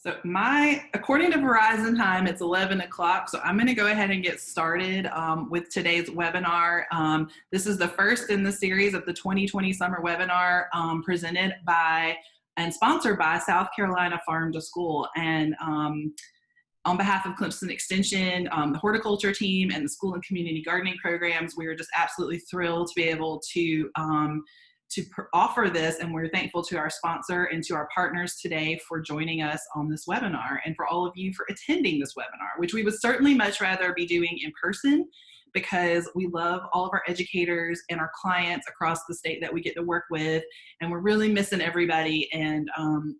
So according to Verizon time, it's 11 o'clock. So I'm going to go ahead and get started with today's webinar. This is the first in the series of the 2020 summer webinar presented by and sponsored by South Carolina Farm to School. And on behalf of Clemson Extension, the horticulture team, and the school and community gardening programs, we are just absolutely thrilled to be able to offer this, and we're thankful to our sponsor and to our partners today for joining us on this webinar, and for all of you for attending this webinar, which we would certainly much rather be doing in person, because we love all of our educators and our clients across the state that we get to work with, and we're really missing everybody, and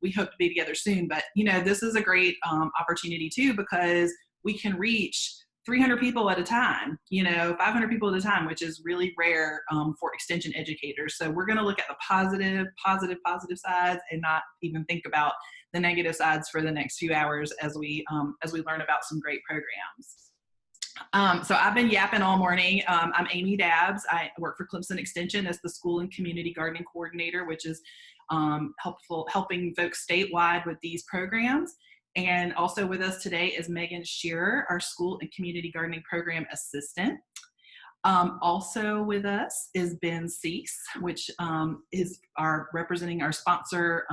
we hope to be together soon. But you know, this is a great opportunity too, because we can reach 300 people at a time, 500 people at a time, which is really rare for extension educators. So we're going to look at the positive sides and not even think about the negative sides for the next few hours as we learn about some great programs. So I've been yapping all morning. I'm Amy Dabbs. I work for Clemson Extension as the School and Community Gardening Coordinator, which is helping folks statewide with these programs. And also with us today is Megan Shearer, our School and Community Gardening Program Assistant. Also with us is Ben Cease, which is representing our sponsor,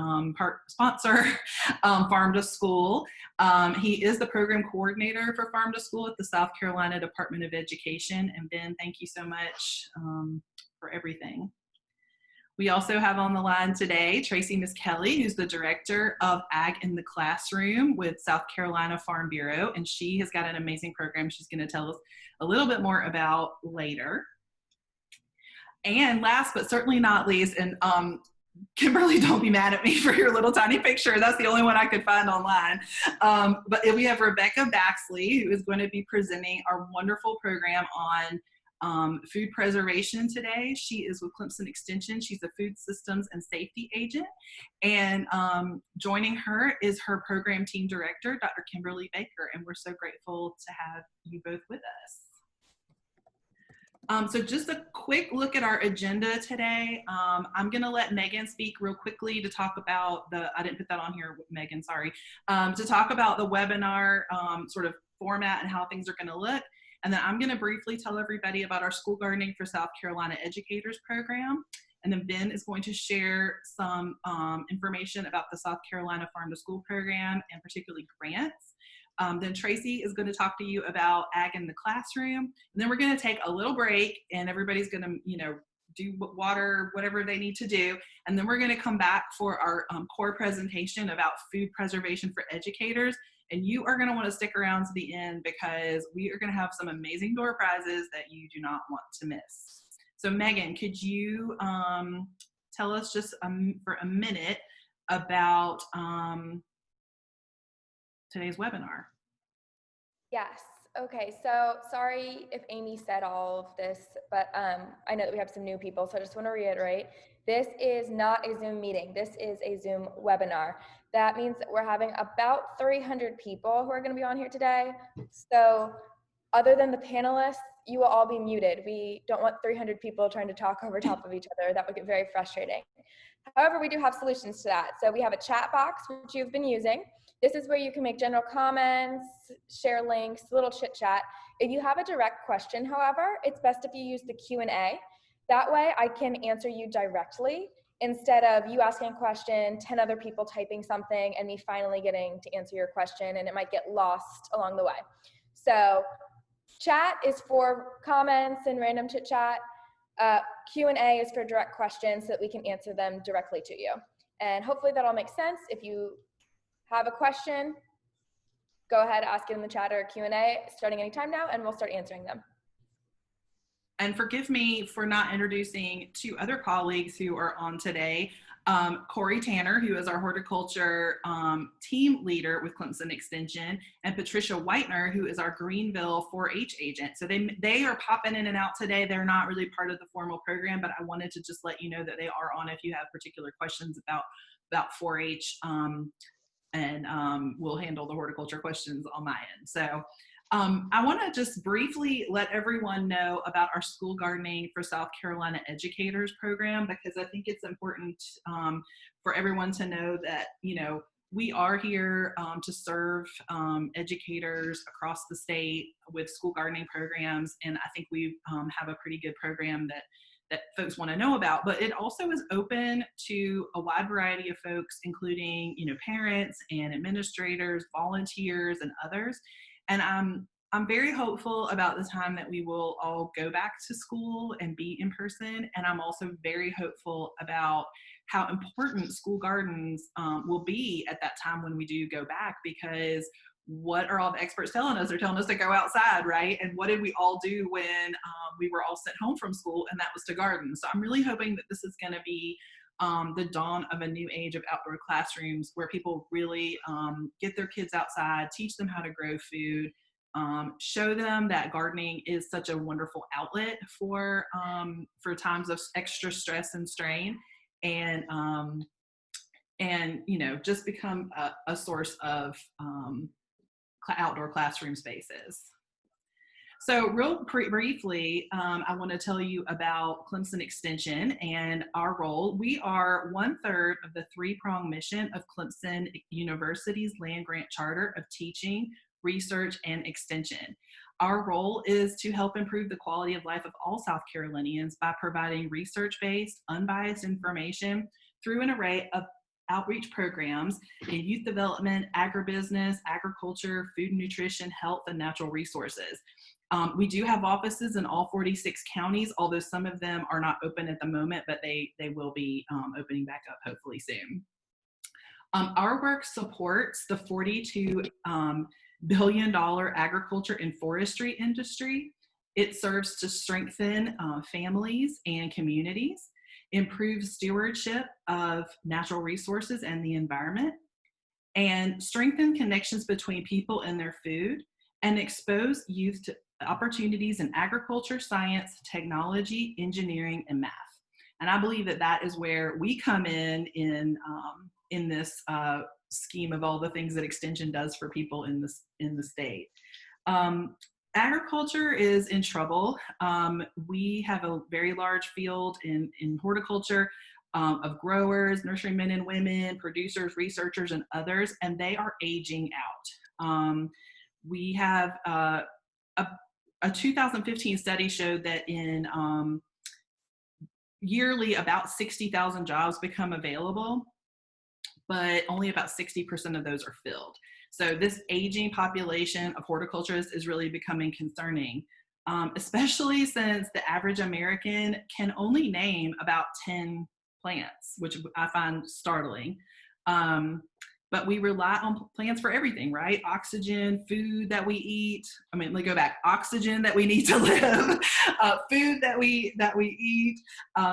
Farm to School. He is the program coordinator for Farm to School at the South Carolina Department of Education. And Ben, thank you so much for everything. We also have on the line today Tracy Miss Kelly, who's the Director of Ag in the Classroom with South Carolina Farm Bureau, and she has got an amazing program she's going to tell us a little bit more about later. And last but certainly not least, and Kimberly, don't be mad at me for your little tiny picture. That's the only one I could find online. But we have Rebecca Baxley, who is going to be presenting our wonderful program on food preservation today. She is with Clemson Extension. She's a food systems and safety agent. And joining her is her program team director, Dr. Kimberly Baker. And we're so grateful to have you both with us. So just a quick look at our agenda today. I'm going to let Megan speak real quickly to talk about I didn't put that on here, Megan, sorry, to talk about the webinar sort of format and how things are going to look. And then I'm going to briefly tell everybody about our School Gardening for South Carolina Educators program. And then Ben is going to share some information about the South Carolina Farm to School program, and particularly grants. Then Tracy is going to talk to you about Ag in the Classroom. And then we're going to take a little break, and everybody's going to, do water, whatever they need to do. And then we're going to come back for our core presentation about food preservation for educators. And you are going to want to stick around to the end, because we are going to have some amazing door prizes that you do not want to miss. So Megan, could you tell us just for a minute about today's webinar? Yes. Okay. So sorry if Amy said all of this, but I know that we have some new people, so I just want to reiterate. This is not a Zoom meeting. This is a Zoom webinar. That means that we're having about 300 people who are going to be on here today. So other than the panelists, you will all be muted. We don't want 300 people trying to talk over top of each other. That would get very frustrating. However, we do have solutions to that. So we have a chat box, which you've been using. This is where you can make general comments, share links, a little chit chat. If you have a direct question, however, it's best if you use the Q&A. That way I can answer you directly, instead of you asking a question, 10 other people typing something, and me finally getting to answer your question, and it might get lost along the way. So chat is for comments and random chit chat. Q&A is for direct questions so that we can answer them directly to you. And hopefully that all makes sense. If you have a question, go ahead, ask it in the chat or Q&A starting anytime now, and we'll start answering them. And forgive me for not introducing two other colleagues who are on today. Corey Tanner, who is our horticulture team leader with Clemson Extension, and Patricia Whitener, who is our Greenville 4-H agent. So they are popping in and out today. They're not really part of the formal program, but I wanted to just let you know that they are on if you have particular questions about 4-H, and we'll handle the horticulture questions on my end. So I want to just briefly let everyone know about our School Gardening for South Carolina Educators program, because I think it's important for everyone to know that, we are here to serve educators across the state with school gardening programs, and I think we have a pretty good program that folks want to know about. But it also is open to a wide variety of folks, including parents and administrators, volunteers, and others. And I'm very hopeful about the time that we will all go back to school and be in person. And I'm also very hopeful about how important school gardens will be at that time when we do go back, because what are all the experts telling us? They're telling us to go outside, right? And what did we all do when we were all sent home from school? And that was to garden. So I'm really hoping that this is going to be the dawn of a new age of outdoor classrooms where people really get their kids outside, teach them how to grow food, show them that gardening is such a wonderful outlet for times of extra stress and strain, and just become a source of outdoor classroom spaces. So real briefly, I want to tell you about Clemson Extension and our role. We are 1/3 of the three-pronged mission of Clemson University's land grant charter of teaching, research, and extension. Our role is to help improve the quality of life of all South Carolinians by providing research-based, unbiased information through an array of outreach programs in youth development, agribusiness, agriculture, food and nutrition, health, and natural resources. We do have offices in all 46 counties, although some of them are not open at the moment, but they will be opening back up hopefully soon. Our work supports the $42 billion agriculture and forestry industry. It serves to strengthen families and communities, improve stewardship of natural resources and the environment, and strengthen connections between people and their food, and expose youth to opportunities in agriculture, science, technology, engineering, and math. And I believe that is where we come in this scheme of all the things that Extension does for people in the state. Agriculture is in trouble. We have a very large field in horticulture of growers, nurserymen and women, producers, researchers, and others, and they are aging out. We have a 2015 study showed that in yearly about 60,000 jobs become available, but only about 60% of those are filled. So this aging population of horticulturists is really becoming concerning, especially since the average American can only name about 10 plants, which I find startling. But we rely on plants for everything, right? Oxygen, food that we eat. Let me go back. Oxygen that we need to live, food that we eat,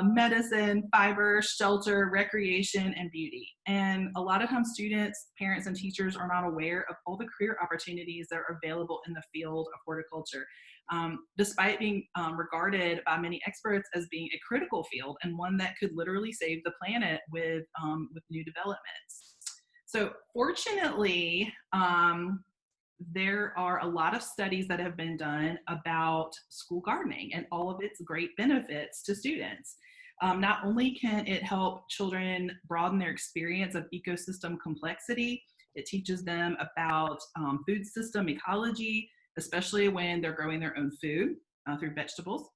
medicine, fiber, shelter, recreation, and beauty. And a lot of times students, parents, and teachers are not aware of all the career opportunities that are available in the field of horticulture, despite being regarded by many experts as being a critical field and one that could literally save the planet with new developments. So fortunately, there are a lot of studies that have been done about school gardening and all of its great benefits to students. Not only can it help children broaden their experience of ecosystem complexity, it teaches them about food system ecology, especially when they're growing their own food through vegetables.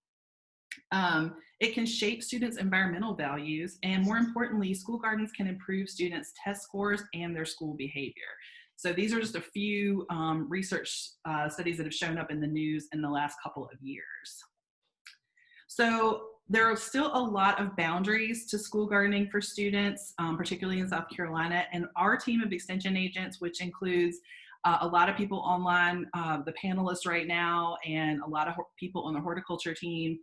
It can shape students' environmental values, and more importantly, school gardens can improve students' test scores and their school behavior. So these are just a few research studies that have shown up in the news in the last couple of years. So there are still a lot of boundaries to school gardening for students, particularly in South Carolina, and our team of extension agents, which includes a lot of people online, the panelists right now, and a lot of people on the horticulture team,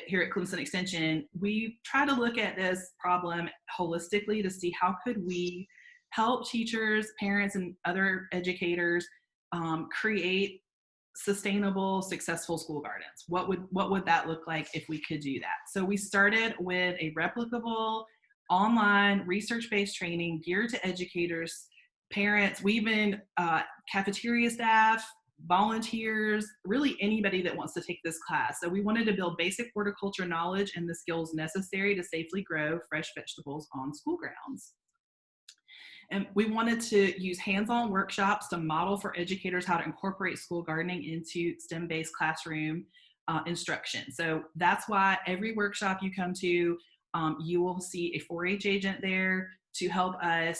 here at Clemson Extension, we try to look at this problem holistically to see how could we help teachers, parents, and other educators create sustainable, successful school gardens. What would that look like if we could do that? So we started with a replicable, online, research-based training geared to educators, parents, we even cafeteria staff, volunteers, really anybody that wants to take this class. So we wanted to build basic horticulture knowledge and the skills necessary to safely grow fresh vegetables on school grounds. And we wanted to use hands-on workshops to model for educators how to incorporate school gardening into STEM-based classroom instruction. So that's why every workshop you come to, you will see a 4-H agent there to help us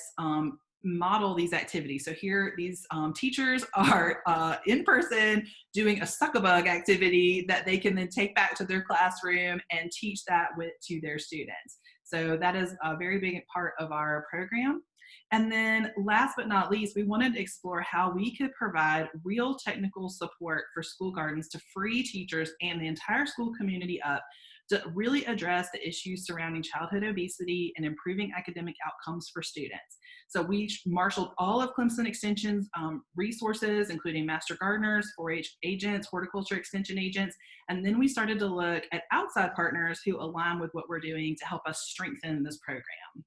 model these activities. So here, these teachers are in person doing a suck-a-bug activity that they can then take back to their classroom and teach that to their students. So that is a very big part of our program. And then last but not least, we wanted to explore how we could provide real technical support for school gardens to free teachers and the entire school community up to really address the issues surrounding childhood obesity and improving academic outcomes for students. So we marshaled all of Clemson Extension's resources, including master gardeners, 4-H agents, horticulture extension agents, and then we started to look at outside partners who align with what we're doing to help us strengthen this program.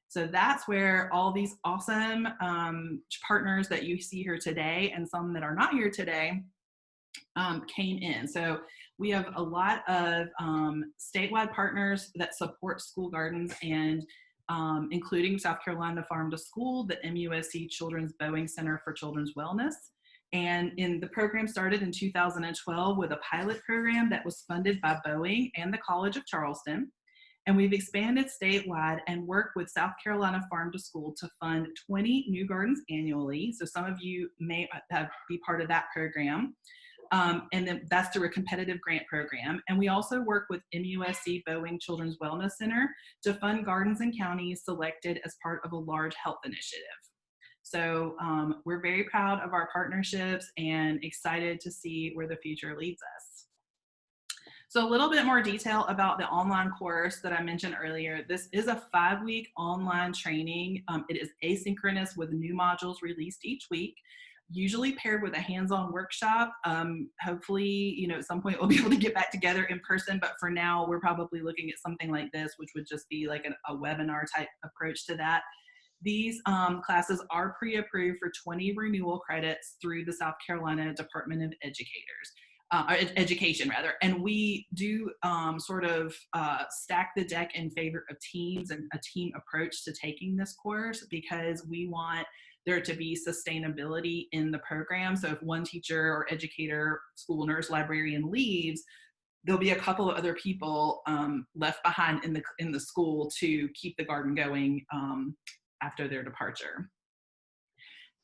So that's where all these awesome partners that you see here today and some that are not here today came in. So we have a lot of statewide partners that support school gardens, and including South Carolina Farm to School, the MUSC Children's Boeing Center for Children's Wellness. And the program started in 2012 with a pilot program that was funded by Boeing and the College of Charleston. And we've expanded statewide and worked with South Carolina Farm to School to fund 20 new gardens annually. So some of you may be part of that program. And then that's through a competitive grant program. And we also work with MUSC Boeing Children's Wellness Center to fund gardens in counties selected as part of a large health initiative. So we're very proud of our partnerships and excited to see where the future leads us. So a little bit more detail about the online course that I mentioned earlier. This is a 5-week online training. It is asynchronous with new modules released each week, usually paired with a hands-on workshop. Hopefully, at some point we'll be able to get back together in person, but for now we're probably looking at something like this, which would just be like a webinar type approach to that. These classes are pre-approved for 20 renewal credits through the South Carolina Department of Education, and we do stack the deck in favor of teams and a team approach to taking this course, because we want there to be sustainability in the program. So if one teacher or educator, school nurse, librarian leaves, there'll be a couple of other people left behind in the school to keep the garden going after their departure.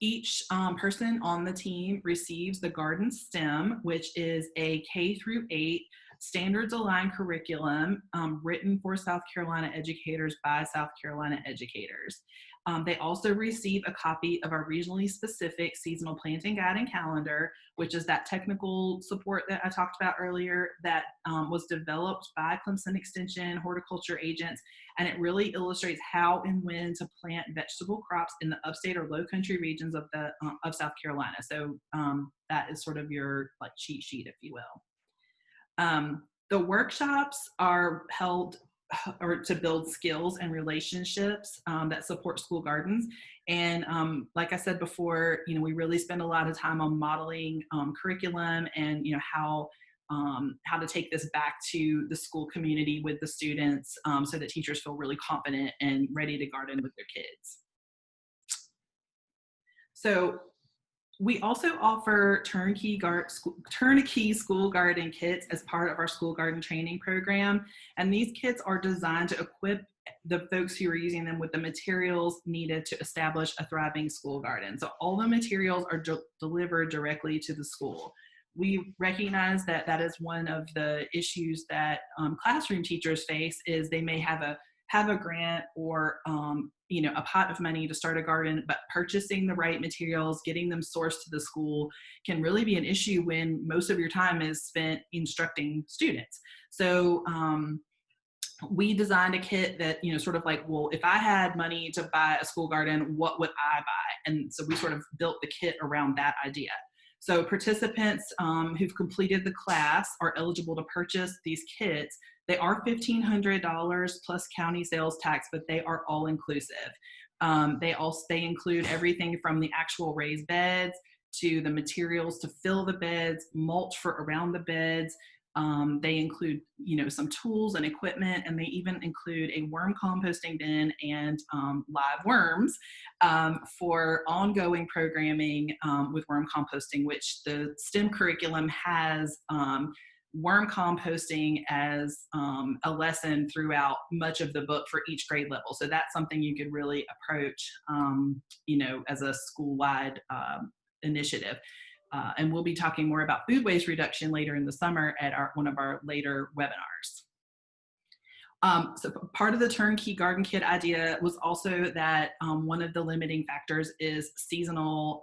Each person on the team receives the Garden STEM, which is a K-8 standards-aligned curriculum written for South Carolina educators by South Carolina educators. They also receive a copy of our regionally specific seasonal planting guide and calendar, which is that technical support that I talked about earlier that was developed by Clemson Extension horticulture agents, and it really illustrates how and when to plant vegetable crops in the upstate or low country regions of South Carolina. So that is sort of your cheat sheet, if you will. The workshops are held to build skills and relationships that support school gardens. And like I said before, we really spend a lot of time on modeling curriculum and how to take this back to the school community with the students so that teachers feel really confident and ready to garden with their kids. So we also offer turnkey school garden kits as part of our school garden training program. And these kits are designed to equip the folks who are using them with the materials needed to establish a thriving school garden. So all the materials are delivered directly to the school. We recognize that that is one of the issues that classroom teachers face, is they may have a grant or a pot of money to start a garden, but purchasing the right materials, getting them sourced to the school can really be an issue when most of your time is spent instructing students. So we designed a kit that, well, if I had money to buy a school garden, what would I buy? And so we sort of built the kit around that idea. So participants who've completed the class are eligible to purchase these kits. They are $1,500 plus county sales tax, but they are all inclusive. They include everything from the actual raised beds to the materials to fill the beds, mulch for around the beds, They include, some tools and equipment, and they even include a worm composting bin and live worms for ongoing programming with worm composting, which the STEM curriculum has worm composting as a lesson throughout much of the book for each grade level. So that's something you could really approach, as a school-wide initiative. And we'll be talking more about food waste reduction later in the summer at one of our later webinars. So part of the turnkey garden kit idea was also that one of the limiting factors is seasonal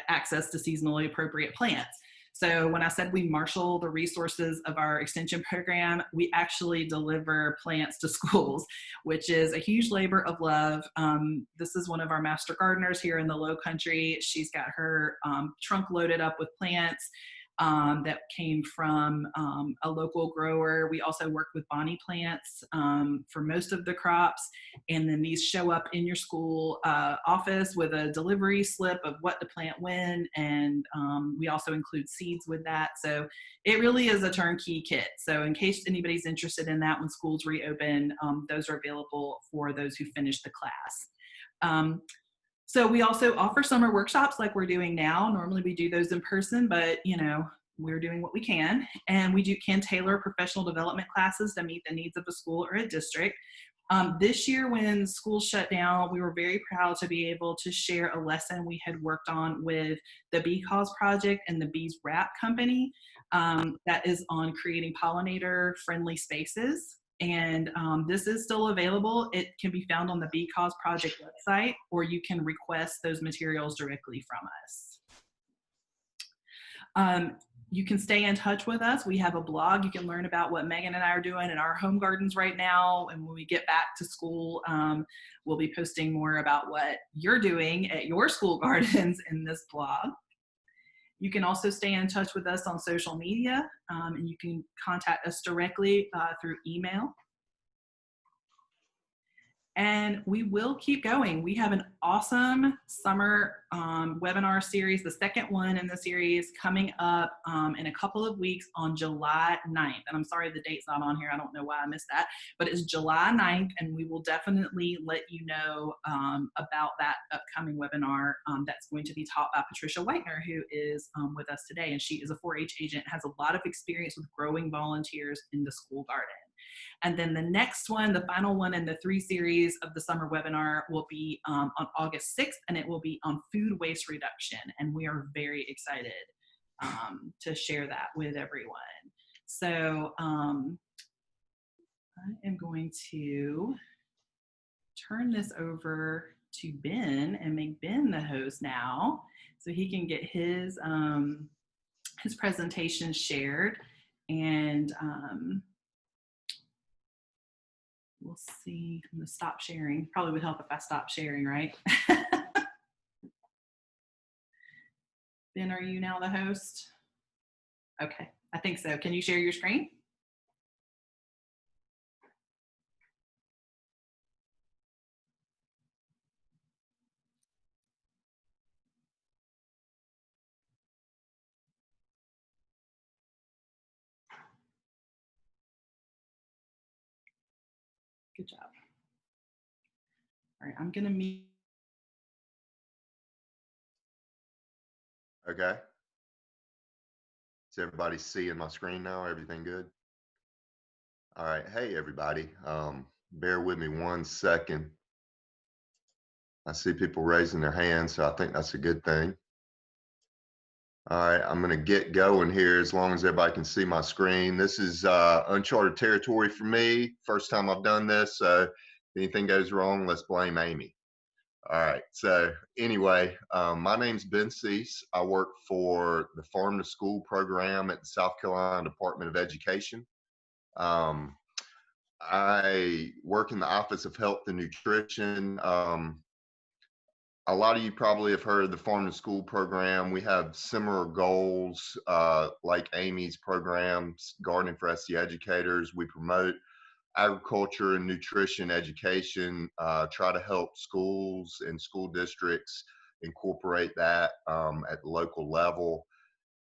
access to seasonally appropriate plants. So when I said we marshal the resources of our extension program, we actually deliver plants to schools, which is a huge labor of love. This is one of our master gardeners here in the Low Country. She's got her trunk loaded up with plants that came from a local grower. We also work with Bonnie plants for most of the crops. And then these show up in your school office with a delivery slip of what to plant when. And we also include seeds with that. So it really is a turnkey kit. So in case anybody's interested in that, when schools reopen, those are available for those who finish the class. So we also offer summer workshops like we're doing now. Normally we do those in person, but we're doing what we can. And we can tailor professional development classes to meet the needs of a school or a district. This year when schools shut down, we were very proud to be able to share a lesson we had worked on with the Bee Cause Project and the Bees Wrap Company that is on creating pollinator-friendly spaces. And this is still available. It can be found on the Bee Cause Project website, or you can request those materials directly from us. You can stay in touch with us. We have a blog. You can learn about what Megan and I are doing in our home gardens right now. And when we get back to school, we'll be posting more about what you're doing at your school gardens in this blog. You can also stay in touch with us on social media, and you can contact us directly through email. And we will keep going. We have an awesome summer webinar series, the second one in the series, coming up in a couple of weeks on July 9th. And I'm sorry the date's not on here. I don't know why I missed that. But it's July 9th, and we will definitely let you know about that upcoming webinar that's going to be taught by Patricia Whitener, who is with us today. And she is a 4-H agent, has a lot of experience with growing volunteers in the school garden. And then the next one, the final one in the 3 series of the summer webinar, will be on August 6th, and it will be on food waste reduction. And we are very excited to share that with everyone. So I am going to turn this over to Ben and make Ben the host now, so he can get his presentation shared. And we'll see. I'm going to stop sharing. Probably would help if I stopped sharing, right? Ben, are you now the host? Okay, I think so. Can you share your screen? Good job. All right, I'm going to mute. Okay. Is everybody seeing my screen now? Everything good? All right. Hey, everybody. Bear with me 1 second. I see people raising their hands, so I think that's a good thing. All right, I'm going to get going here as long as everybody can see my screen. This is uncharted territory for me. First time I've done this, so if anything goes wrong, let's blame Amy. All right, so anyway, my name's Ben Cease. I work for the Farm to School program at the South Carolina Department of Education. I work in the Office of Health and Nutrition. A lot of you probably have heard of the Farm to School program. We have similar goals like Amy's programs, Gardening for SC Educators. We promote agriculture and nutrition education, try to help schools and school districts incorporate that at the local level.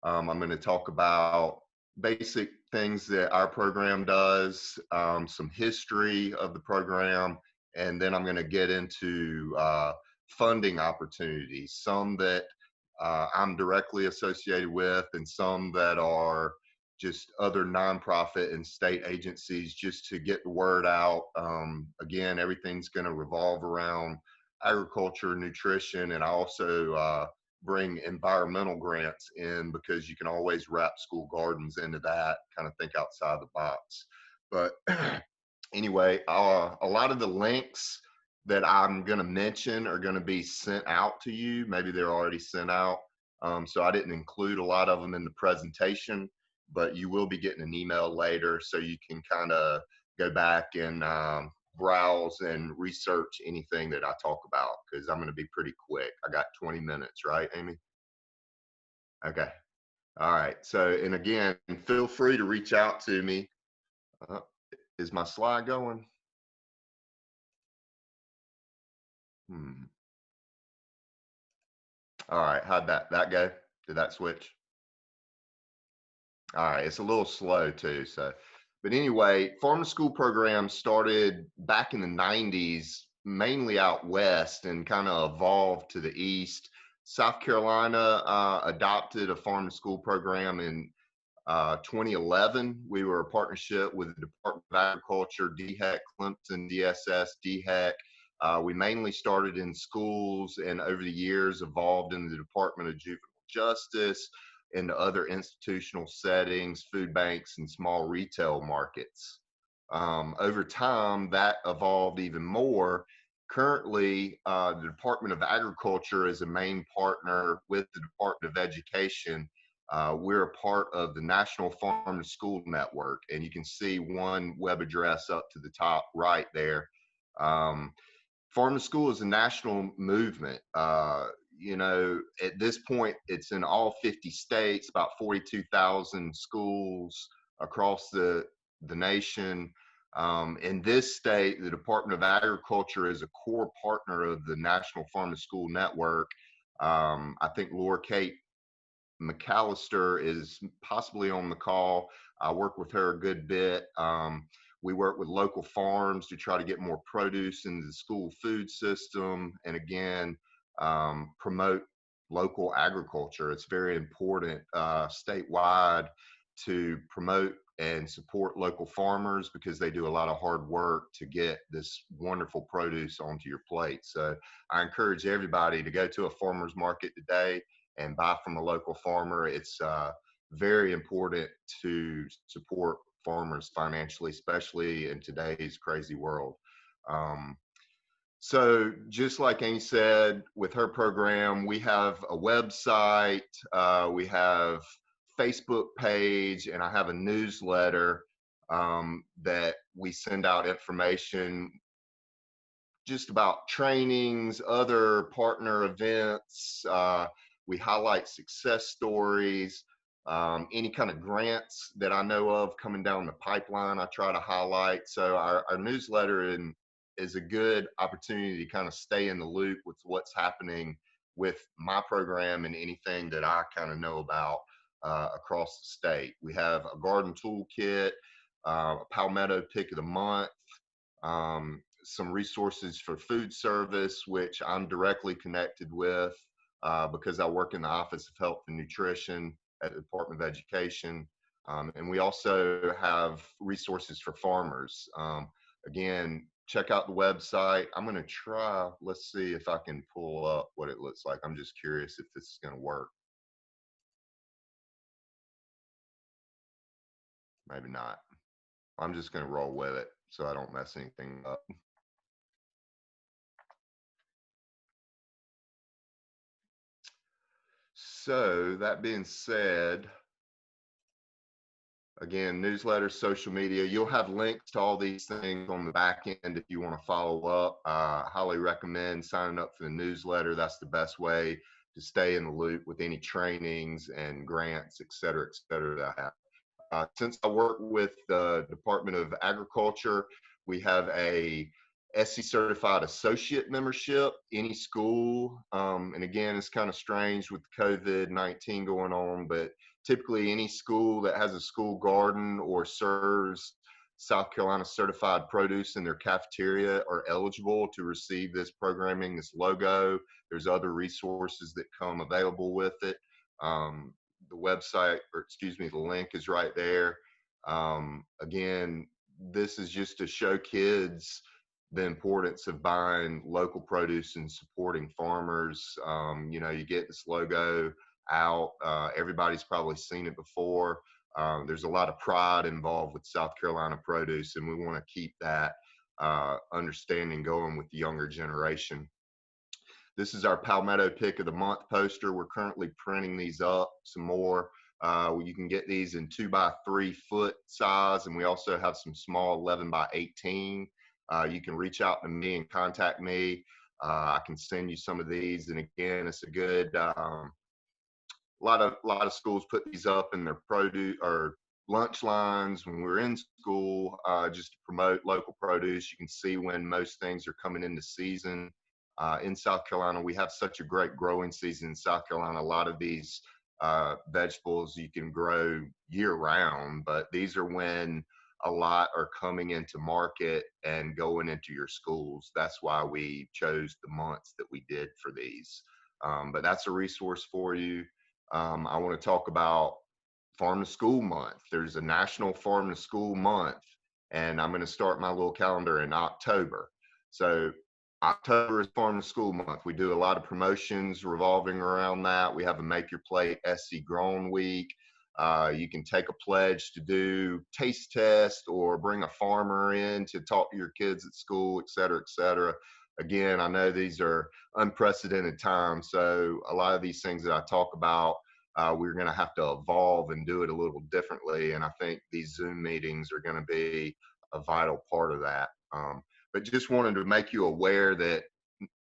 I'm going to talk about basic things that our program does, some history of the program, and then I'm going to get into funding opportunities, some that I'm directly associated with, and some that are just other nonprofit and state agencies, just to get the word out. Again, everything's going to revolve around agriculture, nutrition, and I also bring environmental grants in, because you can always wrap school gardens into that, kind of think outside the box. But anyway, a lot of the links that I'm going to mention are going to be sent out to you. Maybe they're already sent out. So I didn't include a lot of them in the presentation, but you will be getting an email later, so you can kind of go back and browse and research anything that I talk about, because I'm going to be pretty quick. I got 20 minutes, right, Amy? Okay. All right. So, and again, feel free to reach out to me. Is my slide going? All right. How'd that go? Did that switch? All right. It's a little slow too. So, but anyway, farm to school program started back in the 90s, mainly out west, and kind of evolved to the east. South Carolina adopted a farm to school program in 2011. We were a partnership with the Department of Agriculture, DHEC, Clemson, DSS, DHEC. We mainly started in schools, and over the years evolved in the Department of Juvenile Justice, into other institutional settings, food banks, and small retail markets. Over time, that evolved even more. Currently, the Department of Agriculture is a main partner with the Department of Education. We're a part of the National Farm to School Network, and you can see one web address up to the top right there. Farm to School is a national movement. At this point, it's in all 50 states, about 42,000 schools across the nation. In this state, the Department of Agriculture is a core partner of the National Farm to School Network. I think Laura Kate McAllister is possibly on the call. I work with her a good bit. We work with local farms to try to get more produce into the school food system, and again, promote local agriculture. It's very important statewide to promote and support local farmers, because they do a lot of hard work to get this wonderful produce onto your plate. So I encourage everybody to go to a farmer's market today and buy from a local farmer. It's very important to support farmers financially, especially in today's crazy world. So just like Amy said, with her program, we have a website, we have Facebook page, and I have a newsletter that we send out information just about trainings, other partner events. We highlight success stories, any kind of grants that I know of coming down the pipeline, I try to highlight. So our newsletter is a good opportunity to kind of stay in the loop with what's happening with my program and anything that I kind of know about across the state. We have a garden toolkit, a Palmetto pick of the month, some resources for food service, which I'm directly connected with because I work in the Office of Health and Nutrition at the Department of Education. And we also have resources for farmers. Again, check out the website. I'm going to try, let's see if I can pull up what it looks like. I'm just curious if this is going to work. Maybe not. I'm just going to roll with it so I don't mess anything up. So that being said, again, newsletter, social media, you'll have links to all these things on the back end if you want to follow up. Highly recommend signing up for the newsletter. That's the best way to stay in the loop with any trainings and grants, et cetera, that I have. Since I work with the Department of Agriculture, we have a SE certified associate membership, any school. And again, it's kind of strange with COVID-19 going on, but typically any school that has a school garden or serves South Carolina certified produce in their cafeteria are eligible to receive this programming, this logo. There's other resources that come available with it. The website, or excuse me, the link is right there. Again, this is just to show kids the importance of buying local produce and supporting farmers. You know, you get this logo out. Everybody's probably seen it before. There's a lot of pride involved with South Carolina produce, and we want to keep that understanding going with the younger generation. This is our Palmetto Pick of the Month poster. We're currently printing these up some more. You can get these in 2x3 foot size, and we also have some small 11x18. You can reach out to me and contact me. I can send you some of these. And again, it's a good, a lot of schools put these up in their produce or lunch lines when we're in school, just to promote local produce. You can see when most things are coming into season. In South Carolina, we have such a great growing season in South Carolina. A lot of these vegetables you can grow year round, but these are when a lot are coming into market and going into your schools. That's why we chose the months that we did for these. But that's a resource for you. I want to talk about Farm to School Month. There's a National Farm to School Month, and I'm going to start my little calendar in October. So October is Farm to School Month. We do a lot of promotions revolving around that. We have a Make Your Plate SC Grown Week. You can take a pledge to do taste test or bring a farmer in to talk to your kids at school, et cetera, et cetera. Again, I know these are unprecedented times, so a lot of these things that I talk about, we're going to have to evolve and do it a little differently. And I think these Zoom meetings are going to be a vital part of that. But just wanted to make you aware that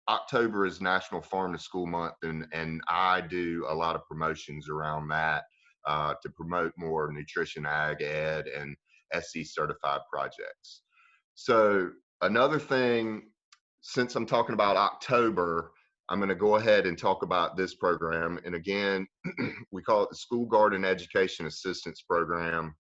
October is National Farm to School Month, and I do a lot of promotions around that to promote more nutrition, ag, ed, and SC certified projects. So another thing, since I'm talking about October, I'm going to go ahead and talk about this program. And again, we call it the School Garden Education Assistance Program.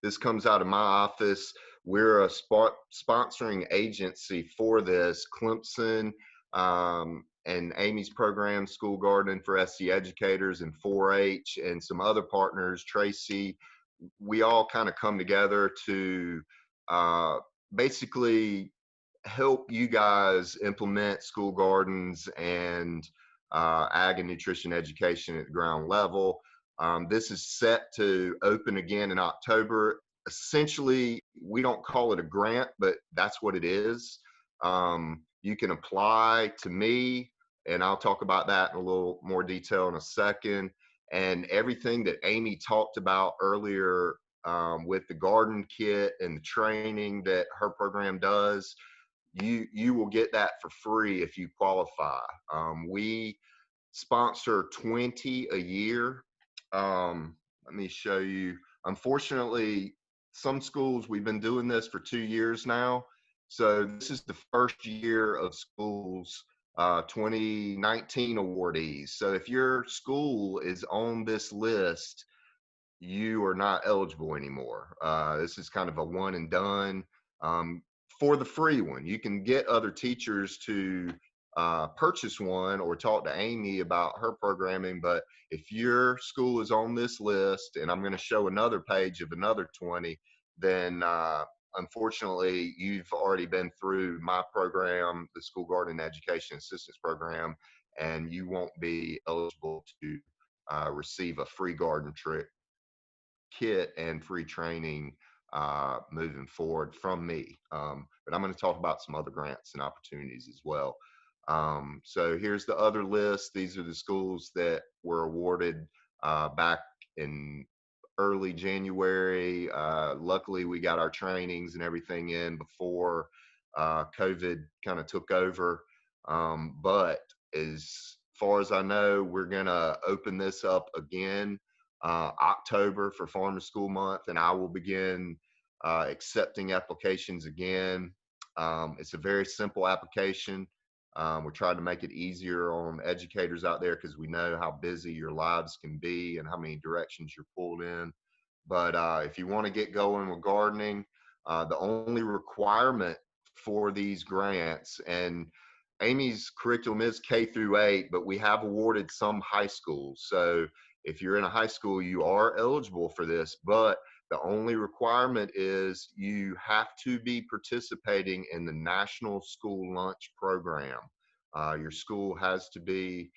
This comes out of my office. We're a sponsoring agency for this. Clemson and Amy's program, School Gardening for SC Educators, and 4-H, and some other partners, Tracy, we all kind of come together to basically help you guys implement school gardens and ag and nutrition education at the ground level. This is set to open again in October. Essentially, we don't call it a grant, but that's what it is. You can apply to me, and I'll talk about that in a little more detail in a second. And everything that Amy talked about earlier with the garden kit and the training that her program does, you will get that for free if you qualify. We sponsor 20 a year. Let me show you. Unfortunately, some schools, we've been doing this for 2 years now. So this is the first year of schools 2019 awardees. So if your school is on this list, you are not eligible anymore. This is kind of a one and done. For the free one, you can get other teachers to purchase one or talk to Amy about her programming. But if your school is on this list, and I'm going to show another page of another 20, then unfortunately, you've already been through my program, the School Garden Education Assistance Program, and you won't be eligible to receive a free garden kit and free training moving forward from me. But I'm going to talk about some other grants and opportunities as well. So here's the other list. These are the schools that were awarded back in early January. Luckily, we got our trainings and everything in before COVID kind of took over. But as far as I know, we're going to open this up again October for Farm to School Month, and I will begin accepting applications again. It's a very simple application. We're trying to make it easier on educators out there because we know how busy your lives can be and how many directions you're pulled in. But if you want to get going with gardening, the only requirement for these grants, and Amy's curriculum is K through 8, but we have awarded some high schools. So if you're in a high school, you are eligible for this, but the only requirement is you have to be participating in the National School Lunch Program. Your school has to be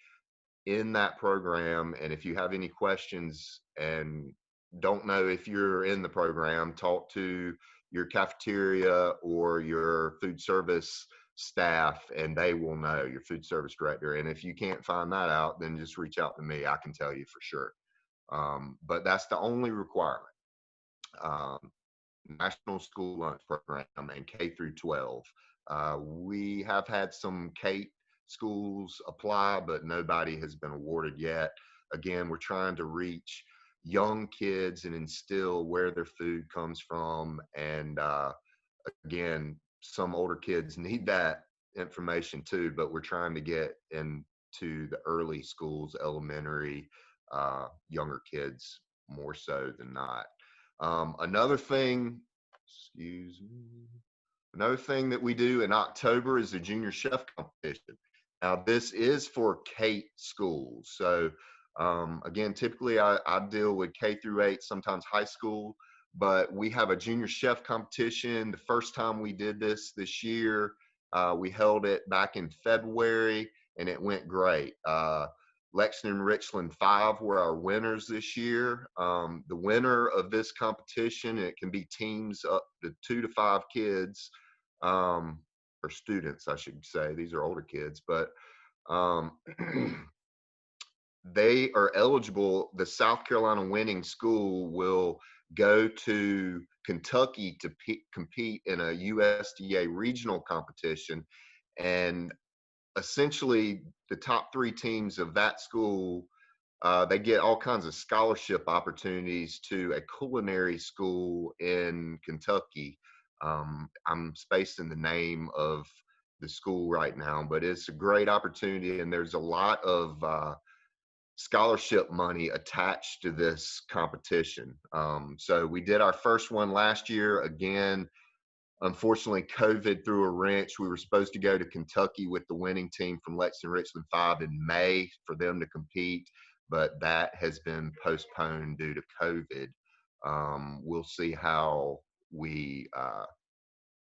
in that program. And if you have any questions and don't know if you're in the program, talk to your cafeteria or your food service staff, and they will know, your food service director. And if you can't find that out, then just reach out to me. I can tell you for sure. But that's the only requirement. Um, National School Lunch Program and K through 12. We have had some K schools apply, but nobody has been awarded yet. Again, we're trying to reach young kids and instill where their food comes from. And again, some older kids need that information too, but we're trying to get into the early schools, elementary, younger kids more so than not. Another thing, excuse me, another thing that we do in October is the junior chef competition. Now, this is for K schools. So, again, typically I deal with K through 8, sometimes high school, but we have a junior chef competition. The first time we did this year, we held it back in February, and it went great. Lexington and Richland 5 were our winners this year. The winner of this competition, it can be teams up to 2 to 5 kids, or students, I should say. These are older kids, but they are eligible. The South Carolina winning school will go to Kentucky to compete in a USDA regional competition. And essentially the top 3 teams of that school, they get all kinds of scholarship opportunities to a culinary school in Kentucky. I'm spacing the name of the school right now, but it's a great opportunity, and there's a lot of scholarship money attached to this competition. So we did our first one last year. Again, unfortunately, COVID threw a wrench. We were supposed to go to Kentucky with the winning team from Lexington Richland 5 in May for them to compete, but that has been postponed due to COVID. We'll see how we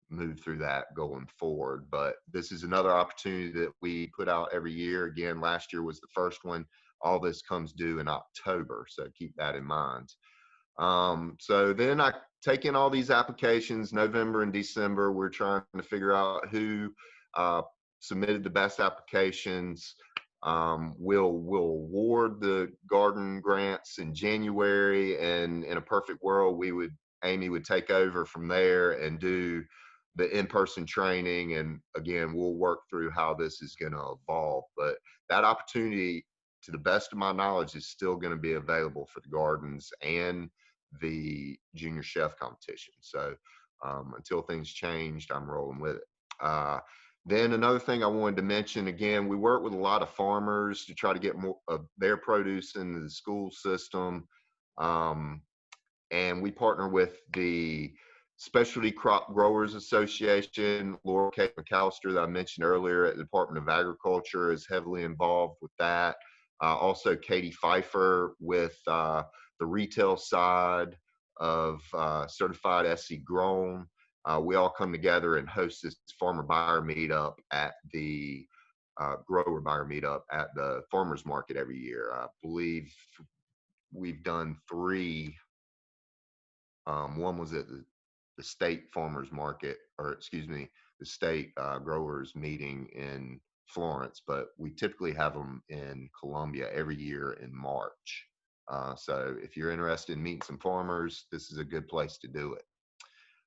move through that going forward. But this is another opportunity that we put out every year. Again, last year was the first one. All this comes due in October, so keep that in mind. So then I take in all these applications, November and December. We're trying to figure out who submitted the best applications. We'll award the garden grants in January, and in a perfect world, Amy would take over from there and do the in-person training. And again, we'll work through how this is going to evolve. But that opportunity, to the best of my knowledge, is still going to be available for the gardens and the junior chef competition. So until things changed, I'm rolling with it. Then another thing I wanted to mention, again, we work with a lot of farmers to try to get more of their produce into the school system. And we partner with the Specialty Crop Growers Association. Laura K. McAllister, that I mentioned earlier at the Department of Agriculture, is heavily involved with that. Also, Katie Pfeiffer with the retail side of Certified SC Grown. We all come together and host this farmer buyer meetup at the grower buyer meetup at the farmers market every year. I believe we've done 3. One was at the state farmers market, or excuse me, the state growers meeting in Florence, but we typically have them in Columbia every year in March. So if you're interested in meeting some farmers, this is a good place to do it.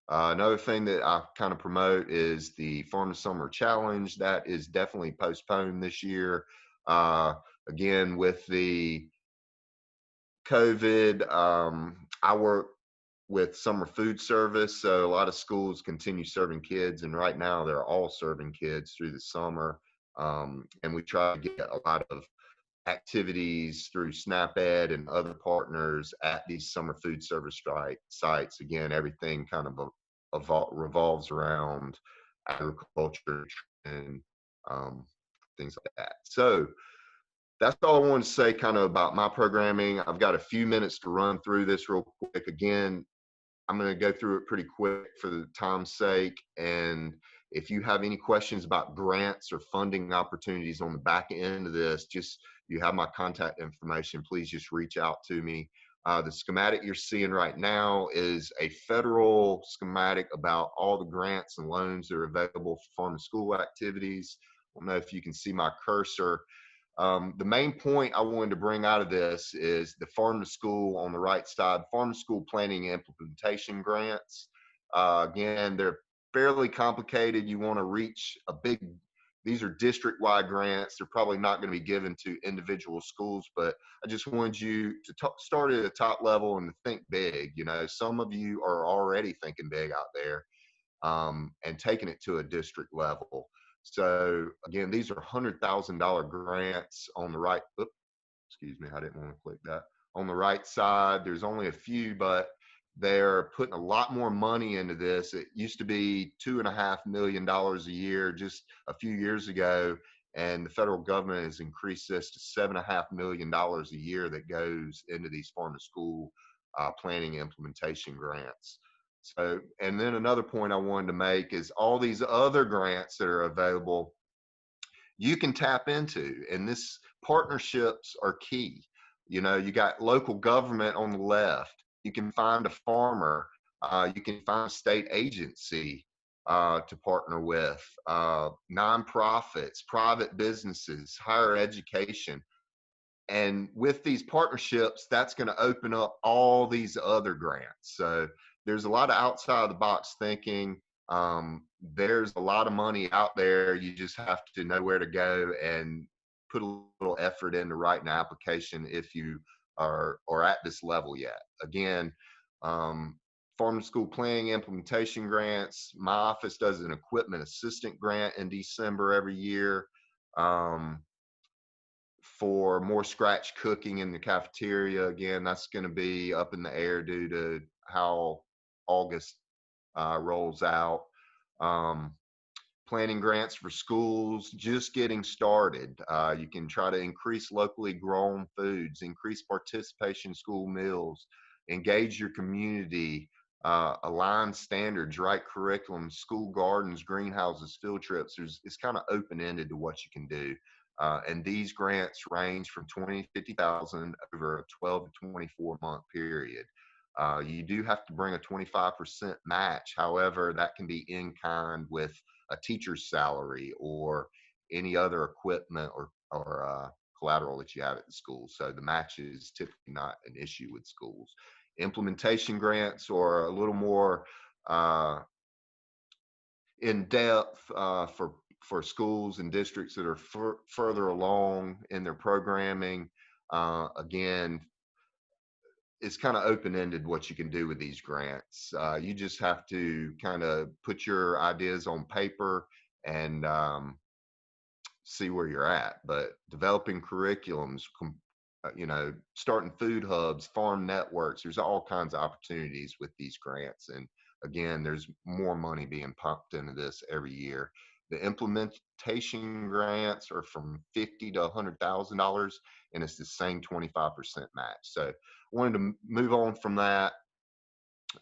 Another thing that I kind of promote is the Farm to Summer Challenge. That is definitely postponed this year. Again, with the COVID, I work with summer food service. So a lot of schools continue serving kids, and right now they're all serving kids through the summer. And we try to get a lot of activities through SNAP Ed and other partners at these summer food service sites. Again, everything kind of revolves around agriculture and um, things like that. So that's all I wanted to say kind of about my programming. I've got a few minutes to run through this real quick. Again, I'm going to go through it pretty quick for the time's sake. And if you have any questions about grants or funding opportunities on the back end of this, just you have my contact information. Please just reach out to me. The schematic you're seeing right now is a federal schematic about all the grants and loans that are available for farm and school activities. I don't know if you can see my cursor. The main point I wanted to bring out of this is the farm to school on the right side, farm to school planning and implementation grants. Again, they're fairly complicated. You want to reach these are district-wide grants. They're probably not going to be given to individual schools, but I just wanted you to start at a top level and think big. You know, some of you are already thinking big out there and taking it to a district level. So again, these are $100,000 grants on the right. Oops, excuse me, I didn't want to click that. On the right side, there's only a few, but they're putting a lot more money into this. It used to be $2.5 million a year just a few years ago, and the federal government has increased this to $7.5 million a year that goes into these farm to school planning implementation grants. So, and then another point I wanted to make is all these other grants that are available, you can tap into, and this partnerships are key. You know, you got local government on the left. You can find a farmer. You can find a state agency to partner with, nonprofits, private businesses, higher education. And with these partnerships, that's going to open up all these other grants. So there's a lot of outside the box thinking. There's a lot of money out there. You just have to know where to go and put a little effort into writing an application if you are at this level yet. Again, farm to school planning implementation grants. My office does an equipment assistant grant in December every year. For more scratch cooking in the cafeteria. Again, that's going to be up in the air due to how August rolls out. Planning grants for schools, just getting started. You can try to increase locally grown foods, increase participation in school meals, engage your community, align standards, write curriculum, school gardens, greenhouses, field trips. It's kind of open-ended to what you can do. And these grants range from 20 to 50,000 over a 12 to 24 month period. You do have to bring a 25% match. However, that can be in kind with a teacher's salary or any other equipment or collateral that you have at the school. So the match is typically not an issue with schools. Implementation grants are a little more in depth for schools and districts that are further along in their programming. Again, it's kind of open-ended what you can do with these grants. You just have to kind of put your ideas on paper and see where you're at. But developing curriculums, you know, starting food hubs, farm networks, there's all kinds of opportunities with these grants. And again, there's more money being pumped into this every year. The implementation grants are from $50,000 to $100,000, and it's the same 25% match. So I wanted to move on from that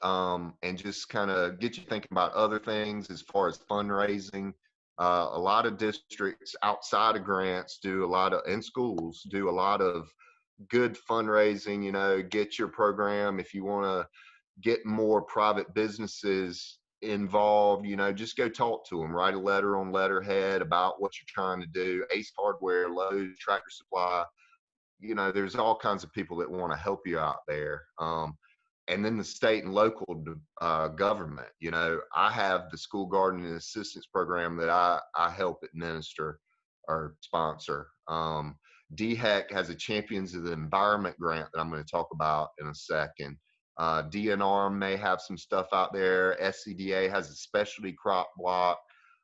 and just kind of get you thinking about other things as far as fundraising. A lot of districts outside of grants do a lot of, and schools do a lot of good fundraising. You know, get your program. If you want to get more private businesses involved, you know, just go talk to them, write a letter on letterhead about what you're trying to do. Ace Hardware, Lowe's, Tractor Supply, you know, there's all kinds of people that want to help you out there. And then the state and local government, you know, I have the school garden and assistance program that I help administer or sponsor. DHEC has a Champions of the Environment grant that I'm going to talk about in a second. DNR may have some stuff out there. SCDA has a specialty crop block.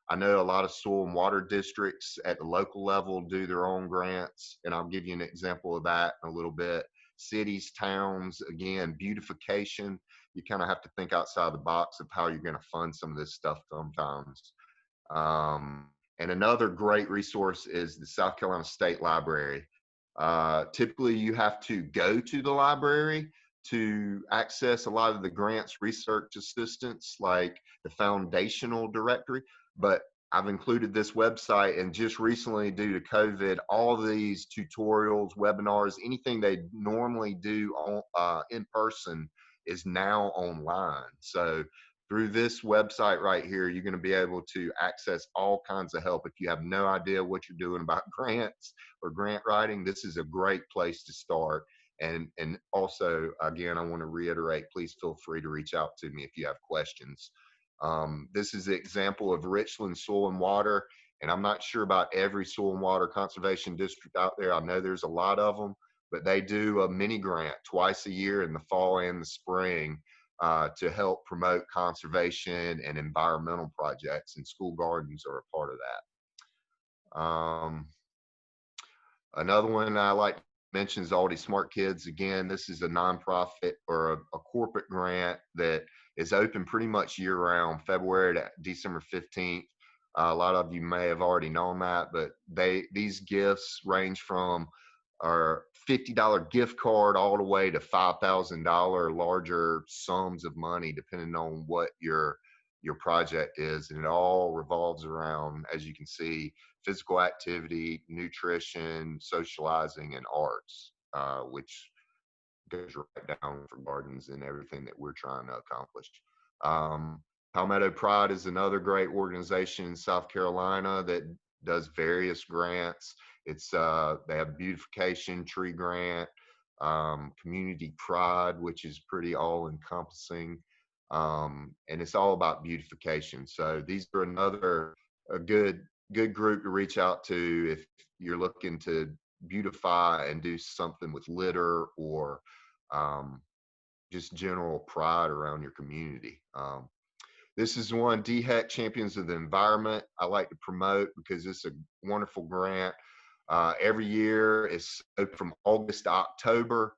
I know a lot of soil and water districts at the local level do their own grants, and I'll give you an example of that in a little bit. Cities, towns, again, beautification. You kind of have to think outside the box of how you're going to fund some of this stuff sometimes. And another great resource is the South Carolina State Library. Typically, you have to go to the library to access a lot of the grants research assistance, like the foundational directory. But I've included this website, and just recently, due to COVID, all these tutorials, webinars, anything they normally do on, in person is now online. So through this website right here, you're going to be able to access all kinds of help. If you have no idea what you're doing about grants or grant writing, this is a great place to start. And also, again, I want to reiterate, please feel free to reach out to me if you have questions. This is an example of Richland Soil and Water, and I'm not sure about every soil and water conservation district out there. I know there's a lot of them, but they do a mini grant twice a year in the fall and the spring to help promote conservation and environmental projects, and school gardens are a part of that. Another one I like to mention is Aldi Smart Kids. Again, this is a nonprofit or a corporate grant that is open pretty much year round, February to December 15th. A lot of you may have already known that, but these gifts range from our $50 gift card all the way to $5,000 larger sums of money, depending on what your project is. And it all revolves around, as you can see, physical activity, nutrition, socializing, and arts, which goes right down for gardens and everything that we're trying to accomplish. Palmetto Pride is another great organization in South Carolina that does various grants. They have beautification, tree grant, community pride, which is pretty all encompassing. And it's all about beautification. So these are a good group to reach out to if you're looking to beautify and do something with litter or just general pride around your community. This is one, DHEC Champions of the Environment, I like to promote because it's a wonderful grant. Every year it's from August to October.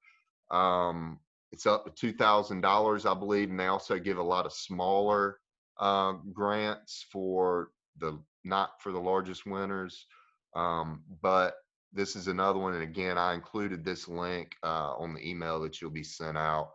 It's up to $2,000, I believe, and they also give a lot of smaller grants for not for the largest winners. But this is another one, and again, I included this link on the email that you'll be sent out.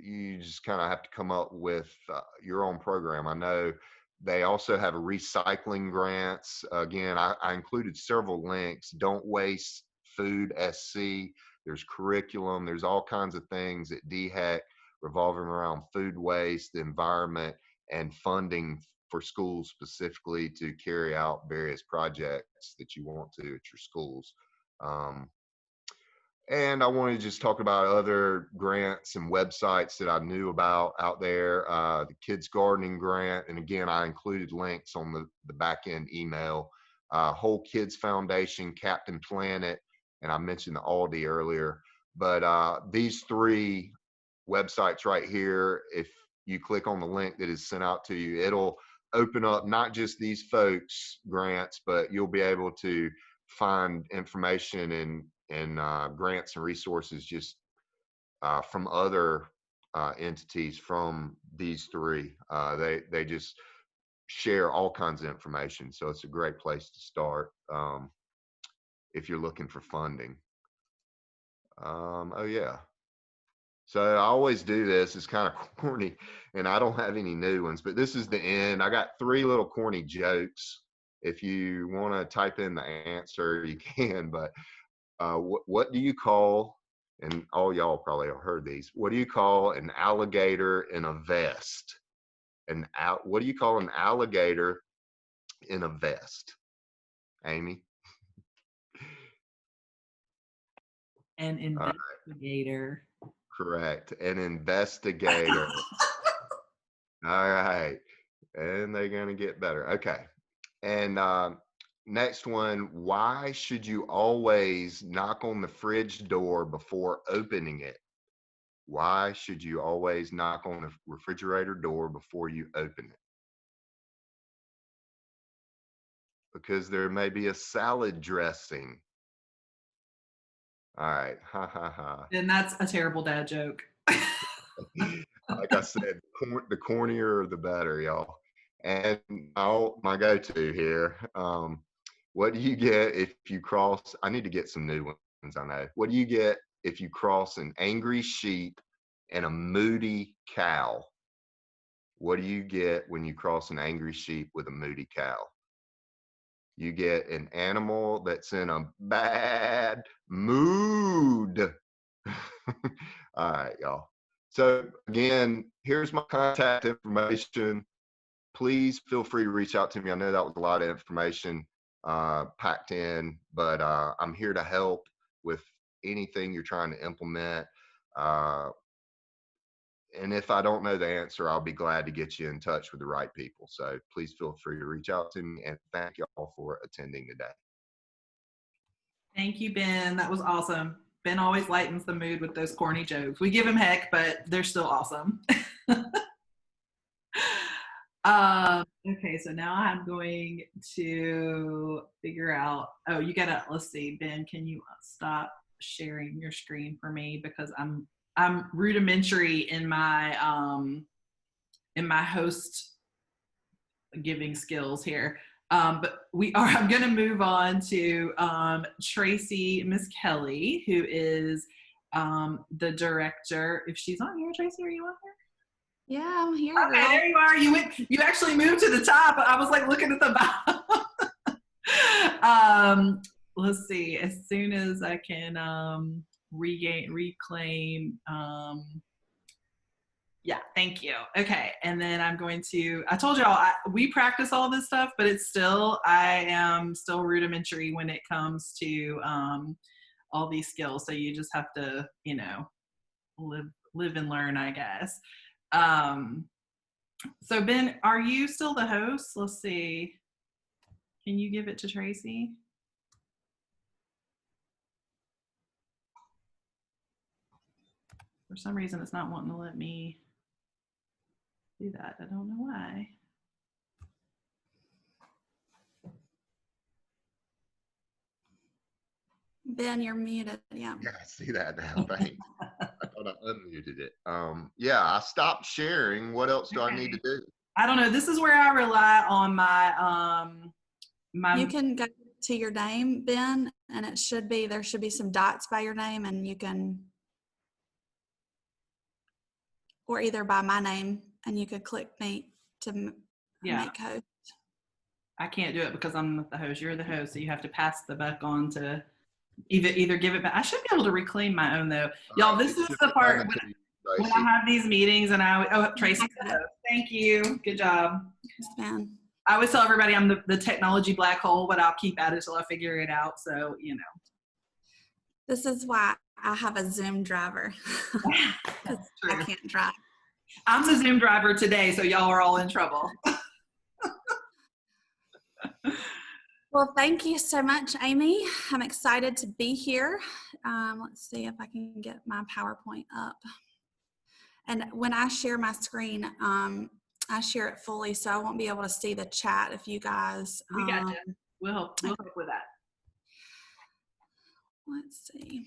You just kind of have to come up with your own program. I know they also have recycling grants. Again, I included several links. Don't Waste Food SC. There's curriculum. There's all kinds of things at DHEC revolving around food waste, the environment, and funding for schools specifically to carry out various projects that you want to at your schools. And I want to just talk about other grants and websites that I knew about out there. The Kids Gardening Grant, and again, I included links on the back end email. Whole Kids Foundation, Captain Planet, and I mentioned the Aldi earlier. But these three websites right here, if you click on the link that is sent out to you, it'll open up not just these folks' grants, but you'll be able to find information and grants and resources just from other entities from these three. They just share all kinds of information, so it's a great place to start if you're looking for funding. Oh yeah. So I always do this. It's kind of corny, and I don't have any new ones, but this is the end. I got 3 little corny jokes. If you want to type in the answer, you can, but what do you call, and all y'all probably have heard these, what do you call an alligator in a vest? What do you call an alligator in a vest? Amy? An investigator. Correct. An investigator. All right. And they're going to get better. Okay. And next one, why should you always knock on the fridge door before opening it? Why should you always knock on the refrigerator door before you open it? Because there may be a salad dressing. All right. Ha ha ha. And that's a terrible dad joke. Like I said, the cornier the better, y'all. And my go-to here. What do you get if you cross? I need to get some new ones. I know. What do you get if you cross an angry sheep and a moody cow? What do you get when you cross an angry sheep with a moody cow? You get an animal that's in a bad mood. All right, y'all. So again, here's my contact information. Please feel free to reach out to me. I know that was a lot of information packed in, but I'm here to help with anything you're trying to implement. And if I don't know the answer, I'll be glad to get you in touch with the right people. So please feel free to reach out to me, and thank you all for attending today. Thank you, Ben. That was awesome. Ben always lightens the mood with those corny jokes. We give him heck, but they're still awesome. Okay, so now I'm going to figure out, let's see, Ben, can you stop sharing your screen for me? Because I'm rudimentary in my host giving skills here. But I'm going to move on to Tracy Miss Kelly, who is the director. If she's on here, Tracy, are you on here? Yeah, I'm here. Okay, there you are. You actually moved to the top. I was like looking at the bottom. Let's see. As soon as I can reclaim. Yeah, thank you. Okay, and then I'm going to. I told y'all we practice all this stuff, but I am still rudimentary when it comes to all these skills. So you just have to, live and learn, I guess. So Ben, are you still the host? Let's see. Can you give it to Tracy? For some reason, it's not wanting to let me do that. I don't know why. Ben, you're muted. Yeah. Yeah, I see that now. Thanks. I thought I unmuted it. Yeah, I stopped sharing. What else do I need to do? I don't know. This is where I rely on my You can go to your name, Ben, and there should be some dots by your name, and you can, or either by my name, and you could click me to make host. I can't do it because I'm not the host. You're the host, so you have to pass the buck on to either give it back. I should be able to reclaim my own though. Y'all, this is the part when I have these meetings and Tracy's the host. Thank you. Good job. Yes, man. I always tell everybody I'm the technology black hole, but I'll keep at it till I figure it out. So, This is why I have a Zoom driver. I can't drive. I'm the Zoom driver today, so y'all are all in trouble. Well, thank you so much, Amy. I'm excited to be here. Let's see if I can get my PowerPoint up. And when I share my screen, I share it fully, so I won't be able to see the chat if you guys. We got you. We'll help with that. Let's see.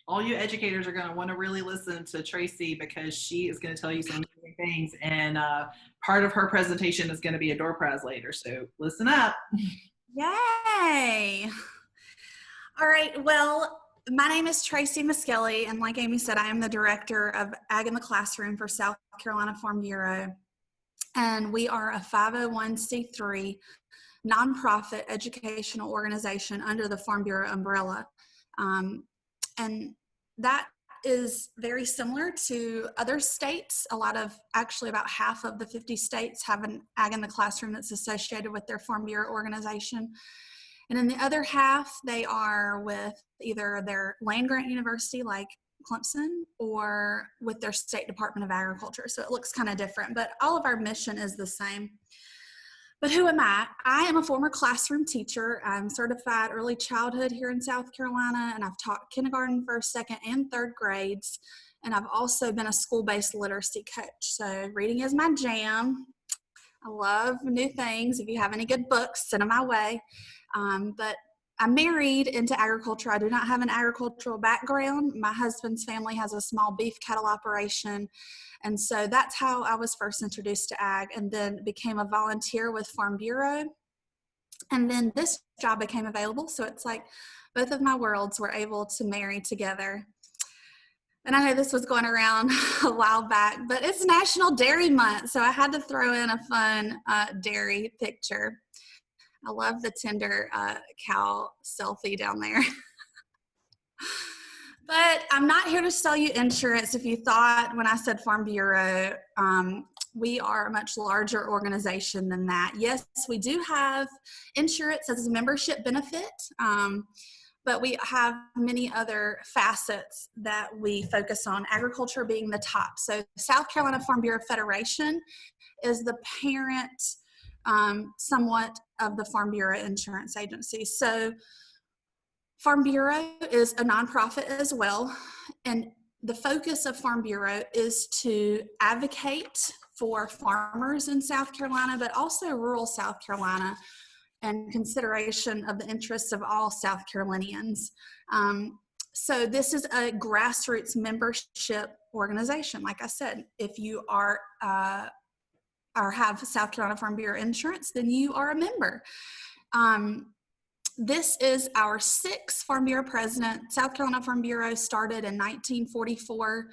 All you educators are going to want to really listen to Tracy because she is going to tell you some amazing things. And part of her presentation is going to be a door prize later. So listen up. Yay. All right. Well, my name is Tracy Miskelly. And like Amy said, I am the director of Ag in the Classroom for South Carolina Farm Bureau. And we are a 501c3 nonprofit educational organization under the Farm Bureau umbrella. And that is very similar to other states. Actually about half of the 50 states have an Ag in the Classroom that's associated with their Farm Bureau organization. And in the other half, they are with either their land-grant university like Clemson or with their State Department of Agriculture. So it looks kind of different, but all of our mission is the same. But who am I? I am a former classroom teacher. I'm certified early childhood here in South Carolina, and I've taught kindergarten, first, second, and third grades. And I've also been a school-based literacy coach. So reading is my jam. I love new things. If you have any good books, send them my way. But I'm married into agriculture. I do not have an agricultural background. My husband's family has a small beef cattle operation. And so that's how I was first introduced to ag, and then became a volunteer with Farm Bureau. And then this job became available. So it's like both of my worlds were able to marry together. And I know this was going around a while back, but it's National Dairy Month, so I had to throw in a fun dairy picture. I love the tender cow selfie down there. But I'm not here to sell you insurance. If you thought when I said Farm Bureau, we are a much larger organization than that. Yes, we do have insurance as a membership benefit, but we have many other facets that we focus on, agriculture being the top. So South Carolina Farm Bureau Federation is the parent somewhat of the Farm Bureau Insurance Agency. So Farm Bureau is a nonprofit as well, and the focus of Farm Bureau is to advocate for farmers in South Carolina, but also rural South Carolina, and consideration of the interests of all South Carolinians. So this is a grassroots membership organization. Like I said, if you are or have South Carolina Farm Bureau insurance, then you are a member. This is our sixth Farm Bureau president. South Carolina Farm Bureau started in 1944.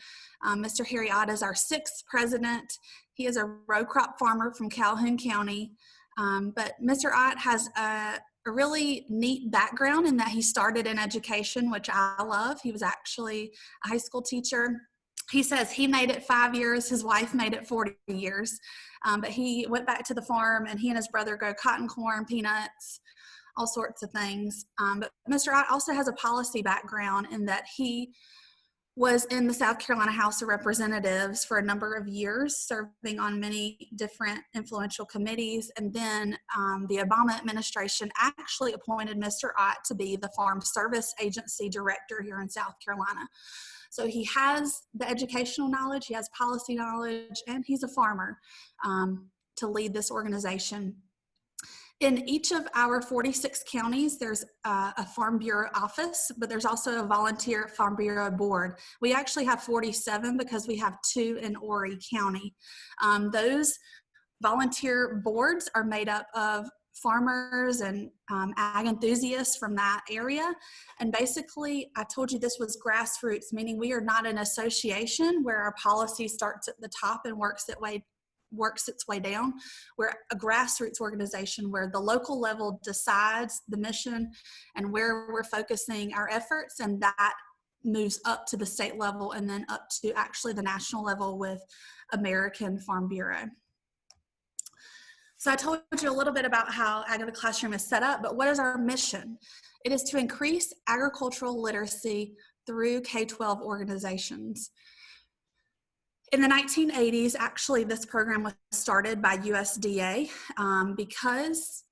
Mr. Harry Ott is our sixth president. He is a row crop farmer from Calhoun County. But Mr. Ott has a really neat background in that he started in education, which I love. He was actually a high school teacher. He says he made it 5 years. His wife made it 40 years. But he went back to the farm, and he and his brother grow cotton, corn, peanuts, all sorts of things. But Mr. Ott also has a policy background in that he was in the South Carolina House of Representatives for a number of years, serving on many different influential committees. And then the Obama administration actually appointed Mr. Ott to be the Farm Service Agency Director here in South Carolina. So he has the educational knowledge, he has policy knowledge, and he's a farmer to lead this organization. In each of our 46 counties, there's a Farm Bureau office, but there's also a volunteer Farm Bureau board. We actually have 47 because we have 2 in Horry County. Those volunteer boards are made up of farmers and ag enthusiasts from that area. And basically, I told you this was grassroots, meaning we are not an association where our policy starts at the top and works its way down. We're a grassroots organization where the local level decides the mission and where we're focusing our efforts, and that moves up to the state level and then up to actually the national level with American Farm Bureau. So I told you a little bit about how Ag in the Classroom is set up, but what is our mission? It is to increase agricultural literacy through K-12 organizations. In the 1980s, actually, this program was started by USDA because,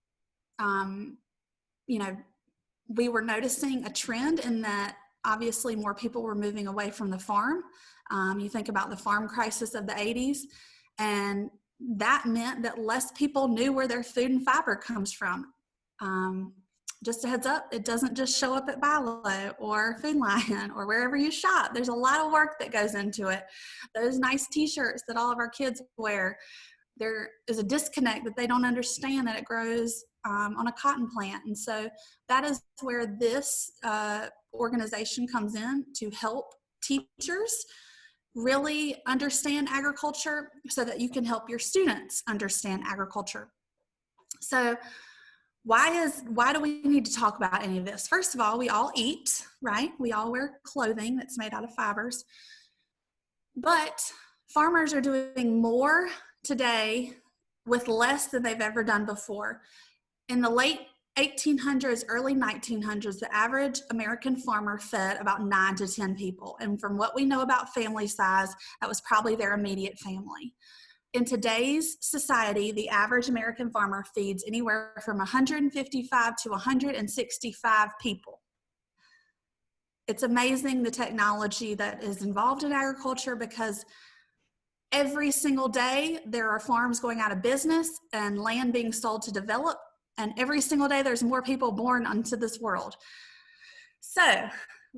we were noticing a trend in that obviously more people were moving away from the farm. You think about the farm crisis of the 80s, and that meant that less people knew where their food and fiber comes from. Just a heads up, it doesn't just show up at Bilo or Food Lion or wherever you shop. There's a lot of work that goes into it. Those nice t-shirts that all of our kids wear, there is a disconnect that they don't understand that it grows on a cotton plant. And so that is where this organization comes in to help teachers really understand agriculture so that you can help your students understand agriculture. So why do we need to talk about any of this? First of all, we all eat, right? We all wear clothing that's made out of fibers. But farmers are doing more today with less than they've ever done before. In the late 1800s, early 1900s, the average American farmer fed about 9 to 10 people. And from what we know about family size, that was probably their immediate family. in today's society, the average American farmer feeds anywhere from 155 to 165 people. It's amazing the technology that is involved in agriculture, because every single day there are farms going out of business and land being sold to develop, and every single day there's more people born onto this world. So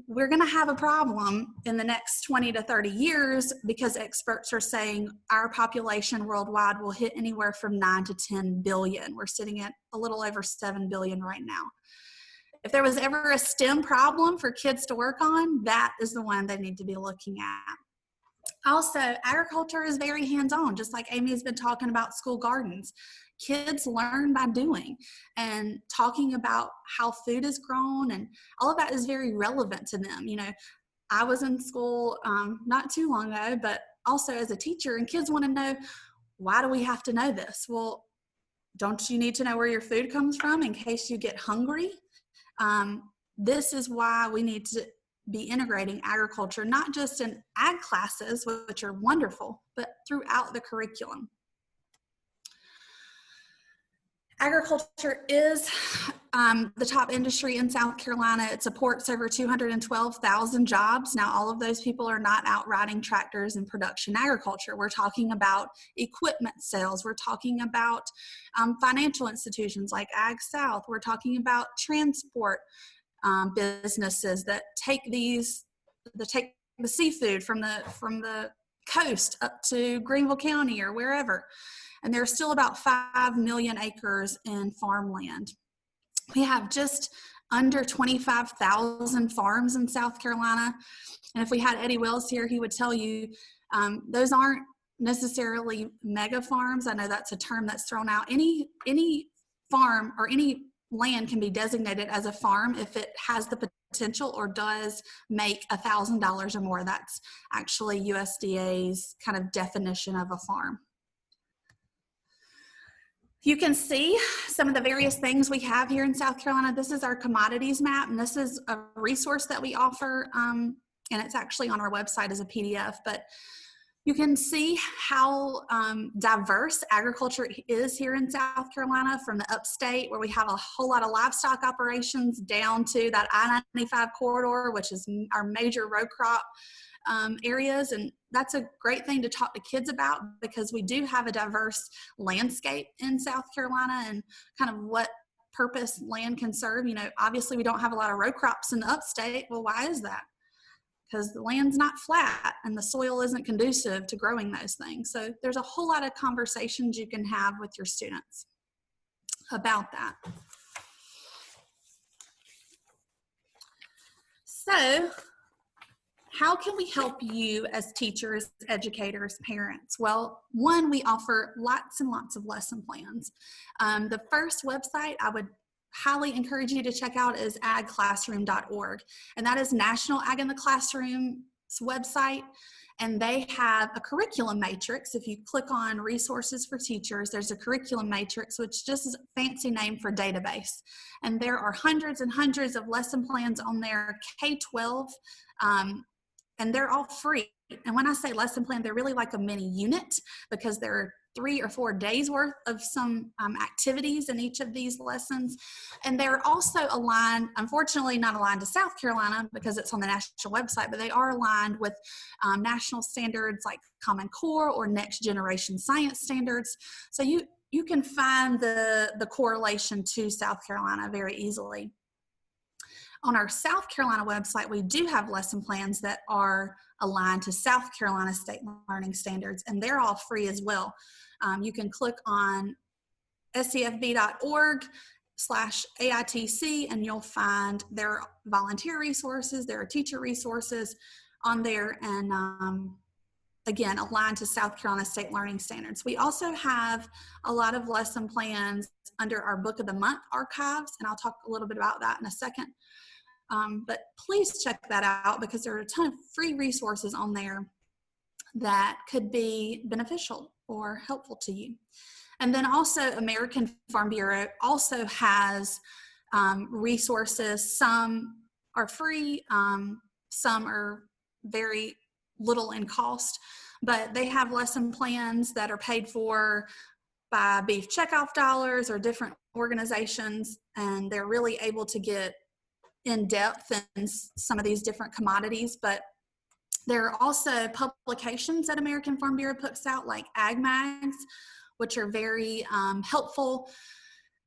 we're going to have a problem in the next 20 to 30 years, because experts are saying our population worldwide will hit anywhere from 9 to 10 billion. We're sitting at a little over 7 billion right now. If there was ever a STEM problem for kids to work on, that is the one they need to be looking at. Also, agriculture is very hands-on, just like Amy has been talking about school gardens. Kids learn by doing, and talking about how food is grown, and all of that is very relevant to them. You know, I was in school not too long ago, but also as a teacher, and kids want to know, why do we have to know this? Well, don't you need to know where your food comes from in case you get hungry? This is why we need to be integrating agriculture, not just in ag classes, which are wonderful, but throughout the curriculum. Agriculture is the top industry in South Carolina. It supports over 212,000 jobs. Now, all of those people are not out riding tractors in production agriculture. We're talking about equipment sales. We're talking about financial institutions like Ag South. We're talking about transport businesses that take the seafood from the coast up to Greenville County or wherever. And there's still about 5 million acres in farmland. We have just under 25,000 farms in South Carolina. And if we had Eddie Wells here, he would tell you those aren't necessarily mega farms. I know that's a term that's thrown out. Any farm or any land can be designated as a farm if it has the potential or does make $1,000 or more. That's actually USDA's kind of definition of a farm. You can see some of the various things we have here in South Carolina. This is our commodities map, and this is a resource that we offer, and it's actually on our website as a PDF, but you can see how diverse agriculture is here in South Carolina, from the upstate where we have a whole lot of livestock operations down to that I-95 corridor, which is our major row crop areas. And that's a great thing to talk to kids about, because we do have a diverse landscape in South Carolina and kind of what purpose land can serve. You know, obviously we don't have a lot of row crops in the upstate. Well, why is that? Because the land's not flat and the soil isn't conducive to growing those things. So there's a whole lot of conversations you can have with your students about that. So how can we help you as teachers, educators, parents? Well, one, we offer lots and lots of lesson plans. The first website I would highly encourage you to check out is agclassroom.org, and that is National Ag in the Classroom's website, and they have a curriculum matrix. If you click on resources for teachers, there's a curriculum matrix, which just is a fancy name for database, and there are hundreds and hundreds of lesson plans on there, K-12, and they're all free. And when I say lesson plan, they're really like a mini unit, because there are 3 or 4 days worth of some activities in each of these lessons. And they're also aligned, unfortunately not aligned to South Carolina because it's on the national website, but they are aligned with national standards like Common Core or Next Generation Science Standards. So you can find the correlation to South Carolina very easily. On our South Carolina website, we do have lesson plans that are aligned to South Carolina State Learning Standards, and they're all free as well. You can click on scfb.org/AITC, and you'll find there are volunteer resources, there are teacher resources on there, and again, aligned to South Carolina State Learning Standards. We also have a lot of lesson plans under our Book of the Month archives, and I'll talk a little bit about that in a second. But please check that out, because there are a ton of free resources on there that could be beneficial or helpful to you. And then also American Farm Bureau also has resources. Some are free, some are very little in cost, but they have lesson plans that are paid for by beef checkoff dollars or different organizations, and they're really able to get in depth in some of these different commodities. But there are also publications that American Farm Bureau puts out, like ag mags, which are very helpful.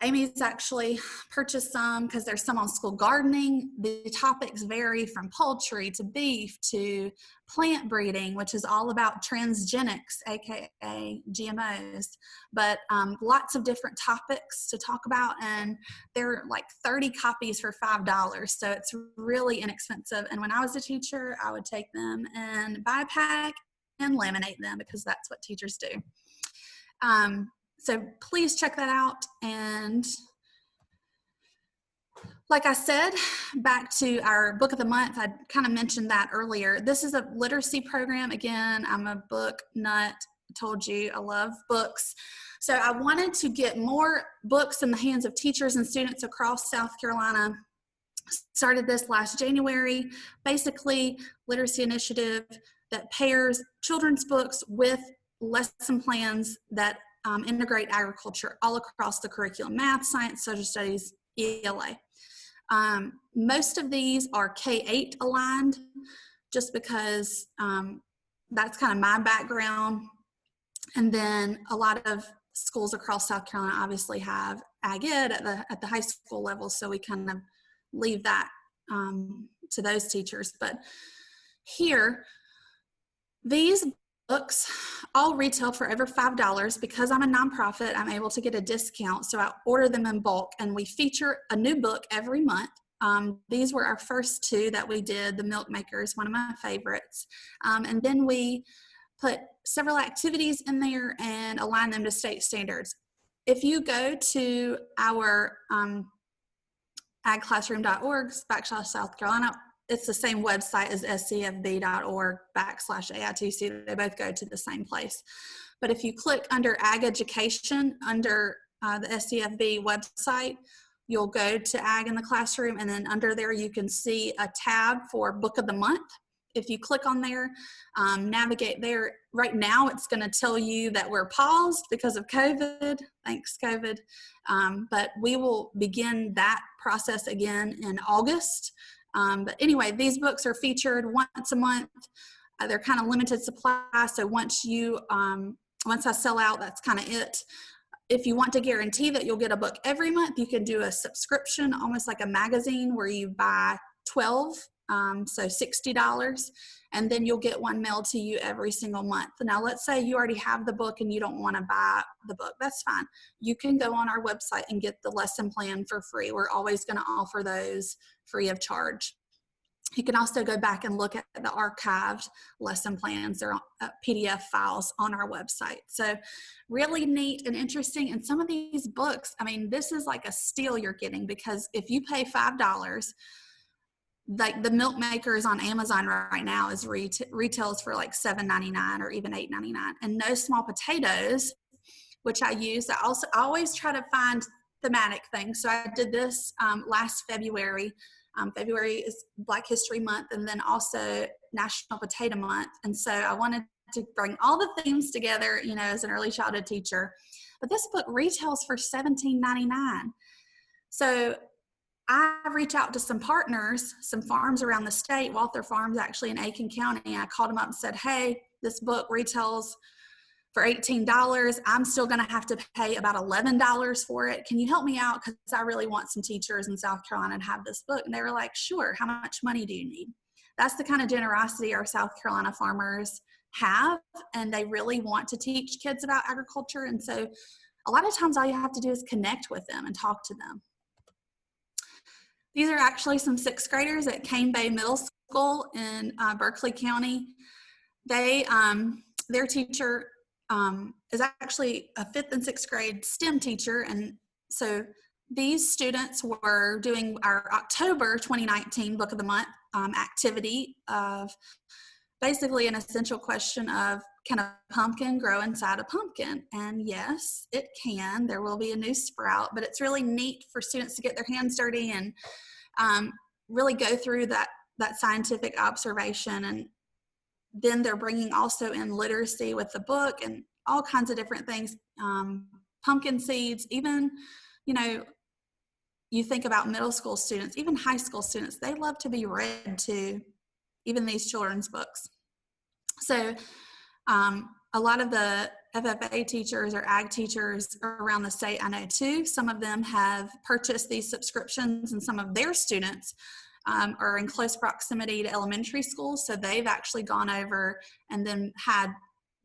Amy's actually purchased some because there's some on school gardening. The topics vary from poultry to beef to plant breeding, which is all about transgenics, aka GMOs, but lots of different topics to talk about, and they're like 30 copies for $5, so it's really inexpensive. And when I was a teacher, I would take them and buy a pack and laminate them because that's what teachers do. So please check that out. And like I said, back to our book of the month, I kind of mentioned that earlier. This is a literacy program. Again, I'm a book nut. I told you I love books. So I wanted to get more books in the hands of teachers and students across South Carolina. Started this last January. Basically, literacy initiative that pairs children's books with lesson plans that integrate agriculture all across the curriculum: math, science, social studies, ELA. Most of these are K-8 aligned, just because that's kind of my background. And then a lot of schools across South Carolina obviously have ag ed at the high school level, so we kind of leave that to those teachers. But here, these books all retail for over $5. Because I'm a nonprofit, I'm able to get a discount, so I order them in bulk, and we feature a new book every month. These were our first two that we did. The Milk Maker is one of my favorites, and then we put several activities in there and align them to state standards. If you go to our agclassroom.org/South Carolina, it's the same website as scfb.org/AITC. They both go to the same place. But if you click under Ag Education, under the SCFB website, you'll go to Ag in the Classroom, and then under there you can see a tab for Book of the Month. If you click on there, navigate there. Right now it's going to tell you that we're paused because of COVID. Thanks, COVID. But we will begin that process again in August. But anyway, these books are featured once a month. They're kind of limited supply, so once I sell out, that's kind of it. If you want to guarantee that you'll get a book every month, you can do a subscription, almost like a magazine, where you buy 12, so $60, and then you'll get one mailed to you every single month. Now, let's say you already have the book and you don't want to buy the book. That's fine. You can go on our website and get the lesson plan for free. We're always going to offer those free of charge. You can also go back and look at the archived lesson plans. They're PDF files on our website. So really neat and interesting. And some of these books, I mean, this is like a steal you're getting, because if you pay $5, like the Milk Makers on Amazon right now is retails for like $7.99 or even $8.99. And No Small Potatoes, which I use, I always try to find thematic things. So I did this last February. February is Black History Month, and then also National Potato Month. And so I wanted to bring all the themes together, you know, as an early childhood teacher. But this book retails for $17.99. So I reached out to some partners, some farms around the state, Walther Farms actually in Aiken County. I called them up and said, hey, this book retails for $18. I'm still going to have to pay about $11 for it. Can you help me out? Because I really want some teachers in South Carolina to have this book. And they were like, sure. How much money do you need? That's the kind of generosity our South Carolina farmers have. And they really want to teach kids about agriculture. And so a lot of times all you have to do is connect with them and talk to them. These are actually some sixth graders at Cane Bay Middle School in Berkeley County. Their teacher is actually a 5th and 6th grade STEM teacher. And so these students were doing our October 2019 Book of the Month activity of basically an essential question of, can a pumpkin grow inside a pumpkin? And yes, it can. There will be a new sprout, but it's really neat for students to get their hands dirty and really go through that scientific observation. And then they're bringing also in literacy with the book and all kinds of different things, pumpkin seeds, even, you know, you think about middle school students, even high school students, they love to be read to, even these children's books. So a lot of the FFA teachers or ag teachers around the state, I know too, some of them have purchased these subscriptions, and some of their students are in close proximity to elementary schools. So they've actually gone over and then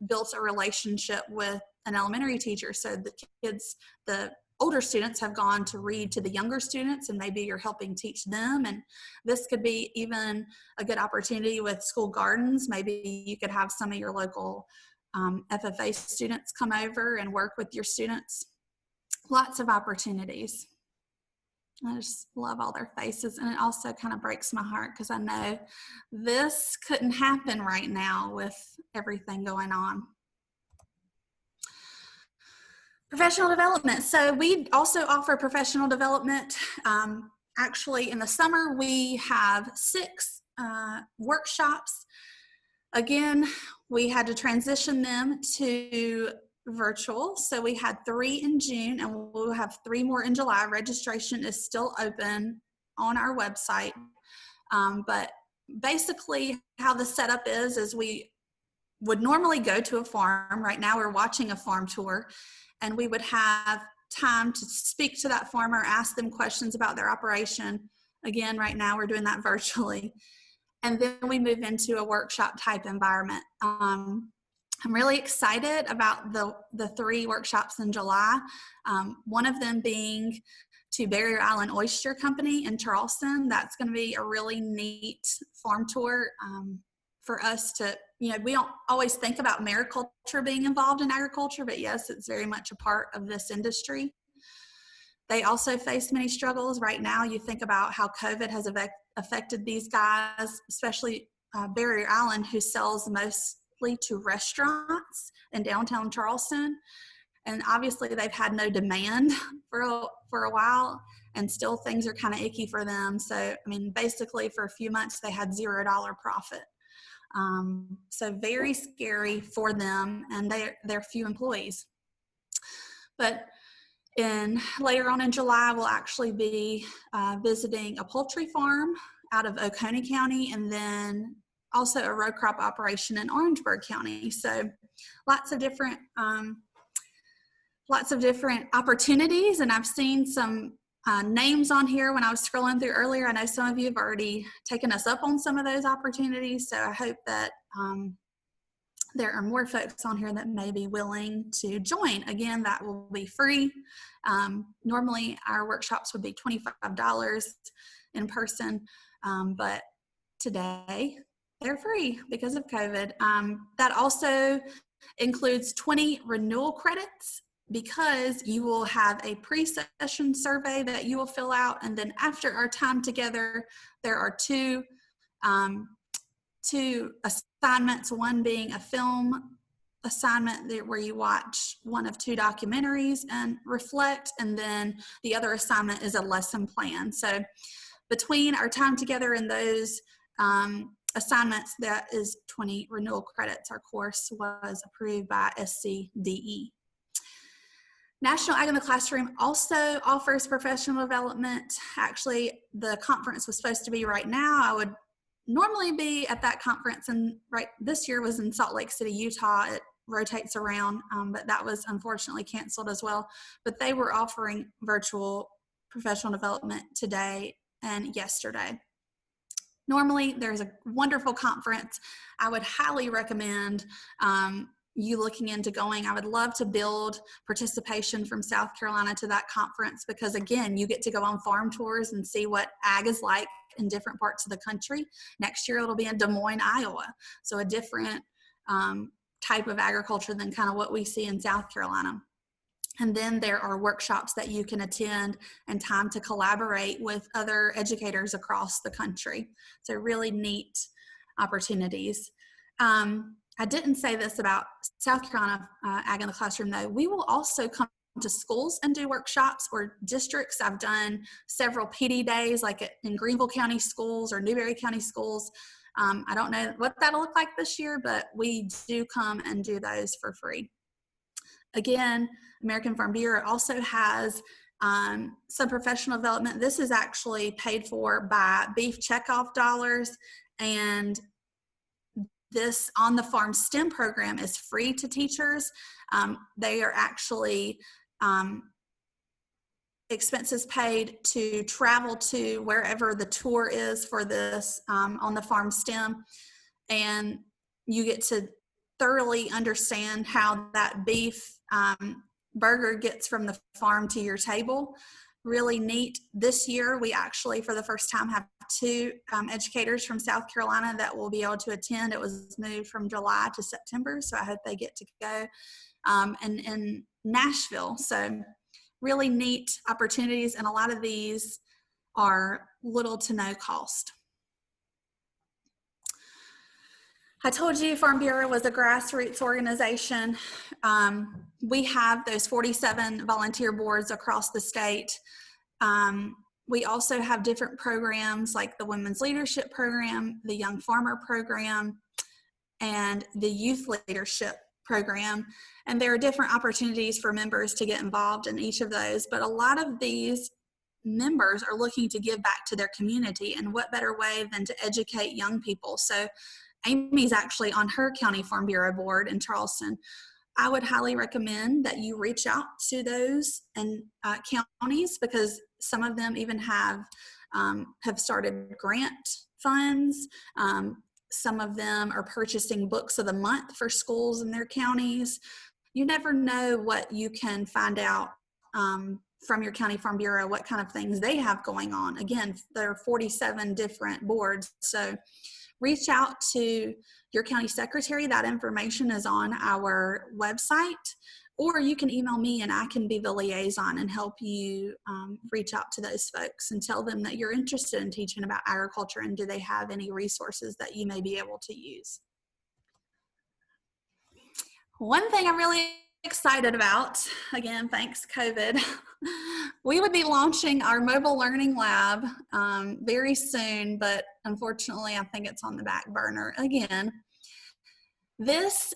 built a relationship with an elementary teacher. So the kids, the older students have gone to read to the younger students, and maybe you're helping teach them. And this could be even a good opportunity with school gardens. Maybe you could have some of your local FFA students come over and work with your students. Lots of opportunities. I just love all their faces, and it also kind of breaks my heart because I know this couldn't happen right now with everything going on. Professional development. So we also offer professional development. Actually, in the summer, we have 6 workshops. Again, we had to transition them to virtual. So we had 3 in June, and we'll have 3 more in July. Registration is still open on our website. But basically how the setup is we would normally go to a farm. Right now we're watching a farm tour, and we would have time to speak to that farmer, ask them questions about their operation. Again, right now we're doing that virtually. And then we move into a workshop type environment. I'm really excited about the 3 workshops in July. One of them being to Barrier Island Oyster Company in Charleston. That's going to be a really neat farm tour for us to, you know, we don't always think about mariculture being involved in agriculture, but yes, it's very much a part of this industry. They also face many struggles. Right now, you think about how COVID has affected these guys, especially Barrier Island, who sells mostly to restaurants in downtown Charleston. And obviously they've had no demand for a while, and still things are kind of icky for them. So, I mean, basically for a few months they had $0 profit. So very scary for them, and they're few employees. But later on in July, we'll actually be visiting a poultry farm out of Oconee County, and then also a row crop operation in Orangeburg County. So lots of different opportunities. And I've seen some names on here when I was scrolling through earlier. I know some of you have already taken us up on some of those opportunities. So I hope that there are more folks on here that may be willing to join. Again, that will be free. Normally our workshops would be $25 in person, but today they're free because of COVID. That also includes 20 renewal credits, because you will have a pre-session survey that you will fill out. And then after our time together, there are two assignments, one being a film assignment where you watch one of 2 documentaries and reflect, and then the other assignment is a lesson plan. So between our time together and those assignments, that is 20 renewal credits. Our course was approved by SCDE. National Ag in the Classroom also offers professional development. Actually, the conference was supposed to be right now. I would normally be at that conference, and this year was in Salt Lake City, Utah. It rotates around, but that was unfortunately canceled as well. But they were offering virtual professional development today and yesterday. Normally, there's a wonderful conference. I would highly recommend you looking into going. I would love to build participation from South Carolina to that conference, because again, you get to go on farm tours and see what ag is like in different parts of the country. Next year it'll be in Des Moines, Iowa. So a different type of agriculture than kind of what we see in South Carolina. And then there are workshops that you can attend and time to collaborate with other educators across the country. So really neat opportunities. I didn't say this about South Carolina Ag in the Classroom though. We will also come to schools and do workshops, or districts. I've done several PD days like in Greenville County schools or Newberry County schools. I don't know what that'll look like this year, but we do come and do those for free. Again, American Farm Bureau also has some professional development. This is actually paid for by beef checkoff dollars, and this On the Farm STEM program is free to teachers. They are actually expenses paid to travel to wherever the tour is for this On the Farm STEM, and you get to thoroughly understand how that beef burger gets from the farm to your table. Really neat. This year, we actually, for the first time, have 2 educators from South Carolina that will be able to attend. It was moved from July to September, so I hope they get to go. And in Nashville, so really neat opportunities, and a lot of these are little to no cost. I told you Farm Bureau was a grassroots organization. We have those 47 volunteer boards across the state. We also have different programs like the Women's Leadership Program, the Young Farmer Program, and the Youth Leadership Program. And there are different opportunities for members to get involved in each of those. But a lot of these members are looking to give back to their community. And what better way than to educate young people? So Amy's actually on her County Farm Bureau board in Charleston. I would highly recommend that you reach out to those and counties, because some of them even have started grant funds. Some of them are purchasing books of the month for schools in their counties. You never know what you can find out from your County Farm Bureau, what kind of things they have going on. Again, there are 47 different boards, so reach out to your county secretary. That information is on our website, or you can email me and I can be the liaison and help you reach out to those folks and tell them that you're interested in teaching about agriculture and do they have any resources that you may be able to use. One thing I'm really excited about, again, thanks COVID, we would be launching our mobile learning lab very soon, but unfortunately I think it's on the back burner again. This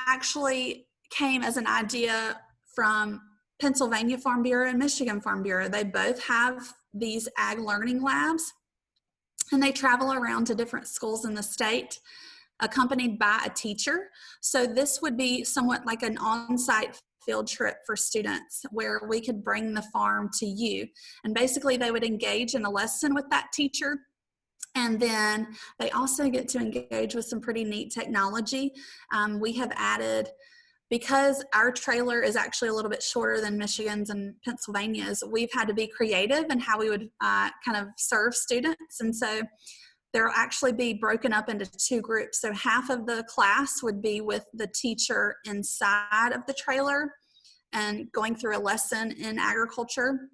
actually came as an idea from Pennsylvania Farm Bureau and Michigan Farm Bureau. They both have these ag learning labs, and they travel around to different schools in the state accompanied by a teacher. So this would be somewhat like an on-site field trip for students where we could bring the farm to you. And basically they would engage in a lesson with that teacher. And then they also get to engage with some pretty neat technology. We have added, because our trailer is actually a little bit shorter than Michigan's and Pennsylvania's, we've had to be creative in how we would kind of serve students. And so there will actually be broken up into 2 groups. So half of the class would be with the teacher inside of the trailer and going through a lesson in agriculture.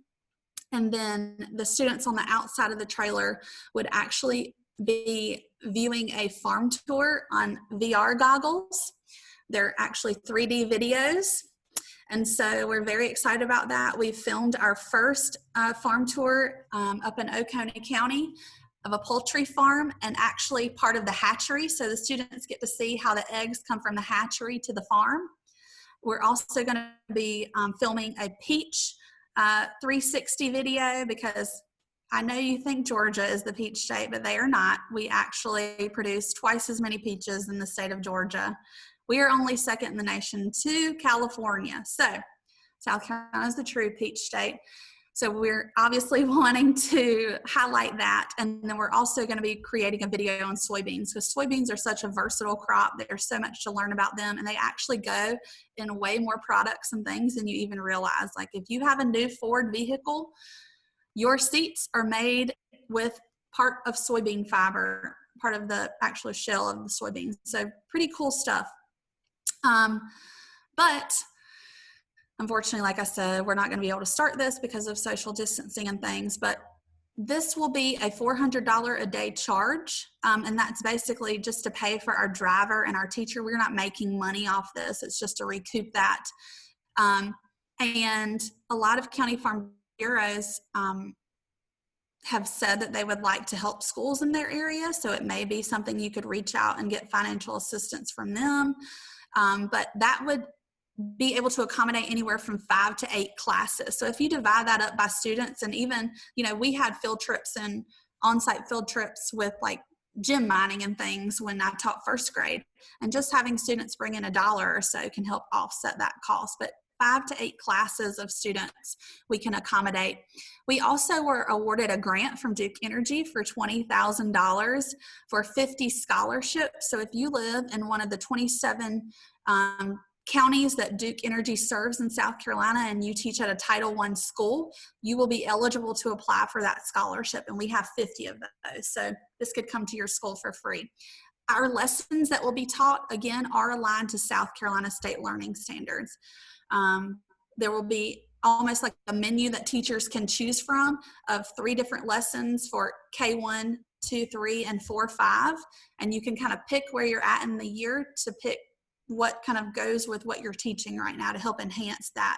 And then the students on the outside of the trailer would actually be viewing a farm tour on VR goggles. They're actually 3D videos. And so we're very excited about that. We filmed our first farm tour up in Oconee County of a poultry farm, and actually part of the hatchery. So the students get to see how the eggs come from the hatchery to the farm. We're also going to be filming a peach 360 video, because I know you think Georgia is the peach state, but they are not. We actually produce twice as many peaches in the state of Georgia. We are only second in the nation to California. So South Carolina is the true peach state. So we're obviously wanting to highlight that. And then we're also going to be creating a video on soybeans, because soybeans are such a versatile crop. There's so much to learn about them, and they actually go in way more products and things than you even realize. Like if you have a new Ford vehicle, your seats are made with part of soybean fiber, part of the actual shell of the soybeans. So pretty cool stuff. But unfortunately, like I said, we're not going to be able to start this because of social distancing and things, but this will be a $400 a day charge. And that's basically just to pay for our driver and our teacher. We're not making money off this. It's just to recoup that. And a lot of county farm bureaus have said that they would like to help schools in their area. So it may be something you could reach out and get financial assistance from them. But that would be able to accommodate anywhere from 5 to 8 classes. So if you divide that up by students, and even, we had field trips and on-site field trips with like gym mining and things when I taught first grade, and just having students bring in $1 or so can help offset that cost. But 5 to 8 classes of students we can accommodate. We also were awarded a grant from Duke Energy for $20,000 for 50 scholarships. So if you live in one of the 27 counties that Duke Energy serves in South Carolina and you teach at a Title I school, you will be eligible to apply for that scholarship, and we have 50 of those. So this could come to your school for free. Our lessons that will be taught, again, are aligned to South Carolina state learning standards. There will be almost like a menu that teachers can choose from of 3 different lessons for K1, 2, 3, and 4, 5. And you can kind of pick where you're at in the year to pick what kind of goes with what you're teaching right now to help enhance that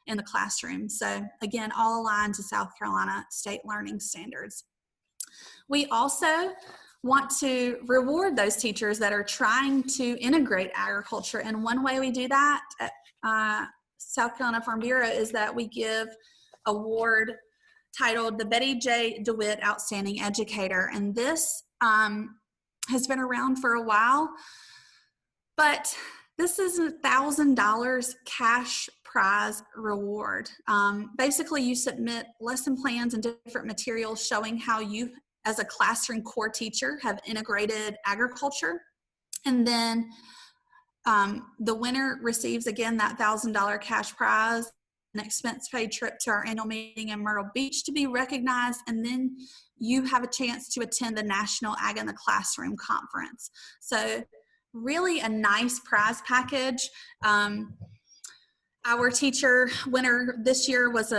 in the classroom. So again, all aligned to South Carolina state learning standards. We also want to reward those teachers that are trying to integrate agriculture. And one way we do that at South Carolina Farm Bureau is that we give award titled the Betty J. DeWitt Outstanding Educator. And this has been around for a while, but this is $1,000 cash prize reward. Basically, you submit lesson plans and different materials showing how you, as a classroom core teacher, have integrated agriculture. And then the winner receives, again, that $1,000 cash prize, an expense-paid trip to our annual meeting in Myrtle Beach to be recognized, and then you have a chance to attend the National Ag in the Classroom Conference. So really a nice prize package. Our teacher winner this year was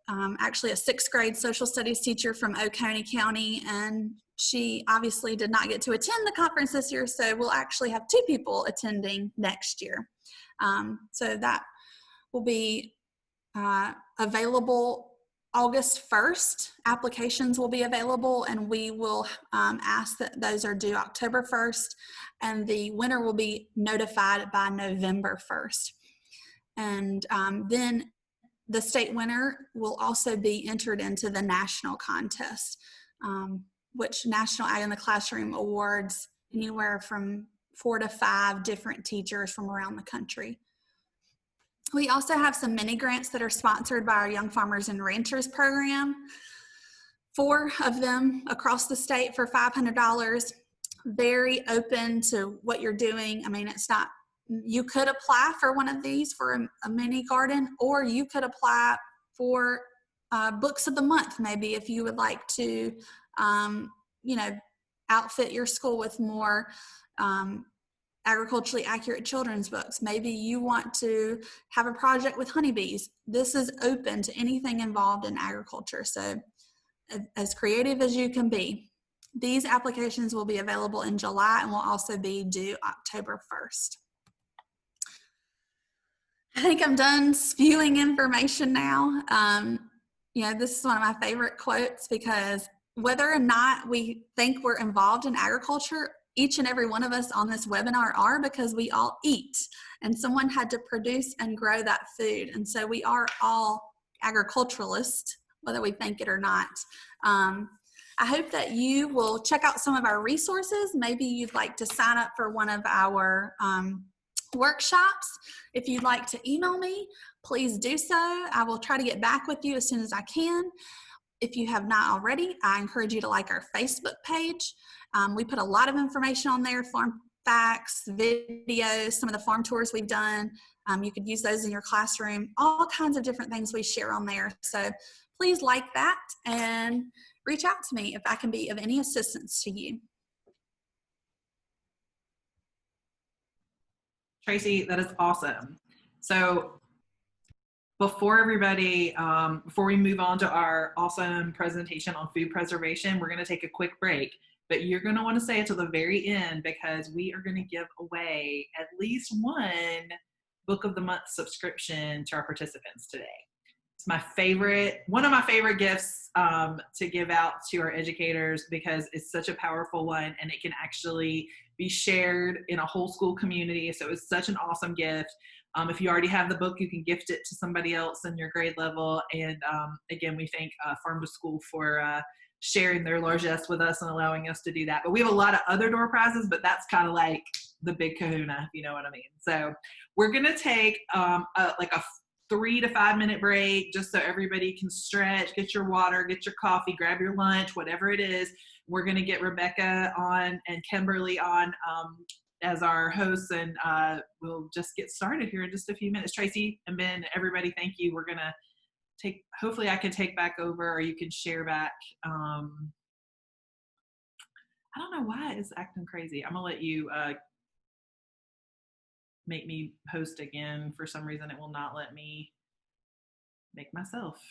actually a 6th grade social studies teacher from Oconee County, and she obviously did not get to attend the conference this year, so we'll actually have 2 people attending next year. So that will be available August 1st. Applications will be available, and we will ask that those are due October 1st, and the winner will be notified by November 1st. And then the state winner will also be entered into the national contest, which National Ag in the Classroom awards anywhere from 4 to 5 different teachers from around the country. We also have some mini grants that are sponsored by our Young Farmers and Ranchers program. 4 of them across the state for $500. Very open to what you're doing. I mean, it's not, you could apply for one of these for a mini garden, or you could apply for books of the month, maybe, if you would like to, outfit your school with more agriculturally accurate children's books. Maybe you want to have a project with honeybees. This is open to anything involved in agriculture. So as creative as you can be. These applications will be available in July and will also be due October 1st. I think I'm done spewing information now. This is one of my favorite quotes, because whether or not we think we're involved in agriculture, each and every one of us on this webinar are, because we all eat, and someone had to produce and grow that food. And so we are all agriculturalists, whether we think it or not. I hope that you will check out some of our resources. Maybe you'd like to sign up for one of our workshops. If you'd like to email me, please do so. I will try to get back with you as soon as I can. If you have not already, I encourage you to like our Facebook page. We put a lot of information on there, farm facts, videos, some of the farm tours we've done. You could use those in your classroom, all kinds of different things we share on there. So please like that and reach out to me if I can be of any assistance to you. Tracy, that is awesome. So before we move on to our awesome presentation on food preservation, we're going to take a quick break, but you're going to want to stay until the very end, because we are going to give away at least one book of the month subscription to our participants today. It's my favorite, one of my favorite gifts to give out to our educators because it's such a powerful one and it can actually be shared in a whole school community. So it's such an awesome gift. If you already have the book, you can gift it to somebody else in your grade level. And again, we thank Farm to School for sharing their largesse with us and allowing us to do that. But we have a lot of other door prizes, but that's kind of like the big kahuna, if you know what I mean. So we're going to take like a 3 to 5 minute break just so everybody can stretch, get your water, get your coffee, grab your lunch, whatever it is. We're going to get Rebecca on and Kimberly on as our hosts, and we'll just get started here in just a few minutes. Tracy and Ben, everybody, thank you. We're going to take, hopefully I can take back over or you can share back. I don't know why it's acting crazy. I'm going to let you make me host again. For some reason, it will not let me make myself.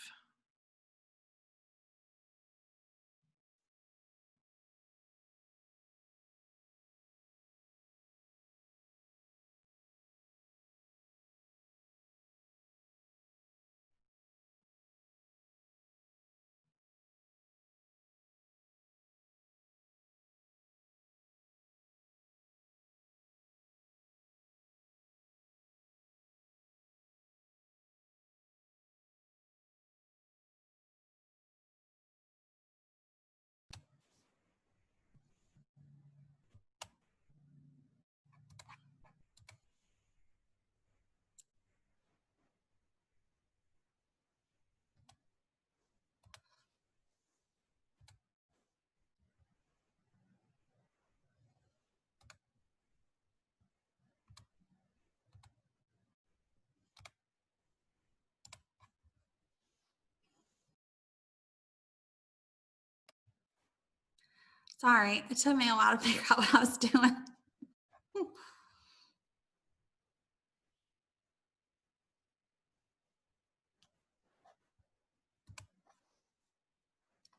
Sorry, it took me a while to figure out what I was doing.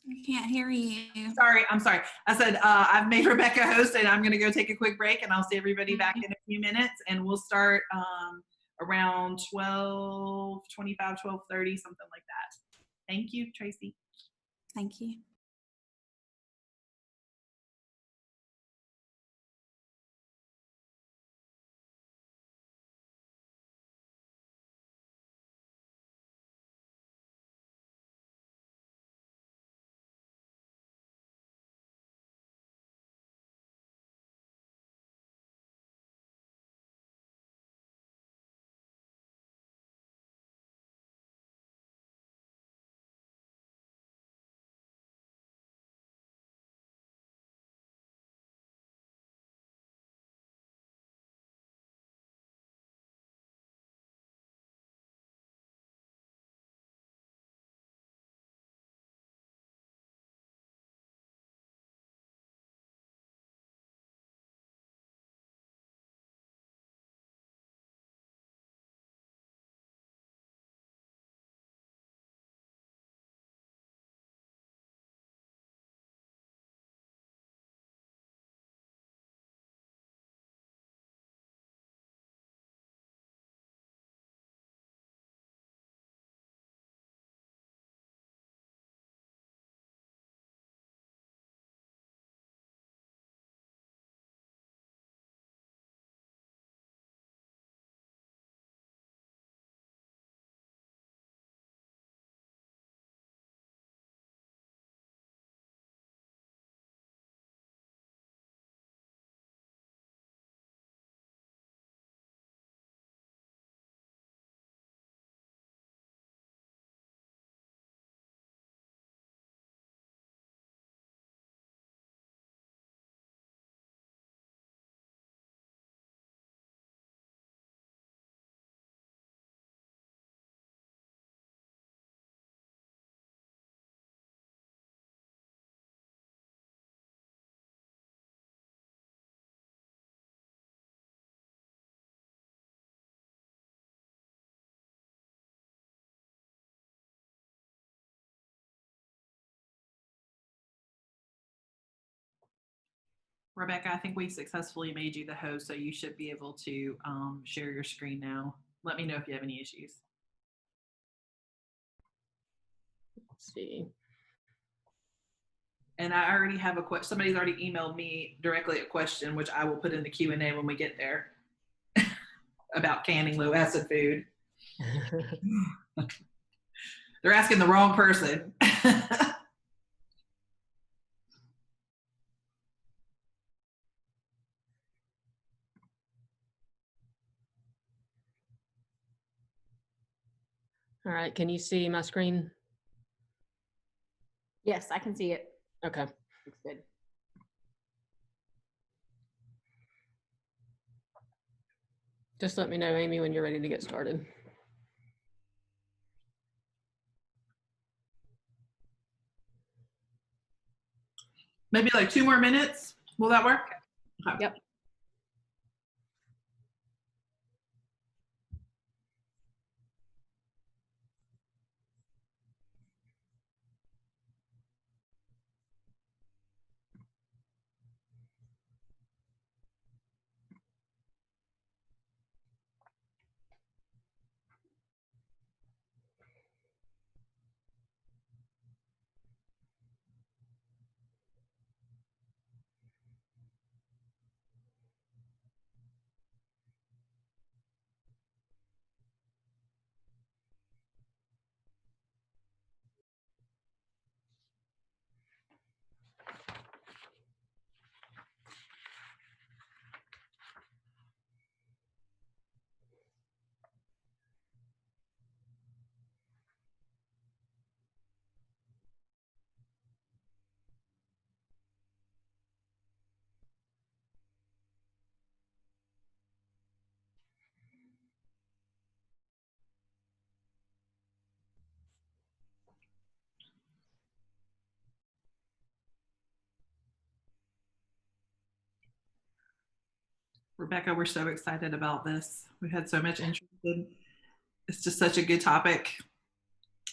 I can't hear you. Sorry, I'm sorry. I said I've made Rebecca host and I'm going to go take a quick break and I'll see everybody back in a few minutes and we'll start around 12:25, 12:30, something like that. Thank you, Tracy. Thank you. Rebecca, I think we successfully made you the host, so you should be able to share your screen now. Let me know if you have any issues. Let's see. And I already have a question. Somebody's already emailed me directly a question, which I will put in the Q&A when we get there, about canning low acid food. They're asking the wrong person. All right, can you see my screen? Yes, I can see it. Okay. Looks good. Just let me know, Amy, when you're ready to get started. Maybe like 2 more minutes. Will that work? Okay. Yep. Rebecca, we're so excited about this. We've had so much interest in. It's just such a good topic.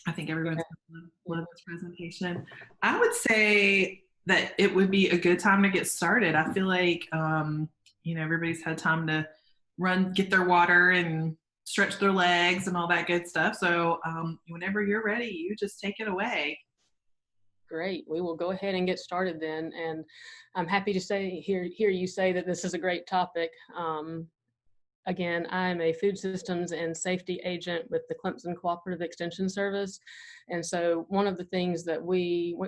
I think everyone's going to love this presentation. I would say that it would be a good time to get started. I feel like, everybody's had time to run, get their water and stretch their legs and all that good stuff. So whenever you're ready, you just take it away. Great. We will go ahead and get started then. And I'm happy to hear you say that this is a great topic. Again, I'm a food systems and safety agent with the Clemson Cooperative Extension Service. And so one of the things that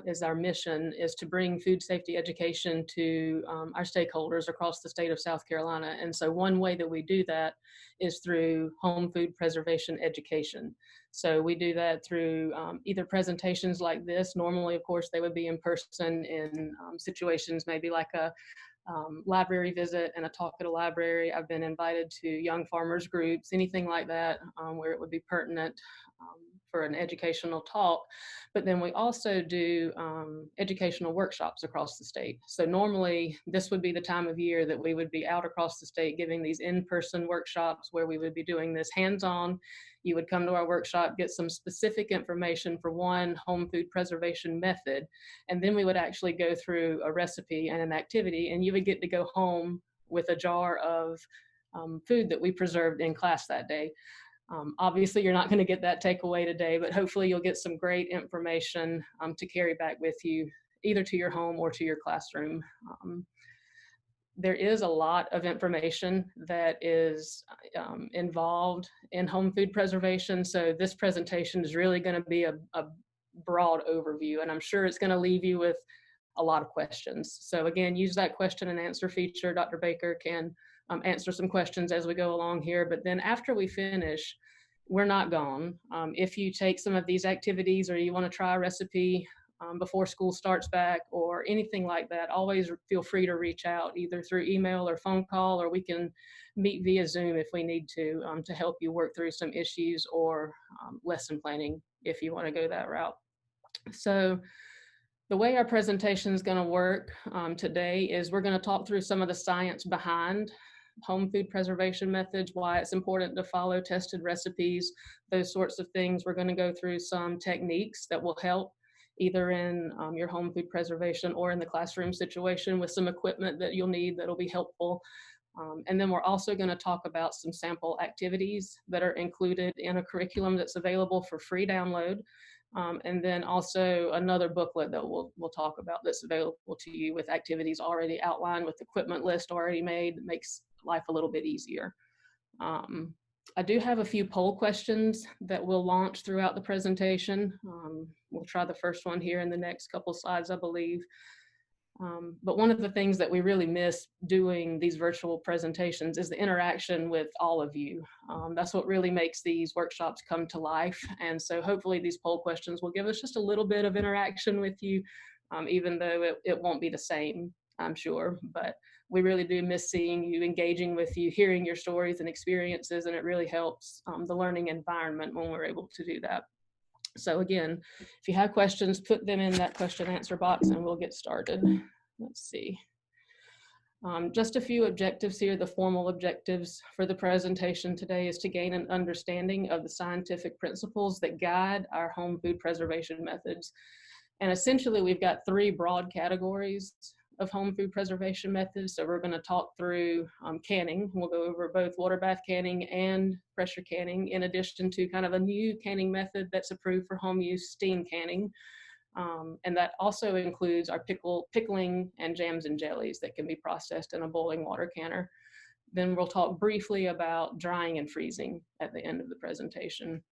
is our mission is to bring food safety education to our stakeholders across the state of South Carolina. And so one way that we do that is through home food preservation education. So we do that through either presentations like this. Normally, of course, they would be in person in situations maybe like a library visit and a talk at a library. I've been invited to young farmers groups, anything like that, where it would be pertinent for an educational talk. But then we also do educational workshops across the state. So normally this would be the time of year that we would be out across the state giving these in-person workshops where we would be doing this hands-on. You would come to our workshop, get some specific information for one home food preservation method, and then we would actually go through a recipe and an activity, and you would get to go home with a jar of food that we preserved in class that day. Obviously, you're not going to get that takeaway today, but hopefully you'll get some great information to carry back with you, either to your home or to your classroom. There is a lot of information that is involved in home food preservation. So this presentation is really going to be a broad overview, and I'm sure it's going to leave you with a lot of questions. So again, use that question and answer feature. Dr. Baker can answer some questions as we go along here, but then after we finish, we're not gone. If you take some of these activities or you want to try a recipe before school starts back or anything like that, always feel free to reach out either through email or phone call, or we can meet via Zoom if we need to help you work through some issues or lesson planning if you want to go that route. So the way our presentation is going to work today is we're going to talk through some of the science behind home food preservation methods, why it's important to follow tested recipes, those sorts of things. We're going to go through some techniques that will help either in your home food preservation or in the classroom situation with some equipment that you'll need that'll be helpful. And then we're also going to talk about some sample activities that are included in a curriculum that's available for free download. And then also another booklet that we'll talk about that's available to you with activities already outlined, with equipment list already made, that makes life a little bit easier. I do have a few poll questions that we'll launch throughout the presentation. We'll try the first one here in the next couple slides, I believe. But one of the things that we really miss doing these virtual presentations is the interaction with all of you. That's what really makes these workshops come to life. And so hopefully these poll questions will give us just a little bit of interaction with you, even though it won't be the same, I'm sure. But we really do miss seeing you, engaging with you, hearing your stories and experiences, and it really helps the learning environment when we're able to do that. So again, if you have questions, put them in that question answer box and we'll get started. Let's see. Just a few objectives here. The formal objectives for the presentation today is to gain an understanding of the scientific principles that guide our home food preservation methods. And essentially, we've got three broad categories of home food preservation methods. So we're going to talk through canning. We'll go over both water bath canning and pressure canning, in addition to kind of a new canning method that's approved for home use, steam canning. And that also includes our pickling and jams and jellies that can be processed in a boiling water canner. Then we'll talk briefly about drying and freezing at the end of the presentation.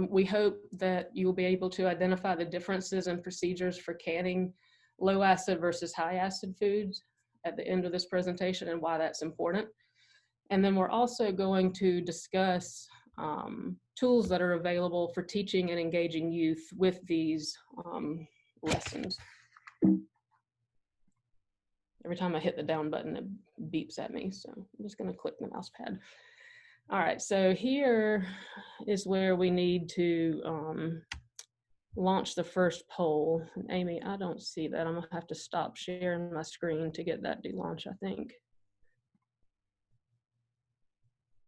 We hope that you will be able to identify the differences in procedures for canning low acid versus high acid foods at the end of this presentation and why that's important. And then we're also going to discuss tools that are available for teaching and engaging youth with these lessons. Every time I hit the down button, it beeps at me. So I'm just going to click the mouse pad. All right, so here is where we need to launch the first poll. Amy, I don't see that. I'm gonna have to stop sharing my screen to get that delaunch, I think.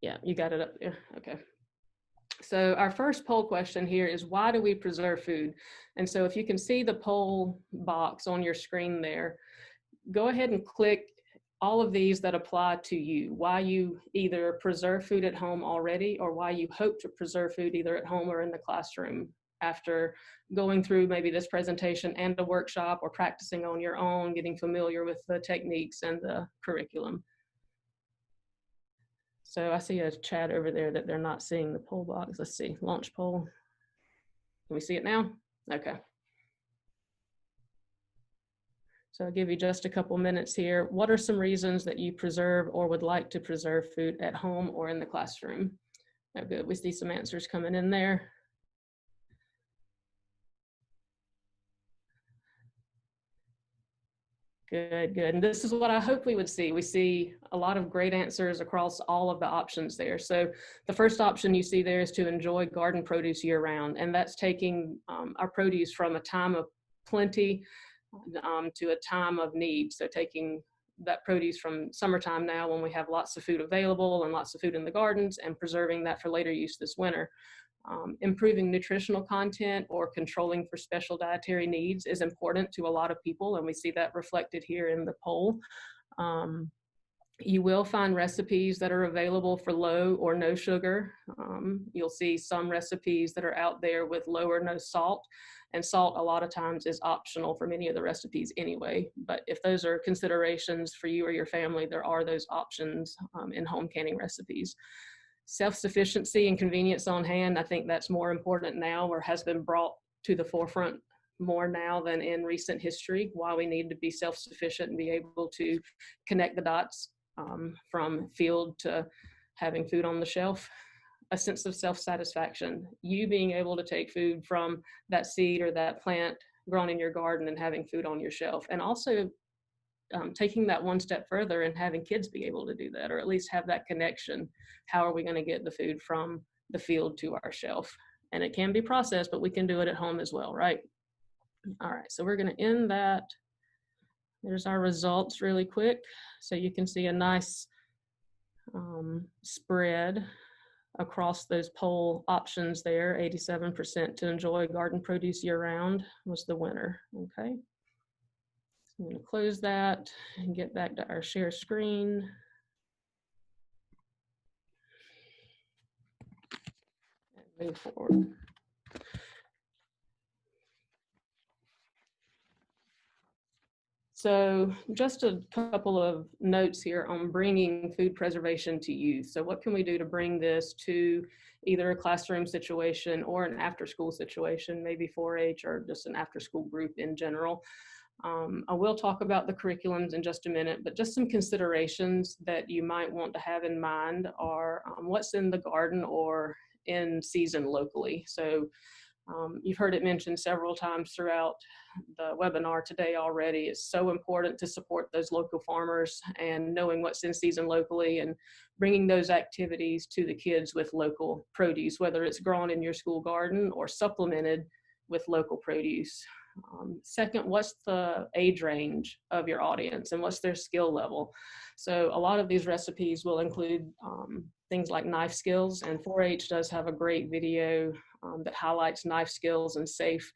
Yeah, you got it up there. Okay. So our first poll question here is, why do we preserve food? And so if you can see the poll box on your screen there, go ahead and click all of these that apply to you, why you either preserve food at home already or why you hope to preserve food either at home or in the classroom after going through maybe this presentation and a workshop, or practicing on your own, getting familiar with the techniques and the curriculum. So I see a chat over there that they're not seeing the poll box. Let's see, launch poll. Can we see it now? Okay. So I'll give you just a couple minutes here. What are some reasons that you preserve or would like to preserve food at home or in the classroom? Oh, good, we see some answers coming in there. Good, good. And this is what I hope we would see. We see a lot of great answers across all of the options there. So the first option you see there is to enjoy garden produce year round. And that's taking our produce from a time of plenty to a time of need. So taking that produce from summertime now when we have lots of food available and lots of food in the gardens, and preserving that for later use this winter. Improving nutritional content or controlling for special dietary needs is important to a lot of people, and we see that reflected here in the poll. You will find recipes that are available for low or no sugar. You'll see some recipes that are out there with low or no salt, and salt a lot of times is optional for many of the recipes anyway. But if those are considerations for you or your family, there are those options in home canning recipes. Self-sufficiency and convenience on hand, I think that's more important now, or has been brought to the forefront more now than in recent history, why we need to be self-sufficient and be able to connect the dots from field to having food on the shelf. A sense of self-satisfaction, you being able to take food from that seed or that plant grown in your garden and having food on your shelf. And also taking that one step further and having kids be able to do that, or at least have that connection. How are we going to get the food from the field to our shelf? And it can be processed, but we can do it at home as well, right? All right, so we're going to end that. There's our results really quick. So you can see a nice spread across those poll options there. 87% to enjoy garden produce year round was the winner, okay? I'm going to close that and get back to our share screen. And move forward. So just a couple of notes here on bringing food preservation to youth. So what can we do to bring this to either a classroom situation or an after-school situation, maybe 4-H or just an after-school group in general? I will talk about the curriculums in just a minute, but just some considerations that you might want to have in mind are what's in the garden or in season locally. So you've heard it mentioned several times throughout the webinar today already. It's so important to support those local farmers and knowing what's in season locally and bringing those activities to the kids with local produce, whether it's grown in your school garden or supplemented with local produce. Second, what's the age range of your audience and what's their skill level? So a lot of these recipes will include things like knife skills, and 4-H does have a great video that highlights knife skills and safe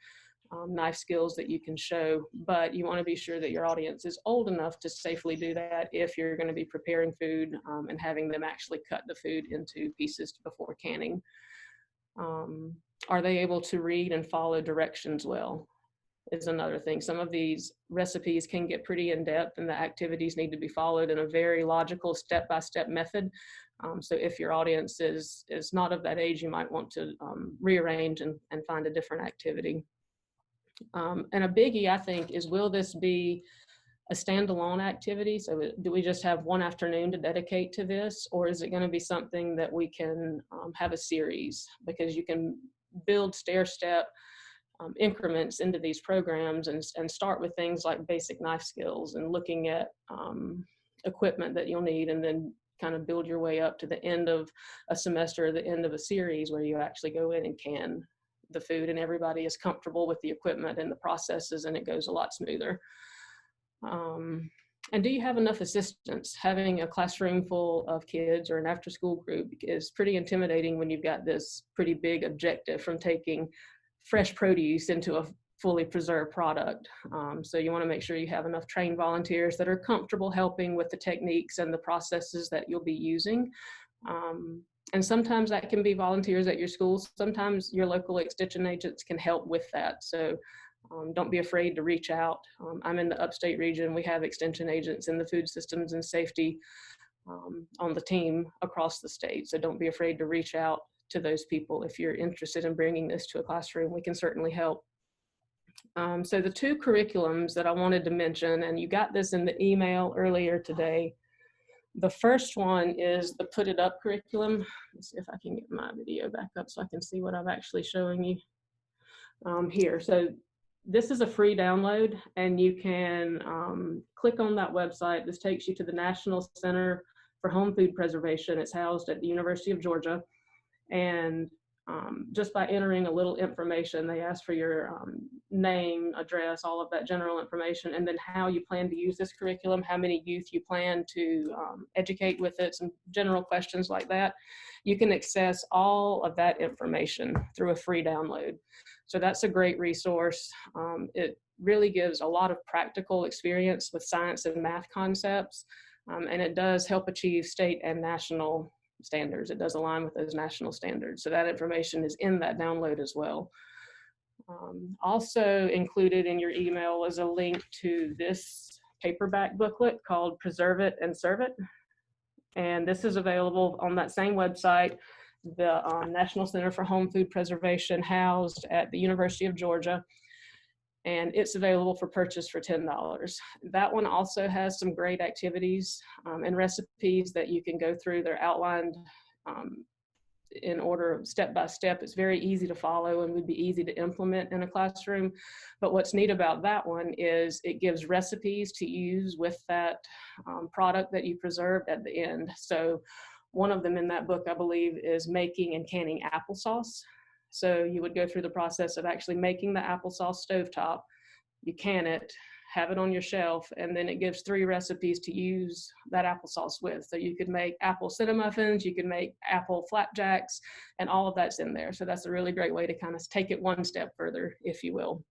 knife skills that you can show, but you want to be sure that your audience is old enough to safely do that if you're going to be preparing food and having them actually cut the food into pieces before canning. Are they able to read and follow directions well? Is another thing. Some of these recipes can get pretty in-depth and the activities need to be followed in a very logical step-by-step method. So if your audience is not of that age, you might want to rearrange and find a different activity. And a biggie, I think, is will this be a standalone activity? So do we just have one afternoon to dedicate to this, or is it going to be something that we can have a series? Because you can build stair-step increments into these programs and start with things like basic knife skills and looking at equipment that you'll need, and then kind of build your way up to the end of a semester or the end of a series where you actually go in and can the food and everybody is comfortable with the equipment and the processes and it goes a lot smoother. And do you have enough assistance? Having a classroom full of kids or an after-school group is pretty intimidating when you've got this pretty big objective from taking fresh produce into a fully preserved product. So you want to make sure you have enough trained volunteers that are comfortable helping with the techniques and the processes that you'll be using. And sometimes that can be volunteers at your school. Sometimes your local extension agents can help with that. So don't be afraid to reach out. I'm in the upstate region. We have extension agents in the food systems and safety on the team across the state. So don't be afraid to reach out to those people. If you're interested in bringing this to a classroom, we can certainly help. So the two curriculums that I wanted to mention, and you got this in the email earlier today. The first one is the Put It Up curriculum. Let's see if I can get my video back up so I can see what I'm actually showing you here. So this is a free download, and you can click on that website. This takes you to the National Center for Home Food Preservation. It's housed at the University of Georgia. And just by entering a little information, they ask for your name, address, all of that general information, and then how you plan to use this curriculum, how many youth you plan to educate with it, some general questions like that. You can access all of that information through a free download. So that's a great resource. It really gives a lot of practical experience with science and math concepts, and it does help achieve state and national standards. It does align with those national standards. So that information is in that download as well. Also included in your email is a link to this paperback booklet called Preserve It and Serve It. And this is available on that same website, the National Center for Home Food Preservation, housed at the University of Georgia. And it's available for purchase for $10. That one also has some great activities and recipes that you can go through. They're outlined in order step by step. It's very easy to follow and would be easy to implement in a classroom. But what's neat about that one is it gives recipes to use with that product that you preserved at the end. So one of them in that book, I believe, is making and canning applesauce. So you would go through the process of actually making the applesauce stovetop, you can it, have it on your shelf, and then it gives 3 recipes to use that applesauce with. So you could make apple cinnammuffins, you can make apple flapjacks, and all of that's in there. So that's a really great way to kind of take it one step further, if you will.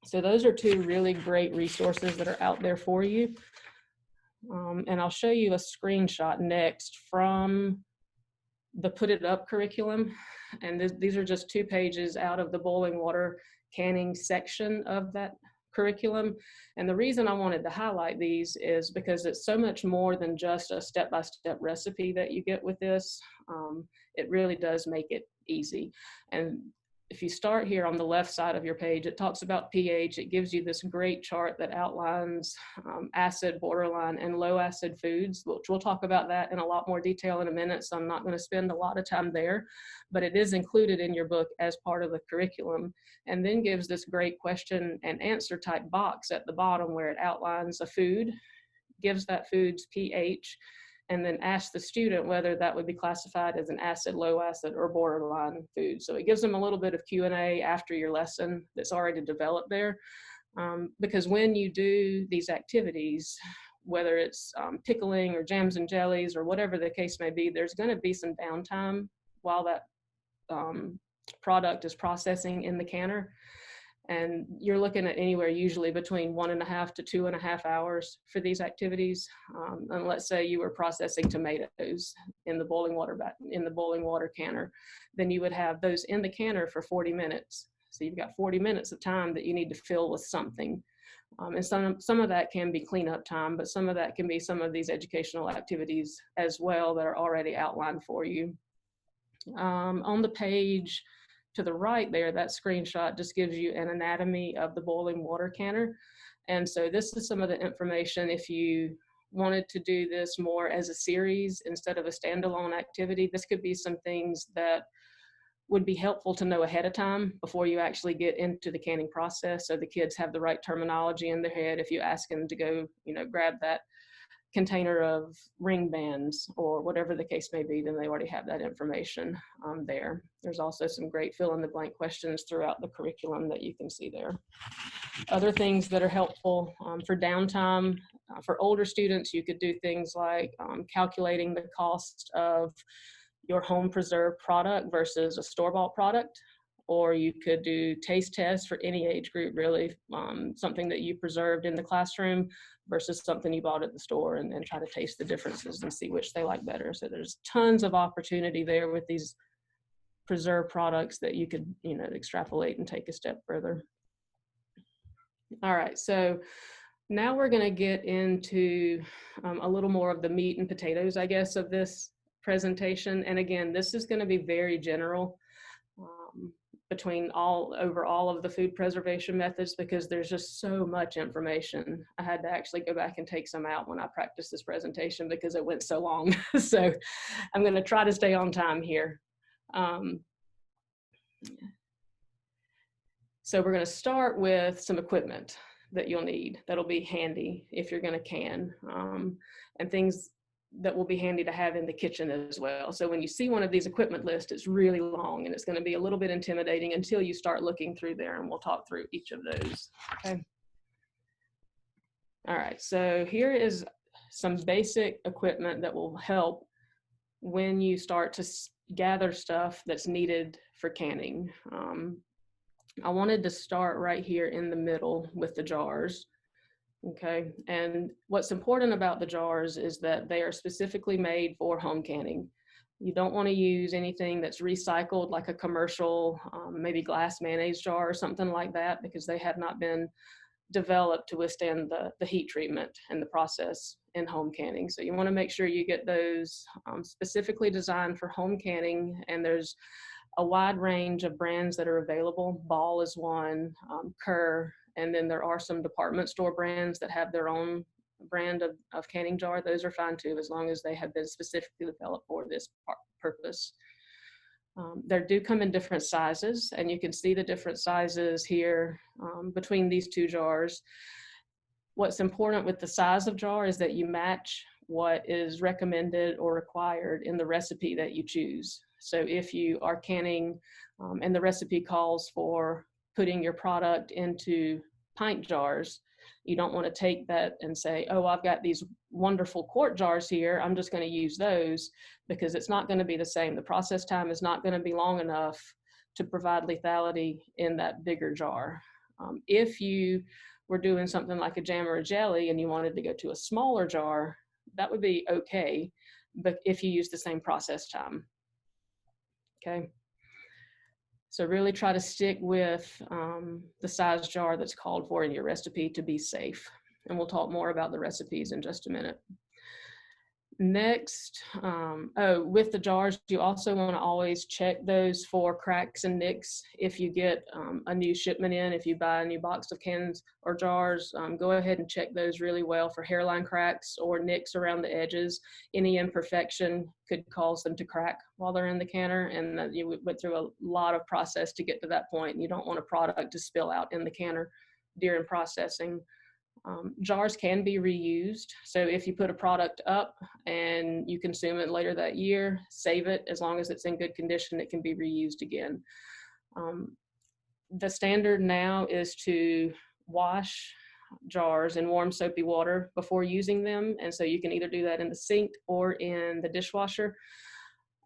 So those are 2 really great resources that are out there for you. And I'll show you a screenshot next from the Put It Up curriculum. And these are just 2 pages out of the boiling water canning section of that curriculum. And the reason I wanted to highlight these is because it's so much more than just a step-by-step recipe that you get with this. It really does make it easy. And if you start here on the left side of your page, it talks about pH. It gives you this great chart that outlines acid, borderline, and low acid foods, which we'll talk about that in a lot more detail in a minute, so I'm not going to spend a lot of time there, but it is included in your book as part of the curriculum, and then gives this great question and answer type box at the bottom where it outlines a food, gives that food's pH, and then ask the student whether that would be classified as an acid, low acid, or borderline food. So it gives them a little bit of Q&A after your lesson that's already developed there. Because when you do these activities, whether it's pickling or jams and jellies or whatever the case may be, there's going to be some downtime while that product is processing in the canner. And you're looking at anywhere usually between 1.5 to 2.5 hours for these activities. And let's say you were processing tomatoes in the boiling water canner, then you would have those in the canner for 40 minutes. So you've got 40 minutes of time that you need to fill with something. And some of that can be cleanup time, but some of that can be some of these educational activities as well that are already outlined for you. On the page to the right there, that screenshot just gives you an anatomy of the boiling water canner. And so this is some of the information if you wanted to do this more as a series instead of a standalone activity. This could be some things that would be helpful to know ahead of time before you actually get into the canning process, so the kids have the right terminology in their head. If you ask them to go, grab that container of ring bands or whatever the case may be, then they already have that information there. There's also some great fill in the blank questions throughout the curriculum that you can see there. Other things that are helpful for downtime, for older students, you could do things like calculating the cost of your home preserved product versus a store-bought product, or you could do taste tests for any age group, really, something that you preserved in the classroom versus something you bought at the store, and try to taste the differences and see which they like better. So there's tons of opportunity there with these preserved products that you could, extrapolate and take a step further. All right, so now we're going to get into a little more of the meat and potatoes, I guess, of this presentation. And again, this is going to be very general over all of the food preservation methods, because there's just so much information. I had to actually go back and take some out when I practiced this presentation because it went so long. So I'm going to try to stay on time here. So we're going to start with some equipment that you'll need that'll be handy if you're going to can, and things that will be handy to have in the kitchen as well. So when you see one of these equipment lists, it's really long and it's going to be a little bit intimidating until you start looking through there, and we'll talk through each of those. Okay. All right, so here is some basic equipment that will help when you start to gather stuff that's needed for canning. I wanted to start right here in the middle with the jars. Okay, and what's important about the jars is that they are specifically made for home canning. You don't want to use anything that's recycled, like a commercial, maybe glass mayonnaise jar or something like that, because they have not been developed to withstand the heat treatment and the process in home canning. So you want to make sure you get those specifically designed for home canning, and there's a wide range of brands that are available. Ball is one, Kerr, and then there are some department store brands that have their own brand of canning jar. Those are fine too, as long as they have been specifically developed for this purpose. They do come in different sizes, and you can see the different sizes here between these two jars. What's important with the size of jar is that you match what is recommended or required in the recipe that you choose. So if you are canning and the recipe calls for putting your product into pint jars, you don't want to take that and say, oh, I've got these wonderful quart jars here, I'm just going to use those, because it's not going to be the same. The process time is not going to be long enough to provide lethality in that bigger jar. If you were doing something like a jam or a jelly and you wanted to go to a smaller jar, that would be okay, but if you use the same process time. Okay. So really try to stick with the size jar that's called for in your recipe to be safe. And we'll talk more about the recipes in just a minute. Next, with the jars, you also want to always check those for cracks and nicks. If you get a new shipment in, if you buy a new box of cans or jars, go ahead and check those really well for hairline cracks or nicks around the edges. Any imperfection could cause them to crack while they're in the canner, and you went through a lot of process to get to that point. And you don't want a product to spill out in the canner during processing. Jars can be reused. So if you put a product up and you consume it later that year, save it. As long as it's in good condition, it can be reused again. The standard now is to wash jars in warm soapy water before using them. And so you can either do that in the sink or in the dishwasher,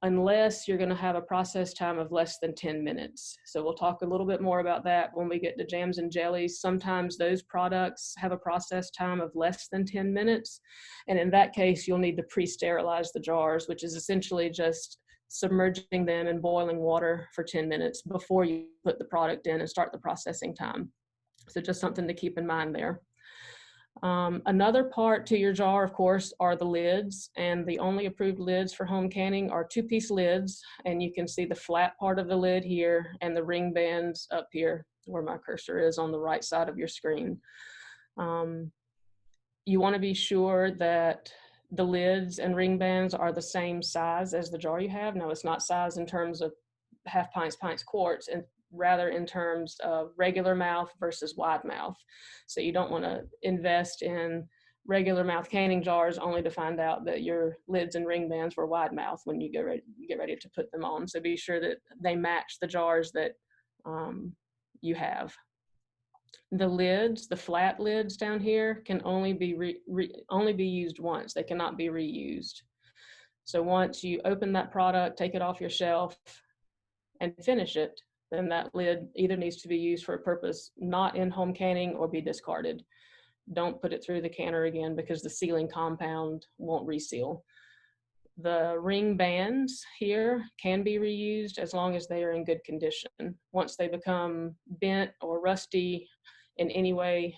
unless you're going to have a process time of less than 10 minutes. So we'll talk a little bit more about that when we get to jams and jellies. Sometimes those products have a process time of less than 10 minutes. And in that case, you'll need to pre-sterilize the jars, which is essentially just submerging them in boiling water for 10 minutes before you put the product in and start the processing time. So just something to keep in mind there. Another part to your jar, of course, are the lids, and the only approved lids for home canning are two-piece lids, and you can see the flat part of the lid here and the ring bands up here where my cursor is on the right side of your screen. You want to be sure that the lids and ring bands are the same size as the jar you have. Now, it's not size in terms of half pints, pints, quarts, and rather in terms of regular mouth versus wide mouth. So you don't want to invest in regular mouth canning jars only to find out that your lids and ring bands were wide mouth when you get ready to put them on. So be sure that they match the jars that you have. The lids, the flat lids down here, can only be used once. They cannot be reused. So once you open that product, take it off your shelf and finish it, then that lid either needs to be used for a purpose not in home canning or be discarded. Don't put it through the canner again because the sealing compound won't reseal. The ring bands here can be reused as long as they are in good condition. Once they become bent or rusty in any way,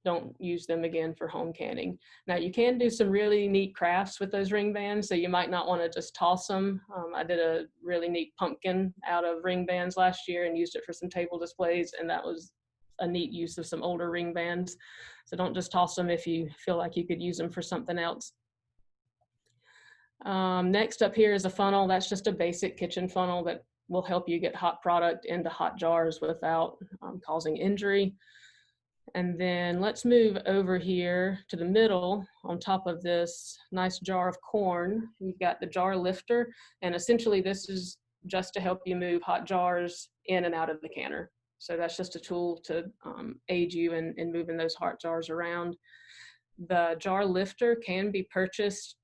don't use them again for home canning. Now, you can do some really neat crafts with those ring bands, so you might not want to just toss them. I did a really neat pumpkin out of ring bands last year and used it for some table displays, and that was a neat use of some older ring bands. So don't just toss them if you feel like you could use them for something else. Next up here is a funnel. That's just a basic kitchen funnel that will help you get hot product into hot jars without causing injury. And then let's move over here to the middle. On top of this nice jar of corn, you've got the jar lifter. And essentially this is just to help you move hot jars in and out of the canner. So that's just a tool to aid you in moving those hot jars around. The jar lifter can be purchased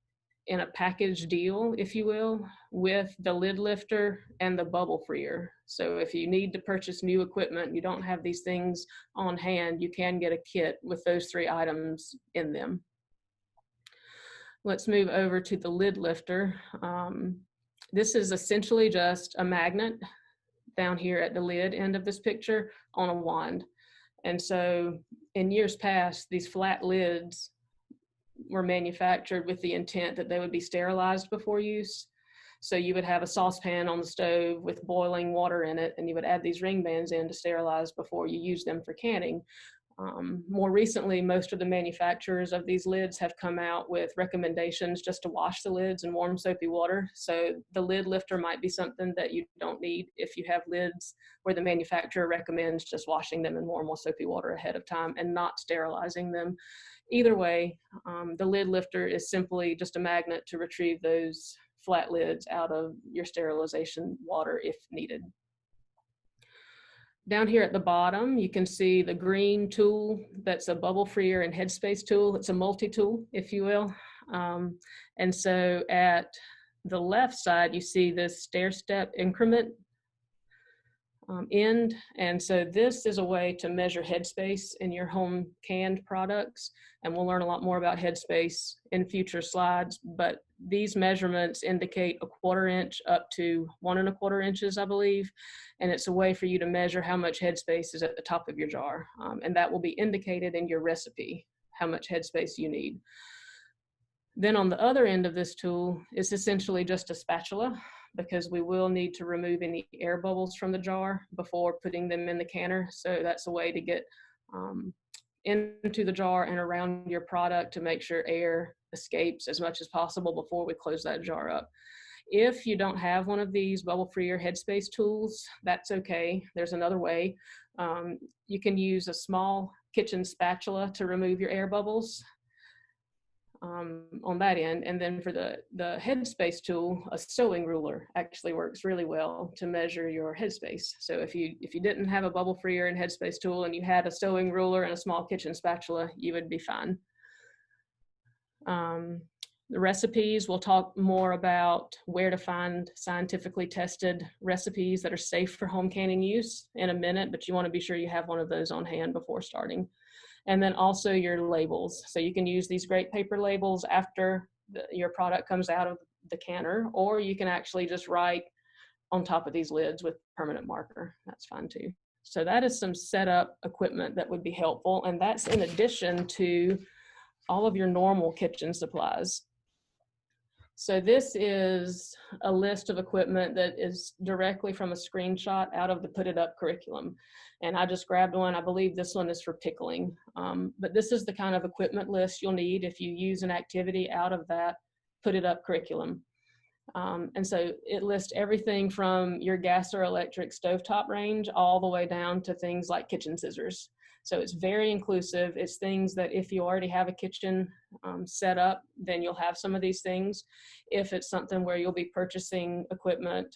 in a package deal, if you will, with the lid lifter and the bubble freer. So if you need to purchase new equipment, you don't have these things on hand, you can get a kit with those three items in them. Let's move over to the lid lifter. This is essentially just a magnet down here at the lid end of this picture on a wand. And so in years past, these flat lids were manufactured with the intent that they would be sterilized before use. So you would have a saucepan on the stove with boiling water in it, and you would add these ring bands in to sterilize before you use them for canning. More recently, most of the manufacturers of these lids have come out with recommendations just to wash the lids in warm soapy water. So the lid lifter might be something that you don't need if you have lids where the manufacturer recommends just washing them in warm or soapy water ahead of time and not sterilizing them. Either way, the lid lifter is simply just a magnet to retrieve those flat lids out of your sterilization water if needed. Down here at the bottom, you can see the green tool that's a bubble freer and headspace tool. It's a multi-tool, if you will. And so at the left side, you see this stair step increment. end. And so this is a way to measure headspace in your home canned products. And we'll learn a lot more about headspace in future slides, but these measurements indicate 1/4 inch up to 1 1/4 inches, I believe. And it's a way for you to measure how much headspace is at the top of your jar. And that will be indicated in your recipe, how much headspace you need. Then on the other end of this tool is essentially just a spatula, because we will need to remove any air bubbles from the jar before putting them in the canner. So that's a way to get into the jar and around your product to make sure air escapes as much as possible before we close that jar up. If you don't have one of these bubble-free or headspace tools, that's okay. There's another way. You can use a small kitchen spatula to remove your air bubbles on that end. And then for the headspace tool, a sewing ruler actually works really well to measure your headspace. So if you didn't have a bubble freer and headspace tool and you had a sewing ruler and a small kitchen spatula, you would be fine. The recipes, we'll talk more about where to find scientifically tested recipes that are safe for home canning use in a minute, but you want to be sure you have one of those on hand before starting. And then also your labels. So you can use these great paper labels after your product comes out of the canner, or you can actually just write on top of these lids with permanent marker. That's fine too. So that is some setup equipment that would be helpful. And that's in addition to all of your normal kitchen supplies. So this is a list of equipment that is directly from a screenshot out of the Put It Up curriculum. And I just grabbed one. I believe this one is for pickling. But this is the kind of equipment list you'll need if you use an activity out of that Put It Up curriculum. And so it lists everything from your gas or electric stovetop range all the way down to things like kitchen scissors. So it's very inclusive. It's things that if you already have a kitchen set up, then you'll have some of these things. If it's something where you'll be purchasing equipment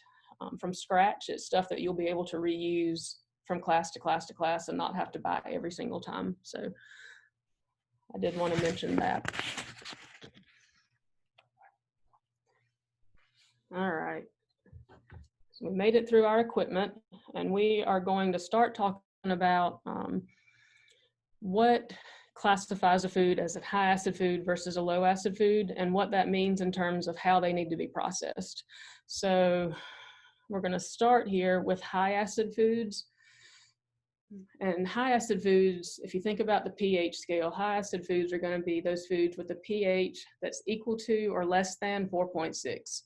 from scratch, it's stuff that you'll be able to reuse from class to class to class and not have to buy every single time. So I did want to mention that. All right. So we made it through our equipment, and we are going to start talking about what classifies a food as a high acid food versus a low acid food, and what that means in terms of how they need to be processed. So we're going to start here with high acid foods. And high acid foods, if you think about the pH scale, high acid foods are going to be those foods with a pH that's equal to or less than 4.6.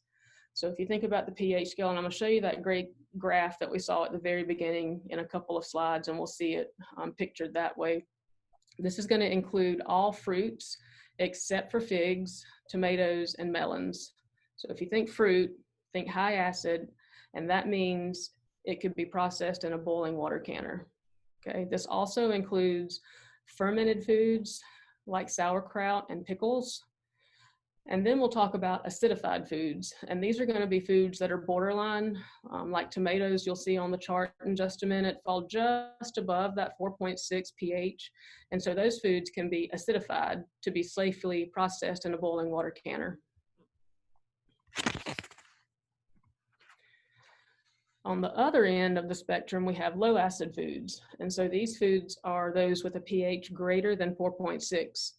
So if you think about the pH scale, and I'm going to show you that great graph that we saw at the very beginning in a couple of slides, and we'll see it pictured that way. This is going to include all fruits except for figs, tomatoes, and melons. So if you think fruit, think high acid, and that means it could be processed in a boiling water canner. Okay, this also includes fermented foods like sauerkraut and pickles. And then we'll talk about acidified foods. And these are going to be foods that are borderline, like tomatoes, you'll see on the chart in just a minute, fall just above that 4.6 pH. And so those foods can be acidified to be safely processed in a boiling water canner. On the other end of the spectrum, we have low acid foods. And so these foods are those with a pH greater than 4.6.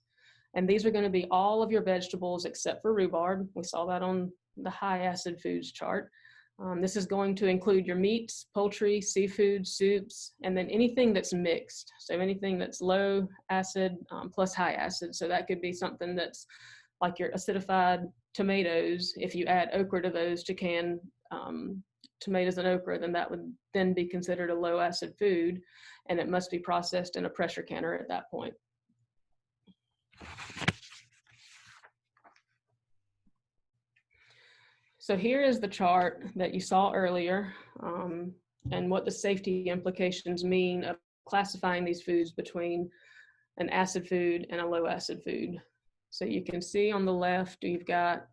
And these are going to be all of your vegetables except for rhubarb. We saw that on the high acid foods chart. This is going to include your meats, poultry, seafood, soups, and then anything that's mixed. So anything that's low acid plus high acid. So that could be something that's like your acidified tomatoes. If you add okra to those to canned tomatoes and okra, then that would then be considered a low acid food, and it must be processed in a pressure canner at that point. So here is the chart that you saw earlier, and what the safety implications mean of classifying these foods between an acid food and a low acid food. So you can see on the left, you've got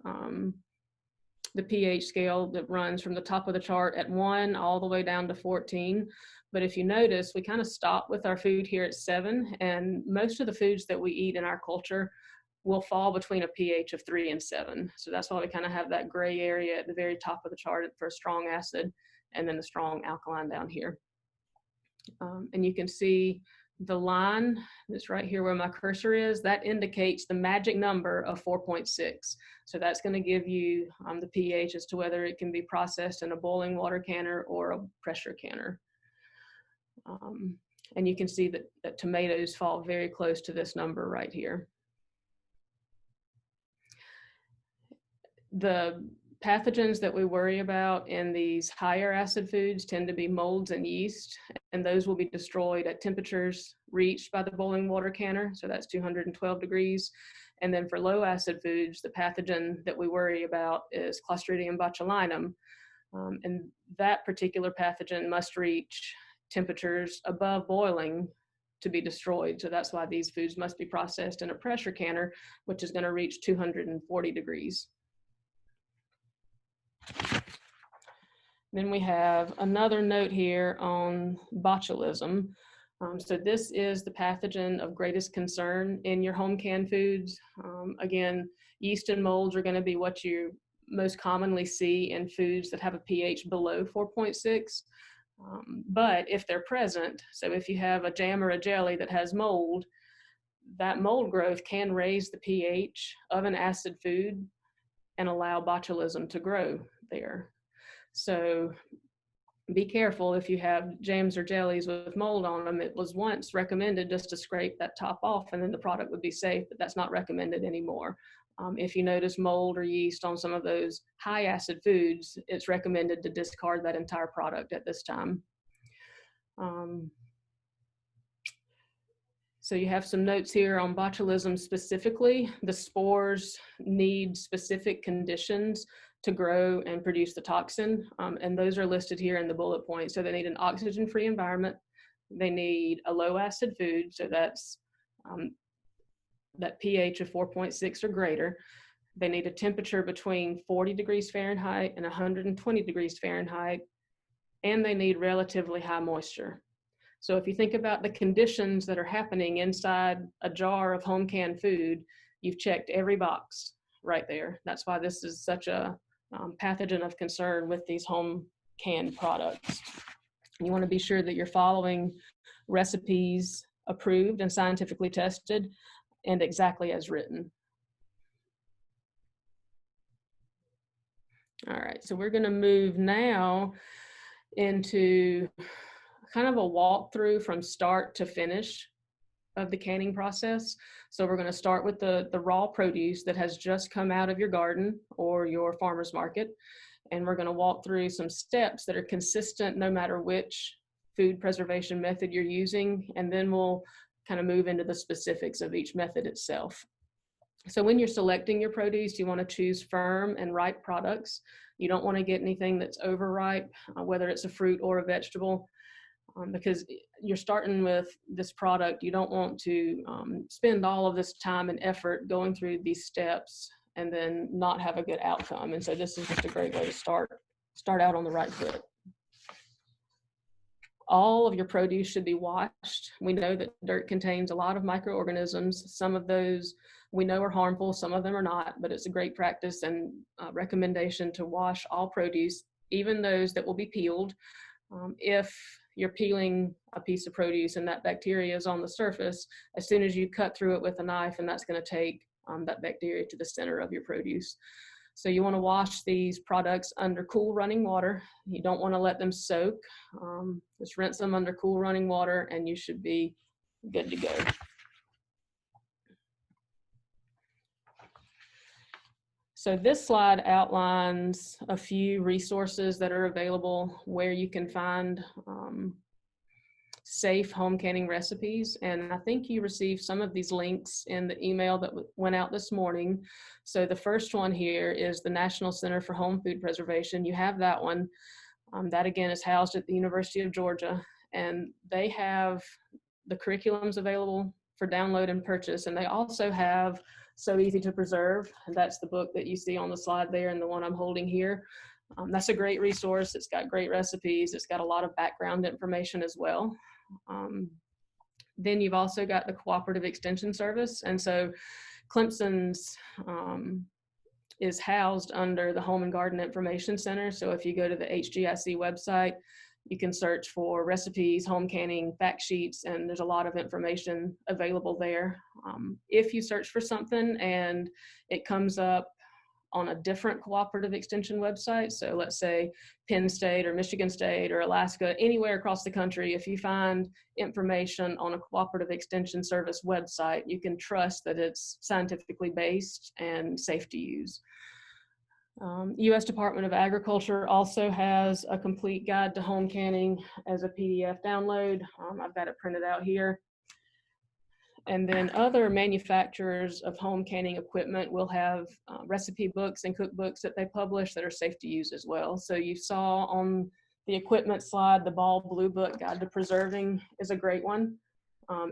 the pH scale that runs from the top of the chart at 1 all the way down to 14. But if you notice, we kind of stop with our food here at 7, and most of the foods that we eat in our culture will fall between a pH of 3 and 7. So that's why we kind of have that gray area at the very top of the chart for a strong acid. and then the strong alkaline down here. And you can see the line that's right here where my cursor is, that indicates the magic number of 4.6. So that's going to give you the pH as to whether it can be processed in a boiling water canner or a pressure canner. And you can see that tomatoes fall very close to this number right here. The pathogens that we worry about in these higher acid foods tend to be molds and yeast, and those will be destroyed at temperatures reached by the boiling water canner. So that's 212 degrees. And then for low acid foods, the pathogen that we worry about is Clostridium botulinum. And that particular pathogen must reach temperatures above boiling to be destroyed. So that's why these foods must be processed in a pressure canner, which is going to reach 240 degrees. Then we have another note here on botulism. So this is the pathogen of greatest concern in your home canned foods. Again, yeast and molds are going to be what you most commonly see in foods that have a pH below 4.6. But if they're present, so if you have a jam or a jelly that has mold, that mold growth can raise the pH of an acid food and allow botulism to grow there. So be careful if you have jams or jellies with mold on them. It was once recommended just to scrape that top off and then the product would be safe, but that's not recommended anymore. If you notice mold or yeast on some of those high acid foods, it's recommended to discard that entire product at this time. So you have some notes here on botulism specifically. The spores need specific conditions to grow and produce the toxin, and those are listed here in the bullet points. So they need an oxygen-free environment. They need a low acid food, so that's that pH of 4.6 or greater. They need a temperature between 40 degrees Fahrenheit and 120 degrees Fahrenheit, and they need relatively high moisture. So if you think about the conditions that are happening inside a jar of home canned food, you've checked every box right there. That's why this is such a pathogen of concern with these home canned products. You want to be sure that you're following recipes approved and scientifically tested and exactly as written. All right, so we're going to move now into kind of a walkthrough from start to finish of the canning process. So we're going to start with the raw produce that has just come out of your garden or your farmer's market. And we're going to walk through some steps that are consistent no matter which food preservation method you're using. And then we'll kind of move into the specifics of each method itself. So when you're selecting your produce, you want to choose firm and ripe products. You don't want to get anything that's overripe, whether it's a fruit or a vegetable. Because you're starting with this product, you don't want to spend all of this time and effort going through these steps and then not have a good outcome. And so this is just a great way to start out on the right foot. All of your produce should be washed. We know that dirt contains a lot of microorganisms. Some of those we know are harmful, some of them are not, but it's a great practice and recommendation to wash all produce, even those that will be peeled. If you're peeling a piece of produce and that bacteria is on the surface, as soon as you cut through it with a knife, and that's going to take that bacteria to the center of your produce. So you want to wash these products under cool running water. You don't want to let them soak. Just rinse them under cool running water and you should be good to go. So this slide outlines a few resources that are available where you can find safe home canning recipes. And I think you received some of these links in the email that went out this morning. So the first one here is the National Center for Home Food Preservation. You have that one. That again is housed at the University of Georgia. And they have the curriculums available for download and purchase. And they also have So Easy to Preserve. And that's the book that you see on the slide there and the one I'm holding here. That's a great resource. It's got great recipes. It's got a lot of background information as well. Then you've also got the Cooperative Extension Service. And so Clemson's is housed under the Home and Garden Information Center. So if you go to the HGIC website, you can search for recipes, home canning, fact sheets, and there's a lot of information available there. If you search for something and it comes up on a different cooperative extension website, so let's say Penn State or Michigan State or Alaska, anywhere across the country, if you find information on a cooperative extension service website, you can trust that it's scientifically based and safe to use. U.S. Department of Agriculture also has a complete guide to home canning as a PDF download. I've got it printed out here. And then other manufacturers of home canning equipment will have recipe books and cookbooks that they publish that are safe to use as well. So you saw on the equipment slide, the Ball Blue Book Guide to Preserving is a great one.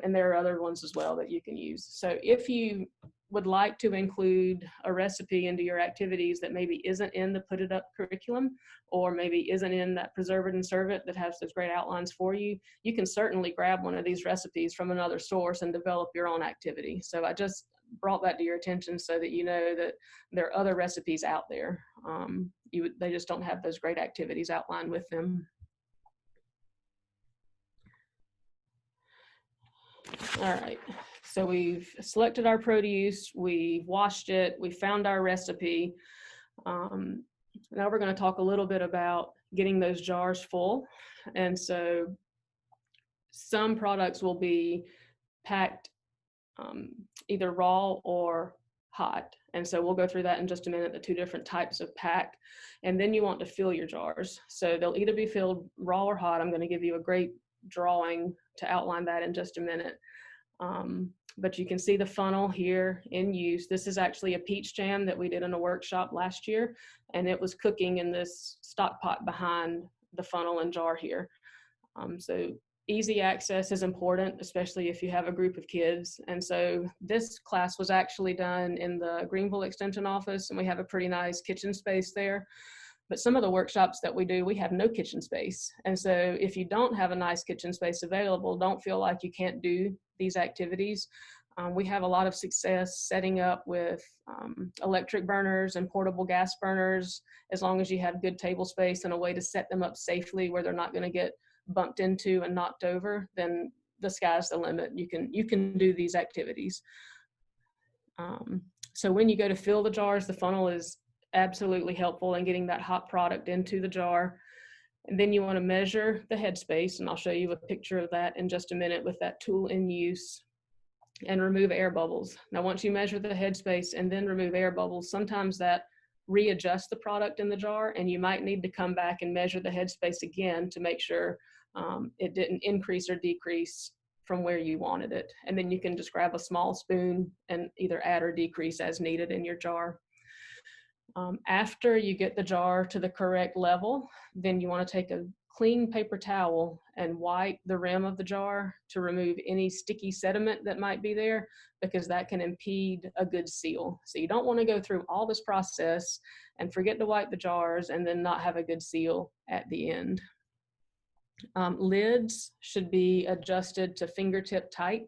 And there are other ones as well that you can use. So if you would like to include a recipe into your activities that maybe isn't in the Put It Up curriculum, or maybe isn't in that Preserve It and Serve It that has those great outlines for you, you can certainly grab one of these recipes from another source and develop your own activity. So I just brought that to your attention so that you know that there are other recipes out there. They just don't have those great activities outlined with them. All right, so we've selected our produce, we've washed it, we found our recipe. Now we're going to talk a little bit about getting those jars full. And so some products will be packed either raw or hot. And so we'll go through that in just a minute, the two different types of pack. And then you want to fill your jars. So they'll either be filled raw or hot. I'm going to give you a great drawing to outline that in just a minute. But you can see the funnel here in use. This is actually a peach jam that we did in a workshop last year, and it was cooking in this stock pot behind the funnel and jar here. So easy access is important, especially if you have a group of kids. And so this class was actually done in the Greenville Extension office, and we have a pretty nice kitchen space there. But some of the workshops that we do, we have no kitchen space. And so if you don't have a nice kitchen space available, don't feel like you can't do these activities. We have a lot of success setting up with electric burners and portable gas burners, as long as you have good table space and a way to set them up safely where they're not going to get bumped into and knocked over, then the sky's the limit. You can do these activities. So when you go to fill the jars, the funnel is absolutely helpful in getting that hot product into the jar. And then you want to measure the headspace, and I'll show you a picture of that in just a minute with that tool in use, and remove air bubbles. Now, once you measure the headspace and then remove air bubbles, sometimes that readjusts the product in the jar, and you might need to come back and measure the headspace again to make sure it didn't increase or decrease from where you wanted it. And then you can just grab a small spoon and either add or decrease as needed in your jar. After you get the jar to the correct level, then you want to take a clean paper towel and wipe the rim of the jar to remove any sticky sediment that might be there, because that can impede a good seal. So you don't want to go through all this process and forget to wipe the jars and then not have a good seal at the end. Lids should be adjusted to fingertip tight,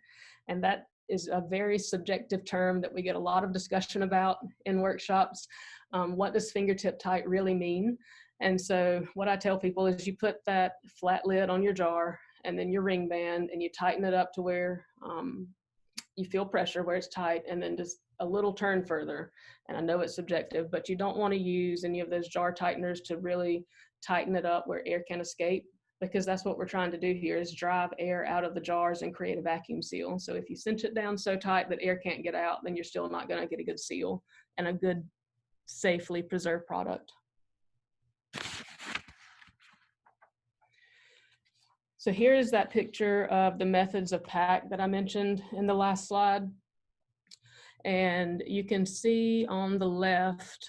and that is a very subjective term that we get a lot of discussion about in workshops. What does fingertip tight really mean? And so what I tell people is you put that flat lid on your jar and then your ring band, and you tighten it up to where you feel pressure, where it's tight, and then just a little turn further. And I know it's subjective, but you don't want to use any of those jar tighteners to really tighten it up where air can escape, because that's what we're trying to do here, is drive air out of the jars and create a vacuum seal. So if you cinch it down so tight that air can't get out, then you're still not going to get a good seal and a good, safely preserved product. So here is that picture of the methods of pack that I mentioned in the last slide. And you can see on the left,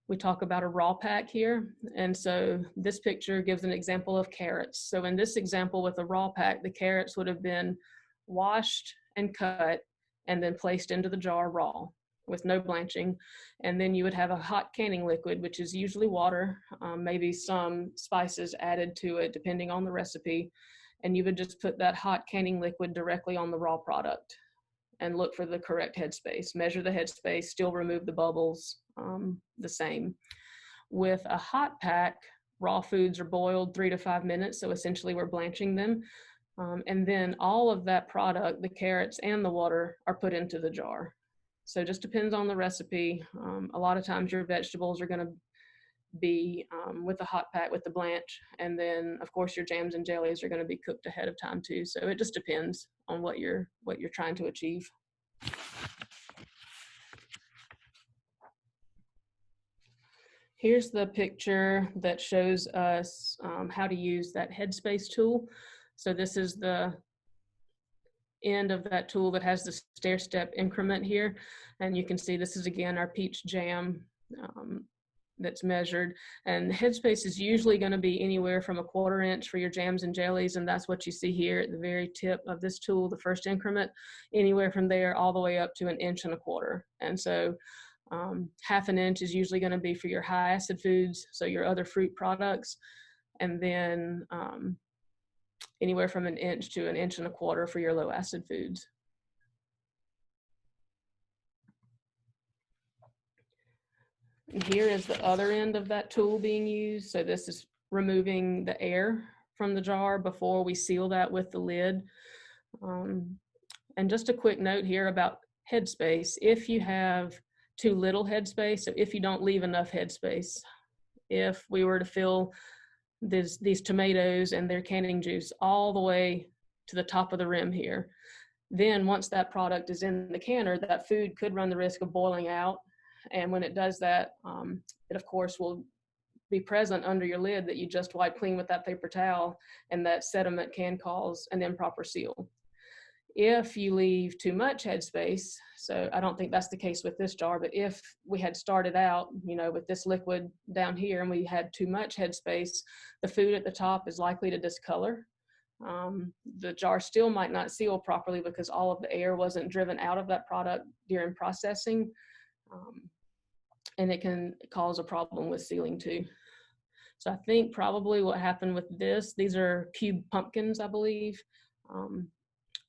we talk about a raw pack here. And so this picture gives an example of carrots. So in this example with a raw pack, the carrots would have been washed and cut and then placed into the jar raw with no blanching. And then you would have a hot canning liquid, which is usually water, maybe some spices added to it depending on the recipe. And you would just put that hot canning liquid directly on the raw product. and look for the correct headspace. Measure the headspace, still remove the bubbles the same. With a hot pack, raw foods are boiled 3 to 5 minutes, so essentially we're blanching them. And then all of that product, the carrots and the water, are put into the jar. So it just depends on the recipe. A lot of times your vegetables are going to be with the hot pack with the blanch, and then of course your jams and jellies are going to be cooked ahead of time too. So it just depends on what you're trying to achieve. Here's the picture that shows us how to use that headspace tool. So this is the end of that tool that has the stair-step increment here. And you can see this is, again, our peach jam that's measured. And headspace is usually going to be anywhere from 1/4 inch for your jams and jellies. And that's what you see here at the very tip of this tool, the first increment, anywhere from there all the way up to 1 1/4 inch. And so 1/2 inch is usually going to be for your high acid foods, so your other fruit products. And then anywhere from 1 inch to 1 1/4 inch for your low acid foods. And here is the other end of that tool being used. So this is removing the air from the jar before we seal that with the lid. And just a quick note here about headspace. If you have too little headspace, so if you don't leave enough headspace, if we were to fill these tomatoes and their canning juice all the way to the top of the rim here, then once that product is in the canner, that food could run the risk of boiling out. And when it does that, it of course will be present under your lid that you just wipe clean with that paper towel, and that sediment can cause an improper seal. If you leave too much headspace, so I don't think that's the case with this jar, but if we had started out, with this liquid down here and we had too much headspace, the food at the top is likely to discolor. The jar still might not seal properly because all of the air wasn't driven out of that product during processing. And it can cause a problem with sealing too. So I think probably what happened with this, these are cube pumpkins, I believe,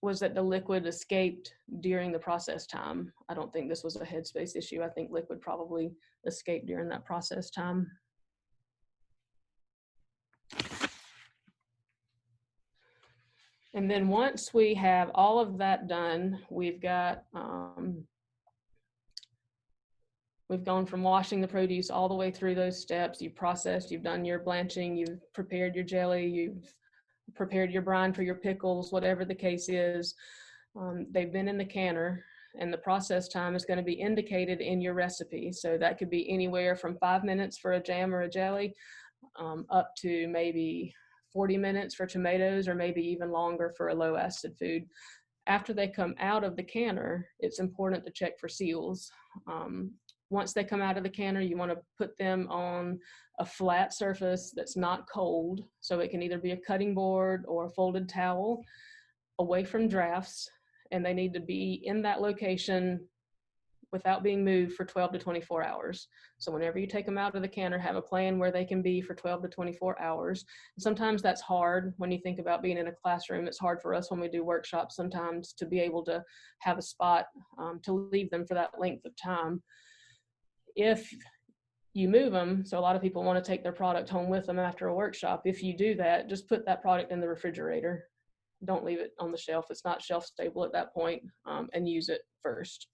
was that the liquid escaped during the process time. I don't think this was a headspace issue. I think liquid probably escaped during that process time. And then once we have all of that done, we've got, we've gone from washing the produce all the way through those steps. You've processed, you've done your blanching, you've prepared your jelly, you've prepared your brine for your pickles, whatever the case is. They've been in the canner, and the process time is going to be indicated in your recipe. So that could be anywhere from 5 minutes for a jam or a jelly, up to maybe 40 minutes for tomatoes, or maybe even longer for a low acid food. After they come out of the canner, it's important to check for seals. Once they come out of the canner, you want to put them on a flat surface that's not cold. So it can either be a cutting board or a folded towel, away from drafts, and they need to be in that location without being moved for 12 to 24 hours. So whenever you take them out of the canner, have a plan where they can be for 12 to 24 hours. And sometimes that's hard when you think about being in a classroom. It's hard for us when we do workshops sometimes to be able to have a spot to leave them for that length of time. If you move them, so a lot of people want to take their product home with them after a workshop. If you do that, just put that product in the refrigerator. Don't leave it on the shelf. It's not shelf stable at that point, and use it first.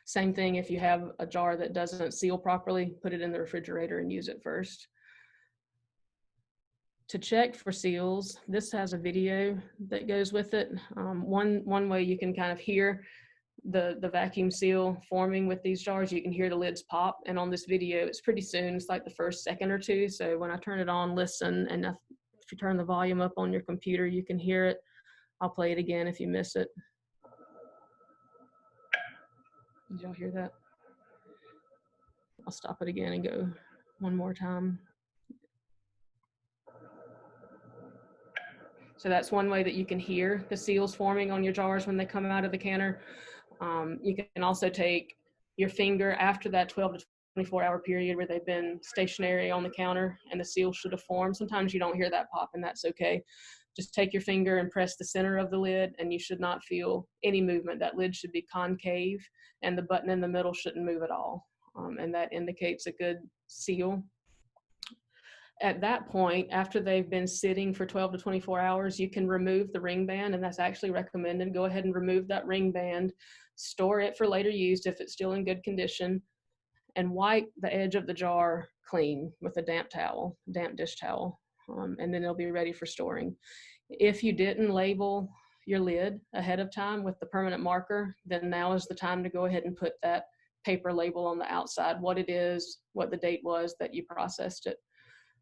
Same thing if you have a jar that doesn't seal properly, put it in the refrigerator and use it first. To check for seals, this has a video that goes with it. One way you can kind of hear the vacuum seal forming with these jars, you can hear the lids pop, and on this video it's pretty soon, it's like the first second or two. So when I turn it on, listen, and if you turn the volume up on your computer, you can hear it. I'll play it again if you miss it. Did y'all hear that? I'll stop it again and go one more time. So that's one way that you can hear the seals forming on your jars when they come out of the canner. You can also take your finger after that 12 to 24-hour period where they've been stationary on the counter and the seal should have formed. Sometimes you don't hear that pop, and that's okay. just take your finger and press the center of the lid, and you should not feel any movement. That lid should be concave, and the button in the middle shouldn't move at all. And that indicates a good seal. At that point, after they've been sitting for 12 to 24 hours, you can remove the ring band, and that's actually recommended. Go ahead and remove that ring band, store it for later use if it's still in good condition, and wipe the edge of the jar clean with a damp dish towel, and then it'll be ready for storing. If you didn't label your lid ahead of time with the permanent marker, then now is the time to go ahead and put that paper label on the outside, what it is, what the date was that you processed it.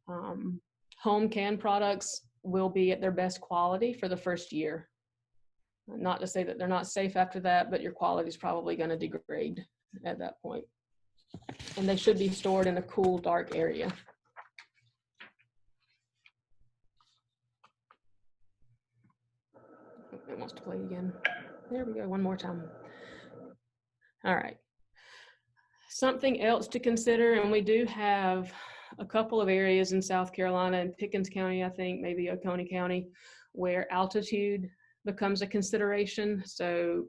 Home canned products will be at their best quality for the first year. Not to say that they're not safe after that, but your quality is probably going to degrade at that point. And they should be stored in a cool, dark area. It wants to play again. There we go, one more time. All right. Something else to consider, and we do have a couple of areas in South Carolina and Pickens County, I think, maybe Oconee County, where altitude becomes a consideration. So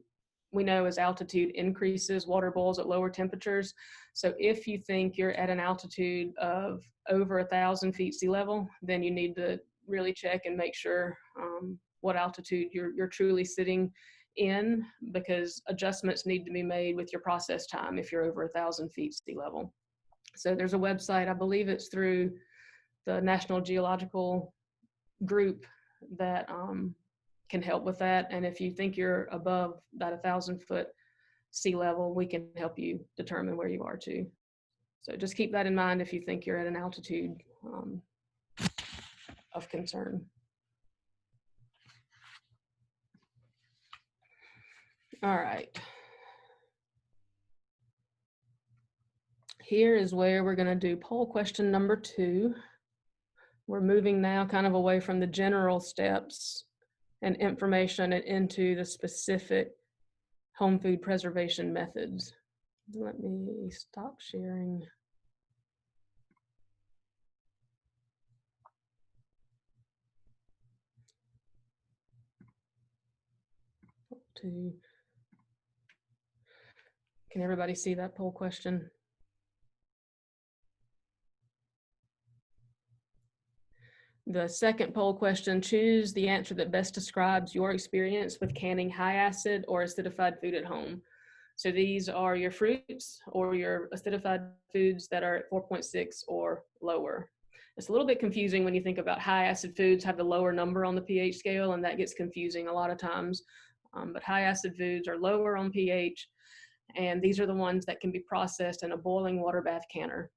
we know as altitude increases, water boils at lower temperatures. So if you think you're at an altitude of over 1,000 feet sea level, then you need to really check and make sure what altitude you're truly sitting in, because adjustments need to be made with your process time if you're over 1,000 feet sea level. So there's a website, I believe it's through the National Geological Group, that can help with that. And if you think you're above that 1,000-foot sea level, we can help you determine where you are too. So just keep that in mind if you think you're at an altitude of concern. All right. Here is where we're going to do poll question number 2. We're moving now kind of away from the general steps and information and into the specific home food preservation methods. Let me stop sharing. Can everybody see that poll question? The second poll question, choose the answer that best describes your experience with canning high acid or acidified food at home. So these are your fruits or your acidified foods that are at 4.6 or lower. It's a little bit confusing when you think about high acid foods have the lower number on the pH scale, and that gets confusing a lot of times. But high acid foods are lower on pH, and these are the ones that can be processed in a boiling water bath canner.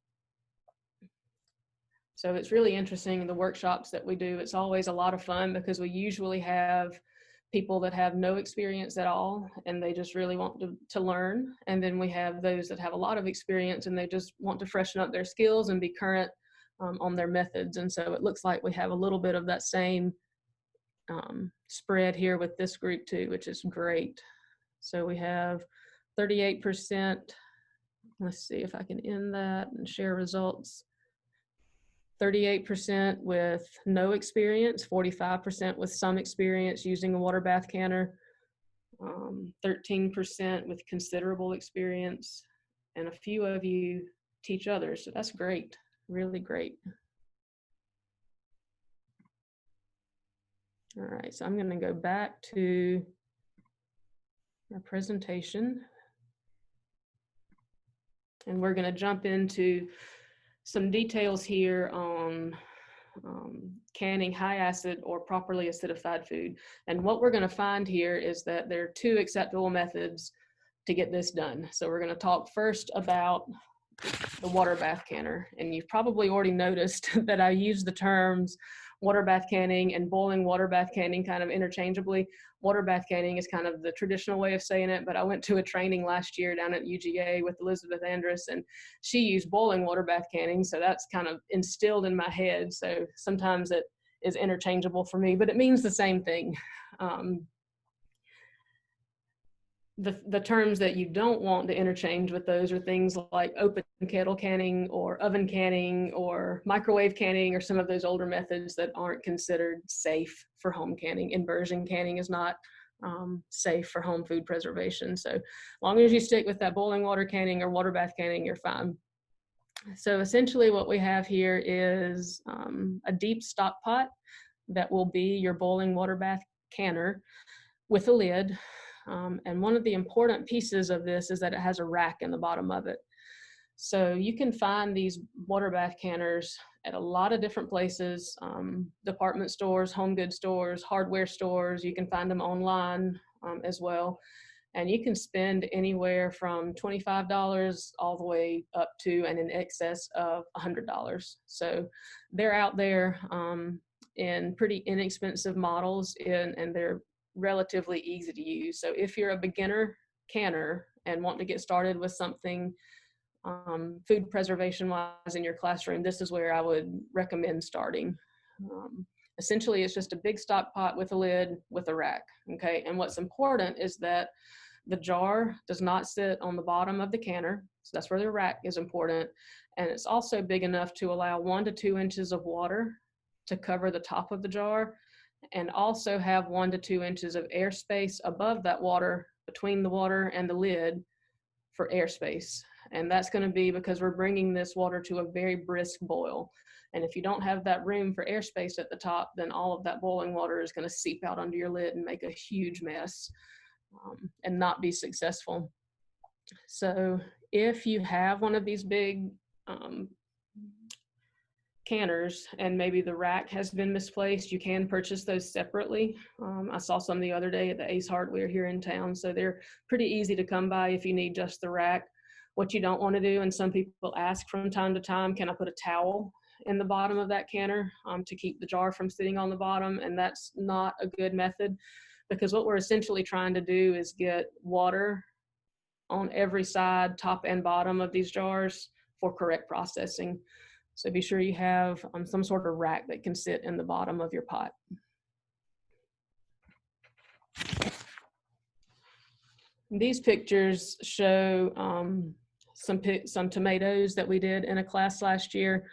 So it's really interesting, the workshops that we do, it's always a lot of fun because we usually have people that have no experience at all and they just really want to learn. And then we have those that have a lot of experience and they just want to freshen up their skills and be current on their methods. And so it looks like we have a little bit of that same spread here with this group too, which is great. So we have 38%. Let's see if I can end that and share results. 38% with no experience, 45% with some experience using a water bath canner, 13% with considerable experience, and a few of you teach others. So that's great, really great. All right, so I'm going to go back to our presentation. And we're going to jump into some details here on canning high acid or properly acidified food. And what we're going to find here is that there are 2 acceptable methods to get this done. So we're going to talk first about the water bath canner. And you've probably already noticed that I use the terms water bath canning and boiling water bath canning kind of interchangeably. Water bath canning is kind of the traditional way of saying it, but I went to a training last year down at UGA with Elizabeth Andrus, and she used boiling water bath canning, so that's kind of instilled in my head. So sometimes it is interchangeable for me, but it means the same thing. the terms that you don't want to interchange with those are things like open kettle canning or oven canning or microwave canning or some of those older methods that aren't considered safe for home canning. Immersion canning is not safe for home food preservation. So as long as you stick with that boiling water canning or water bath canning, you're fine. So essentially what we have here is a deep stock pot that will be your boiling water bath canner with a lid. And one of the important pieces of this is that it has a rack in the bottom of it. So you can find these water bath canners at a lot of different places, department stores, home goods stores, hardware stores. You can find them online as well. And you can spend anywhere from $25 all the way up to and in excess of $100. So they're out there in pretty inexpensive models, and they're relatively easy to use. So if you're a beginner canner and want to get started with something food preservation wise in your classroom, this is where I would recommend starting. Essentially, it's just a big stock pot with a lid with a rack. Okay, and what's important is that the jar does not sit on the bottom of the canner, so that's where the rack is important, and it's also big enough to allow 1 to 2 inches of water to cover the top of the jar, and also have 1 to 2 inches of airspace above that water, between the water and the lid, for airspace. And that's going to be because we're bringing this water to a very brisk boil. And if you don't have that room for airspace at the top, then all of that boiling water is going to seep out under your lid and make a huge mess and not be successful. So if you have one of these big canners and maybe the rack has been misplaced, you can purchase those separately. I saw some the other day at the Ace Hardware here in town, so they're pretty easy to come by if you need just the rack. What you don't want to do, and some people ask from time to time, can I put a towel in the bottom of that canner to keep the jar from sitting on the bottom? And that's not a good method, because what we're essentially trying to do is get water on every side, top and bottom of these jars for correct processing. So be sure you have some sort of rack that can sit in the bottom of your pot. These pictures show some tomatoes that we did in a class last year.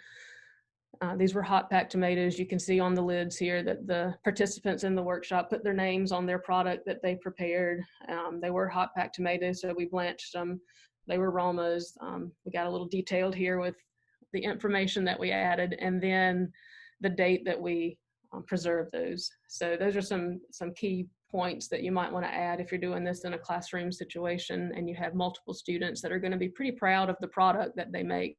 These were hot pack tomatoes. You can see on the lids here that the participants in the workshop put their names on their product that they prepared. They were hot pack tomatoes, so we blanched them. They were Romas. We got a little detailed here with the information that we added, and then the date that we preserved those. So those are some key points that you might want to add if you're doing this in a classroom situation and you have multiple students that are going to be pretty proud of the product that they make.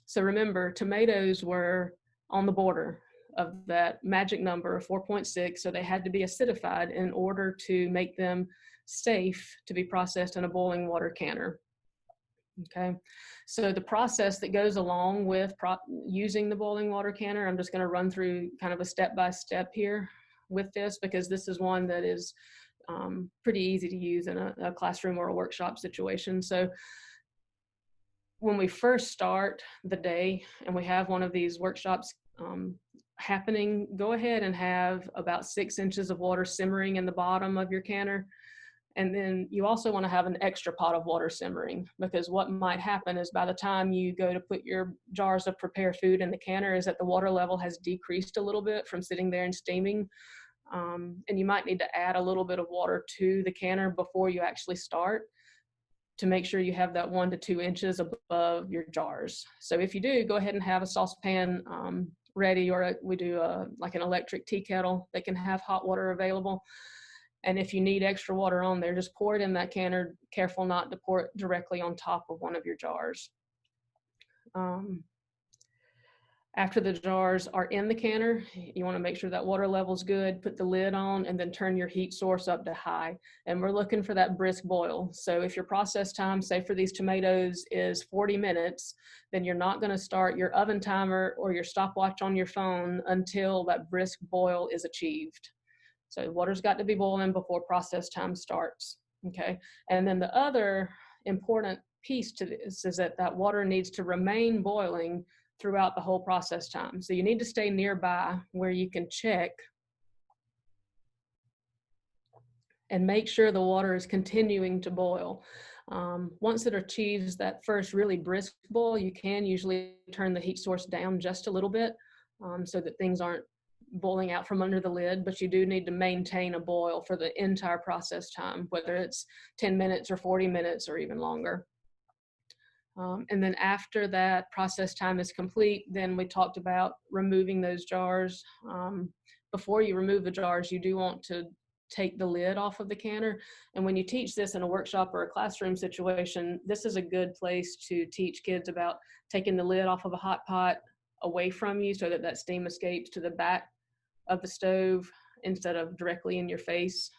So remember, tomatoes were on the border of that magic number of 4.6, so they had to be acidified in order to make them safe to be processed in a boiling water canner. Okay, so the process that goes along with using the boiling water canner, I'm just going to run through kind of a step-by-step here with this, because this is one that is pretty easy to use in a classroom or a workshop situation. So when we first start the day and we have one of these workshops happening, go ahead and have about 6 inches of water simmering in the bottom of your canner. And then you also want to have an extra pot of water simmering, because what might happen is by the time you go to put your jars of prepared food in the canner is that the water level has decreased a little bit from sitting there and steaming. And you might need to add a little bit of water to the canner before you actually start to make sure you have that 1 to 2 inches above your jars. So if you do, go ahead and have a saucepan ready, or we do like an electric tea kettle that can have hot water available. And if you need extra water on there, just pour it in that canner. Careful not to pour it directly on top of one of your jars. After the jars are in the canner, you want to make sure that water level's good, put the lid on, and then turn your heat source up to high. And we're looking for that brisk boil. So if your process time, say for these tomatoes, is 40 minutes, then you're not going to start your oven timer or your stopwatch on your phone until that brisk boil is achieved. So water's got to be boiling before process time starts, okay? And then the other important piece to this is that that water needs to remain boiling throughout the whole process time. So you need to stay nearby where you can check and make sure the water is continuing to boil. Once it achieves that first really brisk boil, you can usually turn the heat source down just a little bit so that things aren't boiling out from under the lid, but you do need to maintain a boil for the entire process time, whether it's 10 minutes or 40 minutes or even longer. And then after that process time is complete, then we talked about removing those jars. Before you remove the jars, you do want to take the lid off of the canner. And when you teach this in a workshop or a classroom situation, this is a good place to teach kids about taking the lid off of a hot pot away from you so that that steam escapes to the back of the stove instead of directly in your face.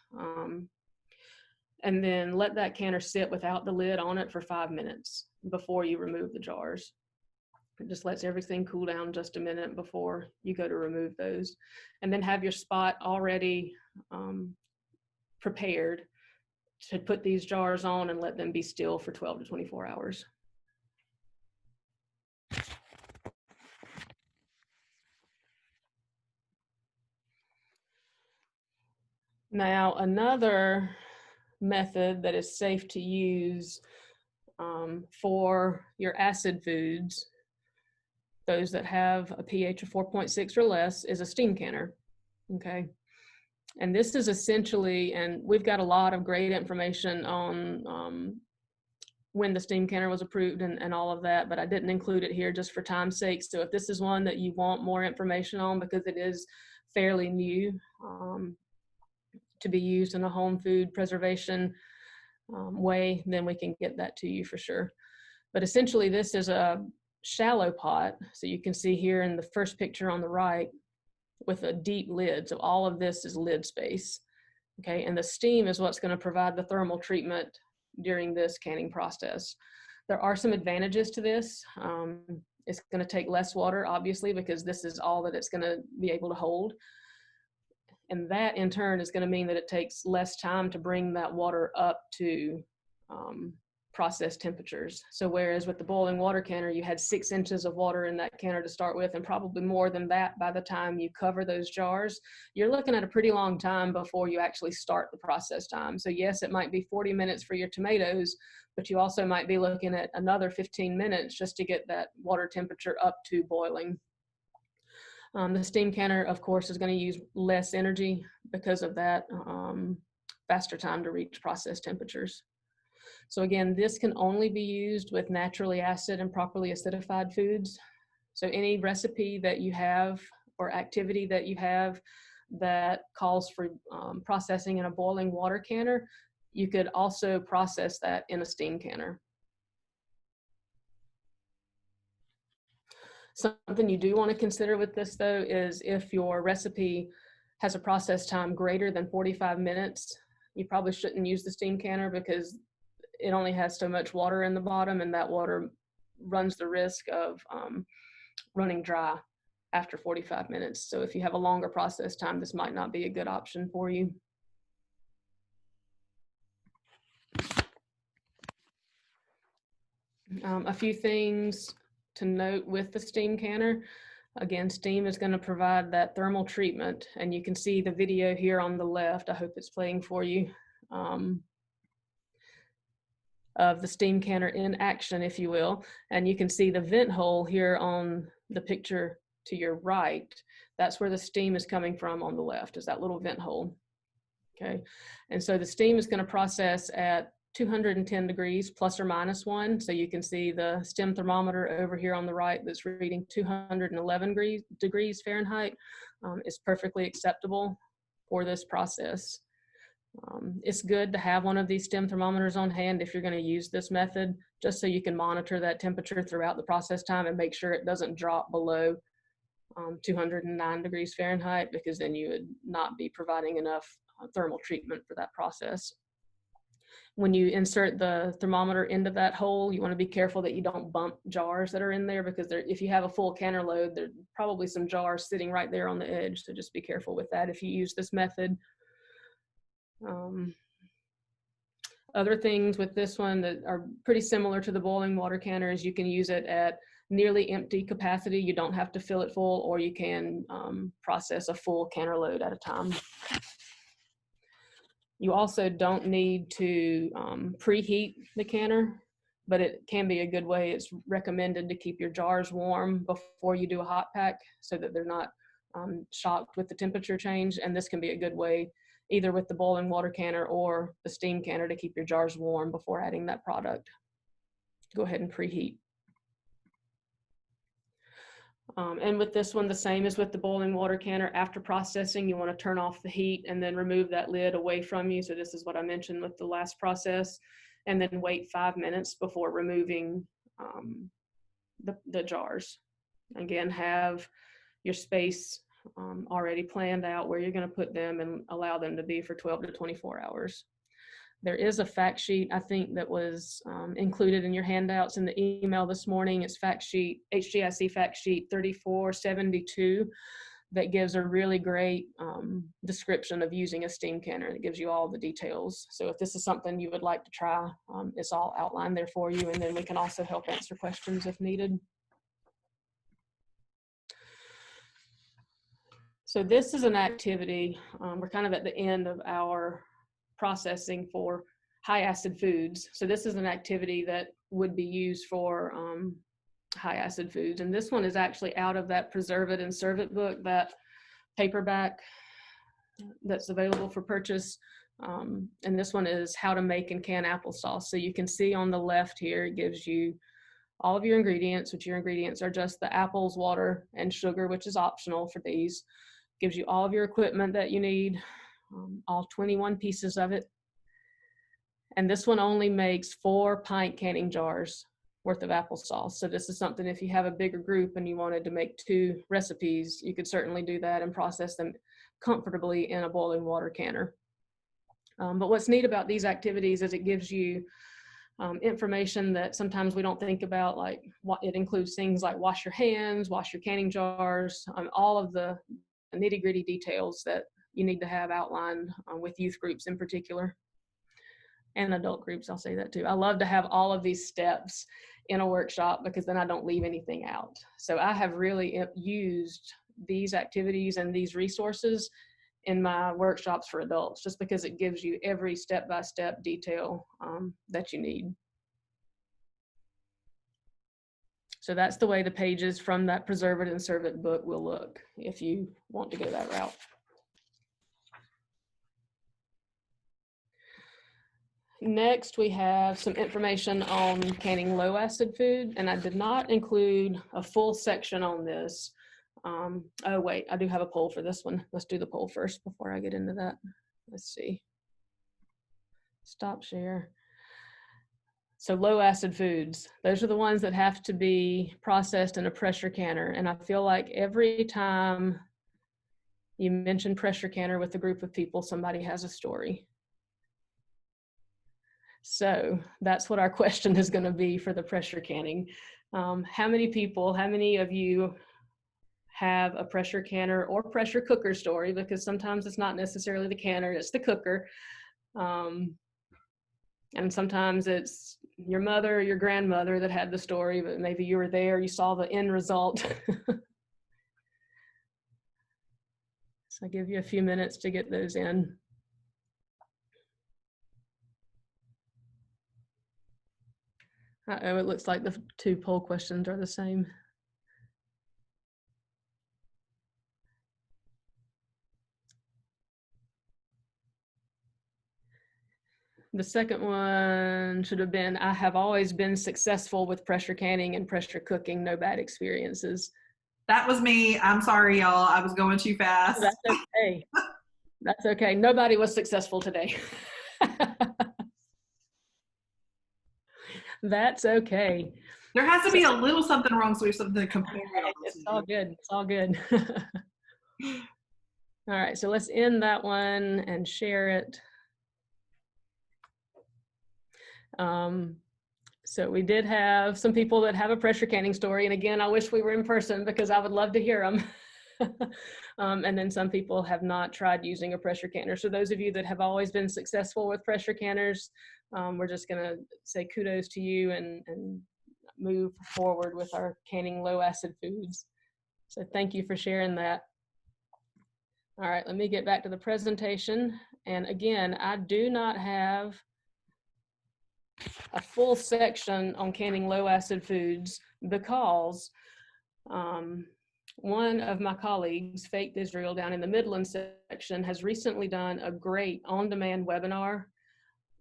And then let that canner sit without the lid on it for 5 minutes before you remove the jars. It just lets everything cool down just a minute before you go to remove those. And then have your spot already prepared to put these jars on and let them be still for 12 to 24 hours. Now, another method that is safe to use for your acid foods, those that have a pH of 4.6 or less, is a steam canner, okay? And this is essentially, and we've got a lot of great information on when the steam canner was approved and all of that, but I didn't include it here just for time's sake. So if this is one that you want more information on because it is fairly new to be used in a home food preservation way, then we can get that to you for sure. But essentially this is a shallow pot. So you can see here in the first picture on the right with a deep lid. So all of this is lid space. Okay, and the steam is what's going to provide the thermal treatment during this canning process. There are some advantages to this. It's going to take less water, obviously, because this is all that it's going to be able to hold. And that in turn is going to mean that it takes less time to bring that water up to process temperatures. So whereas with the boiling water canner, you had 6 inches of water in that canner to start with, and probably more than that by the time you cover those jars, you're looking at a pretty long time before you actually start the process time. So yes, it might be 40 minutes for your tomatoes, but you also might be looking at another 15 minutes just to get that water temperature up to boiling. The steam canner, of course, is going to use less energy because of that faster time to reach process temperatures. So again, this can only be used with naturally acid and properly acidified foods. So any recipe that you have or activity that you have that calls for processing in a boiling water canner, you could also process that in a steam canner. Something you do want to consider with this though is if your recipe has a process time greater than 45 minutes, you probably shouldn't use the steam canner because it only has so much water in the bottom, and that water runs the risk of running dry after 45 minutes. So if you have a longer process time, this might not be a good option for you. A few things to note with the steam canner. Again, steam is going to provide that thermal treatment, and you can see the video here on the left. I hope it's playing for you. Of the steam canner in action, if you will. And you can see the vent hole here on the picture to your right. That's where the steam is coming from on the left, is that little vent hole. Okay, and so the steam is going to process at 210 degrees plus or minus 1. So you can see the stem thermometer over here on the right that's reading 211 degrees Fahrenheit is perfectly acceptable for this process. It's good to have one of these stem thermometers on hand if you're going to use this method, just so you can monitor that temperature throughout the process time and make sure it doesn't drop below 209 degrees Fahrenheit, because then you would not be providing enough thermal treatment for that process. When you insert the thermometer into that hole, you want to be careful that you don't bump jars that are in there, because if you have a full canner load, there's probably some jars sitting right there on the edge. So just be careful with that if you use this method. Other things with this one that are pretty similar to the boiling water canner is you can use it at nearly empty capacity. You don't have to fill it full, or you can process a full canner load at a time. You also don't need to preheat the canner, but it can be a good way. It's recommended to keep your jars warm before you do a hot pack so that they're not shocked with the temperature change. And this can be a good way, either with the boiling water canner or the steam canner, to keep your jars warm before adding that product. Go ahead and preheat. And with this one, the same as with the boiling water canner. After processing, you want to turn off the heat and then remove that lid away from you. So this is what I mentioned with the last process. And then wait 5 minutes before removing the jars. Again, have your space already planned out where you're going to put them and allow them to be for 12 to 24 hours. There is a fact sheet, I think, that was included in your handouts in the email this morning. It's fact sheet, HGIC fact sheet 3472, that gives a really great description of using a steam canner. It gives you all the details. So if this is something you would like to try, it's all outlined there for you. And then we can also help answer questions if needed. So this is an activity, we're kind of at the end of our processing for high acid foods. So this is an activity that would be used for high acid foods. And this one is actually out of that Preserve It and Serve It book, that paperback that's available for purchase. And this one is how to make and can applesauce. So you can see on the left here, it gives you all of your ingredients, which your ingredients are just the apples, water, and sugar, which is optional for these. Gives you all of your equipment that you need, all 21 pieces of it. And this one only makes 4 pint canning jars worth of applesauce. So this is something, if you have a bigger group and you wanted to make 2 recipes, you could certainly do that and process them comfortably in a boiling water canner. But what's neat about these activities is it gives you information that sometimes we don't think about, like it includes things like wash your hands, wash your canning jars, all of the nitty-gritty details that you need to have outlined with youth groups in particular, and adult groups, I'll say that too. I love to have all of these steps in a workshop because then I don't leave anything out. So I have really used these activities and these resources in my workshops for adults, just because it gives you every step-by-step detail that you need. So that's the way the pages from that Preserve It and Serve It book will look if you want to go that route. Next, we have some information on canning low acid food, and I did not include a full section on this. Oh wait, I do have a poll for this one. Let's do the poll first before I get into that. Let's see. Stop share. So low acid foods, those are the ones that have to be processed in a pressure canner. And I feel like every time you mention pressure canner with a group of people, somebody has a story. So that's what our question is going to be for the pressure canning. How many of you have a pressure canner or pressure cooker story? Because sometimes it's not necessarily the canner, it's the cooker. And sometimes it's your mother or your grandmother that had the story, but maybe you were there, you saw the end result. So I'll give you a few minutes to get those in. Uh-oh, it looks like the 2 poll questions are the same. The second one should have been, I have always been successful with pressure canning and pressure cooking, no bad experiences. That was me. I'm sorry, y'all. I was going too fast. That's okay. That's okay. Nobody was successful today. That's okay. There has to be a little something wrong so we have something to compare it on. It's all good. It's all good. All right, so let's end that one and share it. So we did have some people that have a pressure canning story. And again, I wish we were in person because I would love to hear them. And then some people have not tried using a pressure canner. So those of you that have always been successful with pressure canners, we're just gonna say kudos to you and move forward with our canning low acid foods. So thank you for sharing that. All right, let me get back to the presentation And again, I do not have a full section on canning low acid foods because one of my colleagues, Faith Israel, down in the Midland section, has recently done a great on-demand webinar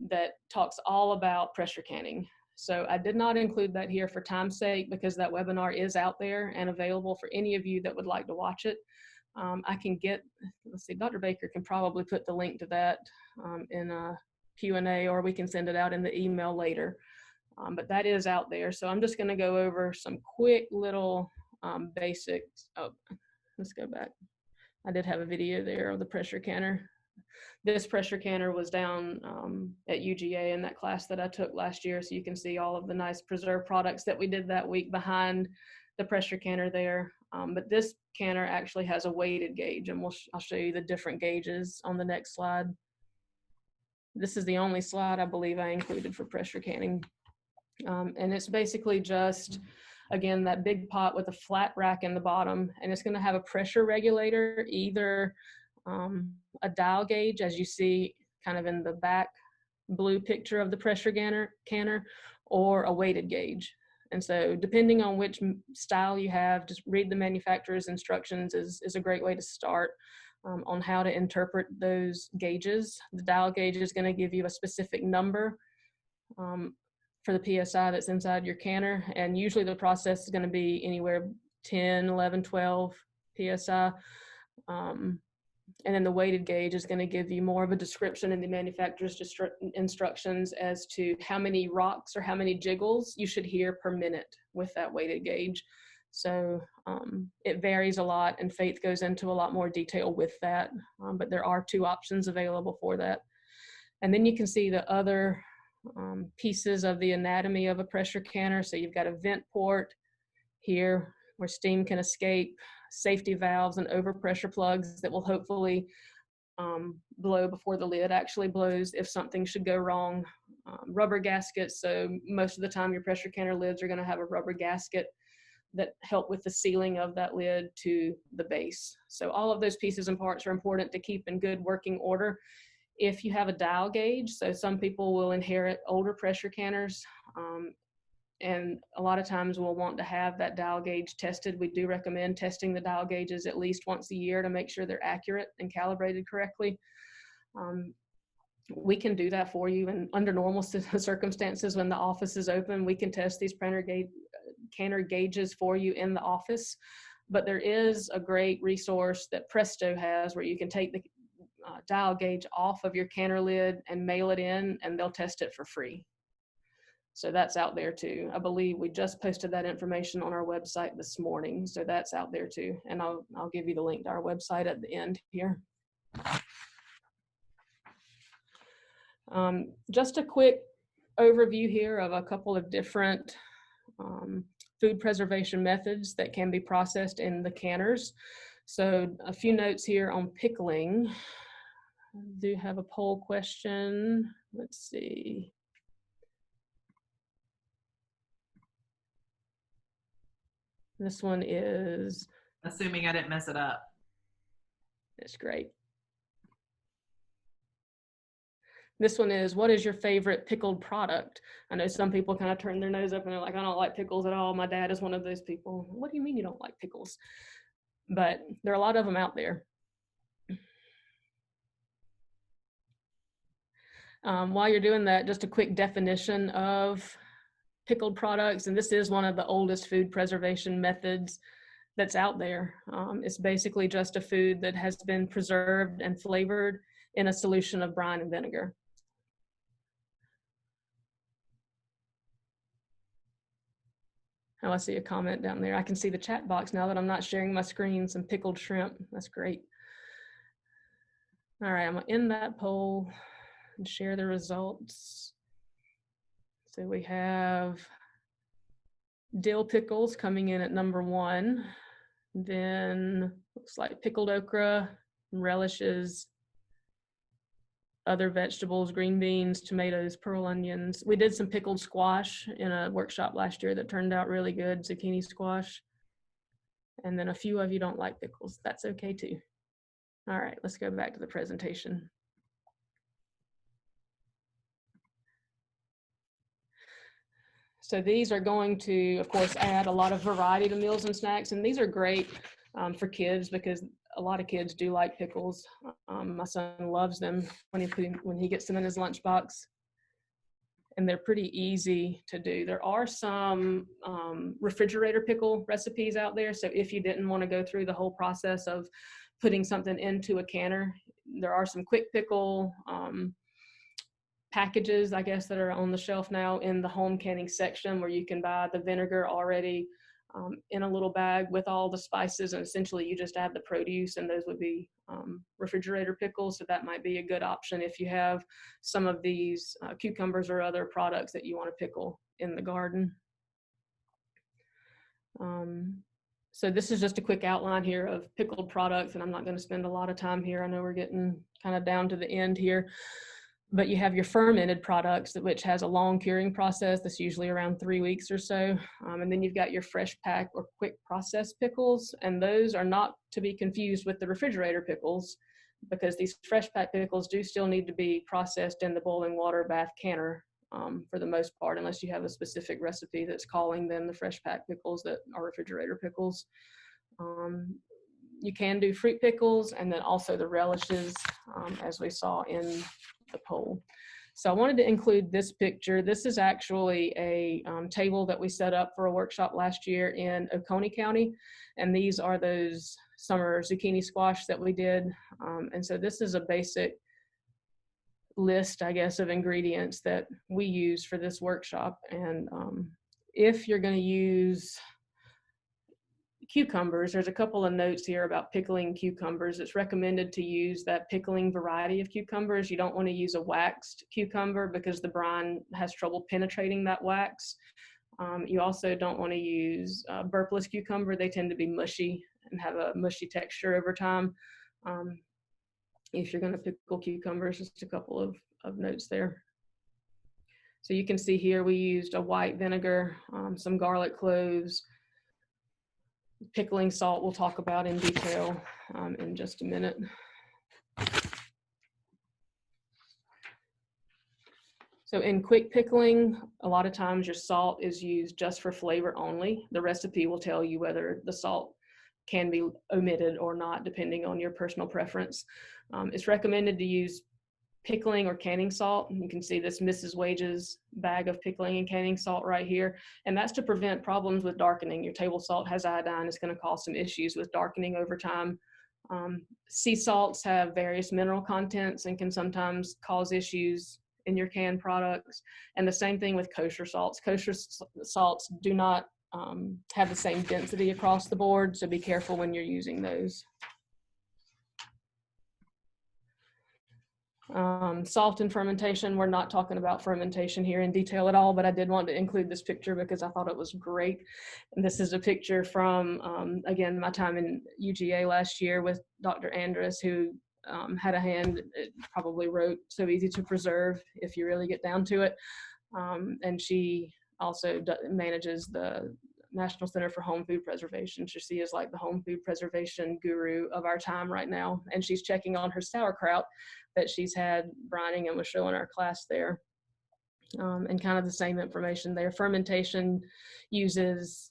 that talks all about pressure canning. So I did not include that here for time's sake because that webinar is out there and available for any of you that would like to watch it. I can get, let's see, Dr. Baker can probably put the link to that in a Q&A, or we can send it out in the email later. But that is out there. So I'm just going to go over some quick little basics. Oh, let's go back. I did have a video there of the pressure canner. This pressure canner was down at UGA in that class that I took last year. So you can see all of the nice preserved products that we did that week behind the pressure canner there. But this canner actually has a weighted gauge, and I'll show you the different gauges on the next slide. This is the only slide I believe I included for pressure canning. And it's basically just, again, that big pot with a flat rack in the bottom, and it's going to have a pressure regulator, either a dial gauge, as you see kind of in the back blue picture of the pressure canner, or a weighted gauge. And so depending on which style you have, just read the manufacturer's instructions is a great way to start on how to interpret those gauges. The dial gauge is going to give you a specific number for the PSI that's inside your canner. And usually the process is going to be anywhere 10, 11, 12 PSI. And then the weighted gauge is going to give you more of a description in the manufacturer's instructions as to how many rocks or how many jiggles you should hear per minute with that weighted gauge. So it varies a lot, and Faith goes into a lot more detail with that, but there are 2 options available for that. And then you can see the other pieces of the anatomy of a pressure canner. So you've got a vent port here where steam can escape, safety valves and overpressure plugs that will hopefully blow before the lid actually blows if something should go wrong. Rubber gaskets, so most of the time your pressure canner lids are going to have a rubber gasket that help with the sealing of that lid to the base. So all of those pieces and parts are important to keep in good working order. If you have a dial gauge, so some people will inherit older pressure canners, and a lot of times we'll want to have that dial gauge tested. We do recommend testing the dial gauges at least once a year to make sure they're accurate and calibrated correctly. We can do that for you, and under normal circumstances when the office is open, we can test these canner gauges for you in the office. But there is a great resource that Presto has where you can take the dial gauge off of your canner lid and mail it in, and they'll test it for free. So that's out there too. I believe we just posted that information on our website this morning. So that's out there too. And I'll give you the link to our website at the end here. Just a quick overview here of a couple of different food preservation methods that can be processed in the canners. So a few notes here on pickling. I do have a poll question. Let's see. This one is, assuming I didn't mess it up. That's great. This one is, what is your favorite pickled product? I know some people kind of turn their nose up and they're like, I don't like pickles at all. My dad is one of those people. What do you mean you don't like pickles? But there are a lot of them out there. While you're doing that, just a quick definition of pickled products, and this is one of the oldest food preservation methods that's out there. It's basically just a food that has been preserved and flavored in a solution of brine and vinegar. Oh, I see a comment down there. I can see the chat box now that I'm not sharing my screen. Some pickled shrimp. That's great. All right, I'm gonna end that poll and share the results. So we have dill pickles coming in at number 1. Then looks like pickled okra, relishes, other vegetables, green beans, tomatoes, pearl onions. We did some pickled squash in a workshop last year that turned out really good, zucchini squash. And then a few of you don't like pickles. That's okay too. All right, let's go back to the presentation. So these are going to, of course, add a lot of variety to meals and snacks. And these are great for kids because a lot of kids do like pickles. My son loves them when he gets them in his lunchbox. And they're pretty easy to do. There are some refrigerator pickle recipes out there. So if you didn't want to go through the whole process of putting something into a canner, there are some quick pickle packages, I guess, that are on the shelf now in the home canning section where you can buy the vinegar already in a little bag with all the spices, and essentially you just add the produce, and those would be refrigerator pickles. So that might be a good option if you have some of these cucumbers or other products that you want to pickle in the garden. So this is just a quick outline here of pickled products, and I'm not going to spend a lot of time here. I know we're getting kind of down to the end here. But you have your fermented products, which has a long curing process that's usually around 3 weeks or so. And then you've got your fresh pack or quick process pickles. And those are not to be confused with the refrigerator pickles, because these fresh pack pickles do still need to be processed in the boiling water bath canner for the most part, unless you have a specific recipe that's calling them the fresh pack pickles that are refrigerator pickles. You can do fruit pickles and then also the relishes, as we saw in the poll. So I wanted to include this picture. This is actually a table that we set up for a workshop last year in Oconee County. And these are those summer zucchini squash that we did. And so this is a basic list, I guess, of ingredients that we use for this workshop. And if you're going to use cucumbers, there's a couple of notes here about pickling cucumbers. It's recommended to use that pickling variety of cucumbers. You don't want to use a waxed cucumber because the brine has trouble penetrating that wax. You also don't want to use burpless cucumber. They tend to be mushy and have a mushy texture over time. If you're going to pickle cucumbers, just a couple of notes there. So you can see here we used a white vinegar, some garlic cloves, pickling salt we'll talk about in detail in just a minute. So in quick pickling, a lot of times your salt is used just for flavor only. The recipe will tell you whether the salt can be omitted or not, depending on your personal preference. It's recommended to use pickling or canning salt. You can see this Mrs. Wage's bag of pickling and canning salt right here. And that's to prevent problems with darkening. Your table salt has iodine. It's going to cause some issues with darkening over time. Sea salts have various mineral contents and can sometimes cause issues in your canned products. And the same thing with kosher salts. Kosher salts do not have the same density across the board, so be careful when you're using those. Salt and fermentation, we're not talking about fermentation here in detail at all, but I did want to include this picture because I thought it was great. And this is a picture from, again, my time in UGA last year with Dr. Andrus, who had a hand, it probably wrote "So Easy to Preserve" if you really get down to it. And she also manages the National Center for Home Food Preservation. So she is like the home food preservation guru of our time right now. And she's checking on her sauerkraut that she's had brining and was showing our class there. And kind of the same information there. Fermentation uses,